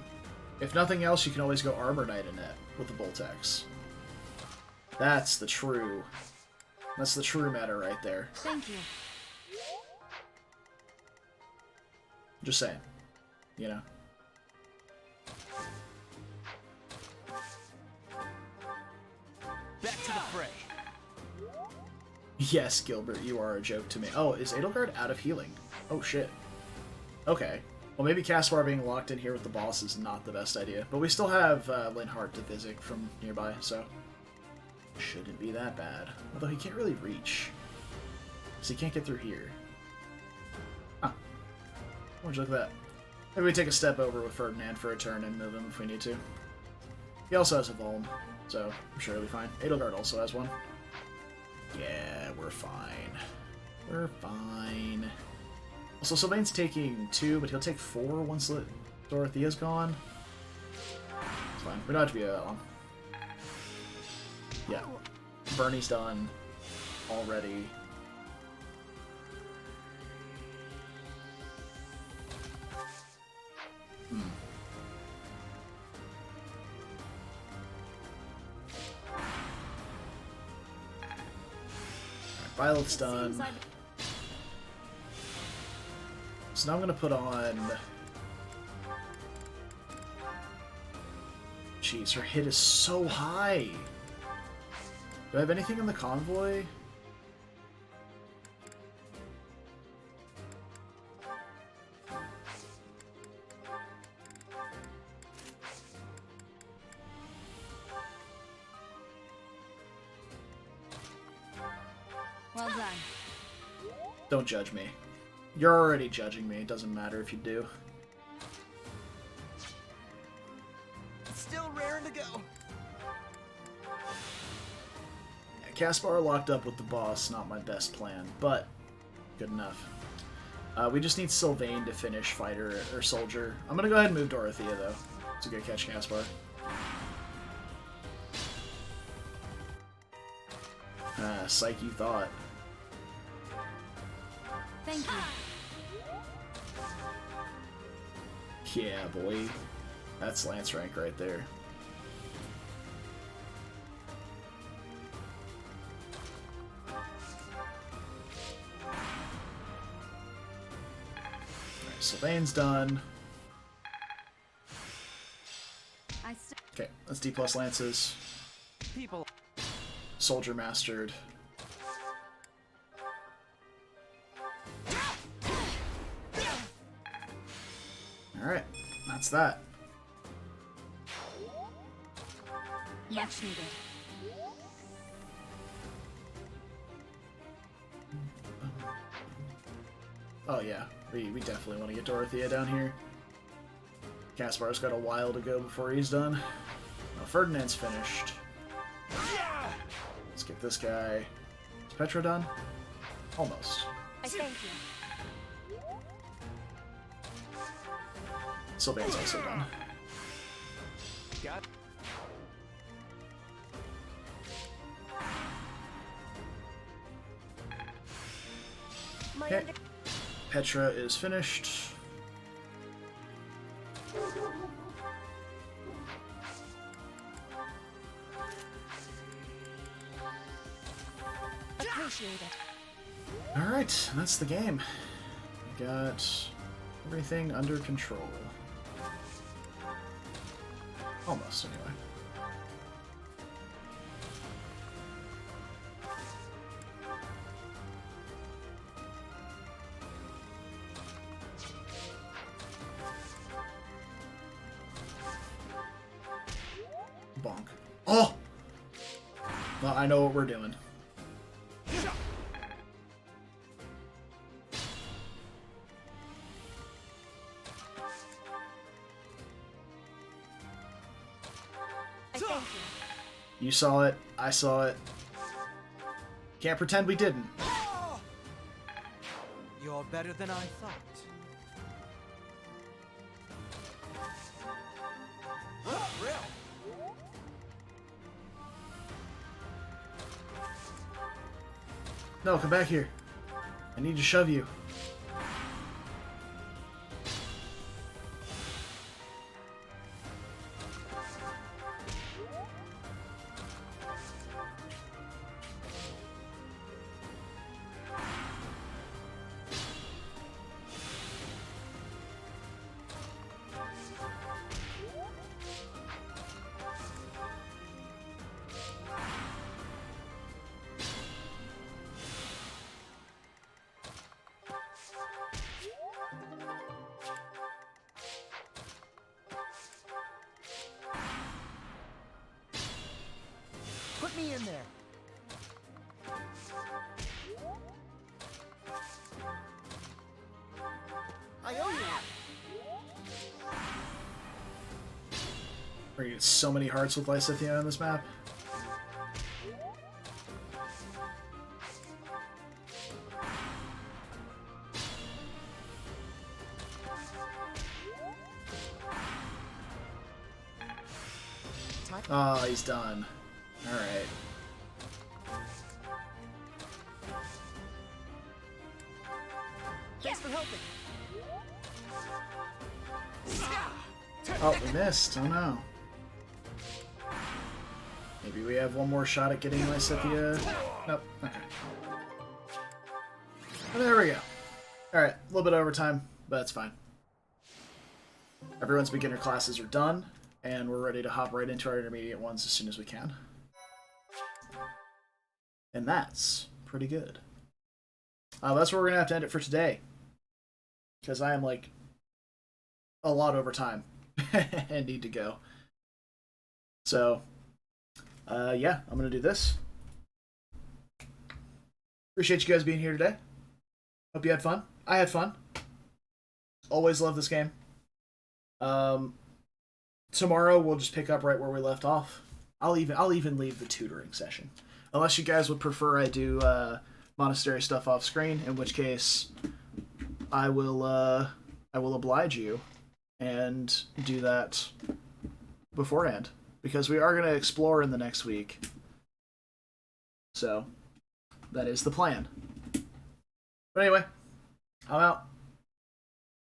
If nothing else, you can always go Armor Knight Annette with the Bolt Axe. That's the true matter right there. Thank you. Just saying. You know? Back to the fray. Yes, Gilbert, you are a joke to me. Oh, is Edelgard out of healing? Oh, shit. Okay. Well, maybe Caspar being locked in here with the boss is not the best idea. But we still have Linhardt to Physic from nearby, so... shouldn't be that bad. Although he can't really reach. So he can't get through here. Huh. Would you look at that? Maybe we take a step over with Ferdinand for a turn and move him if we need to. He also has a Vuln, so I'm sure he'll be fine. Edelgard also has one. Yeah, we're fine. We're fine. Also, Sylvain's taking 2, but he'll take 4 once Dorothea's gone. It's fine. We don't have to be that long. Yeah. Bernie's done already. Violet's done. So now I'm gonna put on... Jeez, her hit is so high! Do I have anything in the convoy? Well done. Don't judge me. You're already judging me. It doesn't matter if you do. Still raring to go. Yeah, Caspar locked up with the boss, not my best plan, but good enough. We just need Sylvain to finish fighter or soldier. I'm gonna go ahead and move Dorothea though. It's a good catch, Caspar. Psych, you thought. Thank you. Yeah, boy. That's Lance rank right there. Alright, Sylvain's done. Okay, let's D plus Lances. People. Soldier mastered. Alright, that's that. Much needed. Oh yeah, we definitely want to get Dorothea down here. Caspar's got a while to go before he's done. Now Ferdinand's finished. Let's get this guy. Is Petra done? Almost. I thank you. Sylvain's also done. Got My Okay. Petra is finished. appreciate it. Alright, that's the game. We got everything under control. Almost, anyway. Bonk. Oh! Well, I know what we're doing. I thank you. You saw it. I saw it. Can't pretend we didn't. You're better than I thought. Real. No, come back here. I need to shove you. Put me in there. I owe you one. We're gonna get so many hearts with Lysithea on this map. Oh, he's done. Alright. Thanks for helping. Oh, we missed. Oh no. Maybe we have one more shot at getting Lysithea. Nope. Okay. Well, there we go. Alright, a little bit of overtime, but it's fine. Everyone's beginner classes are done, and we're ready to hop right into our intermediate ones as soon as we can. And that's pretty good. That's where we're going to have to end it for today. Because I am, like, a lot over time and need to go. So, yeah, I'm going to do this. Appreciate you guys being here today. Hope you had fun. I had fun. Always love this game. Tomorrow we'll just pick up right where we left off. I'll even leave the tutoring session. Unless you guys would prefer I do monastery stuff off screen, in which case I will oblige you and do that beforehand, because we are going to explore in the next week. So that is the plan. But anyway, I'm out.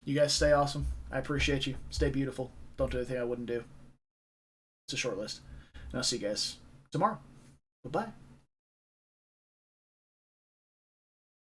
You guys stay awesome. I appreciate you. Stay beautiful. Don't do anything I wouldn't do. It's a short list. And I'll see you guys tomorrow. Bye-bye.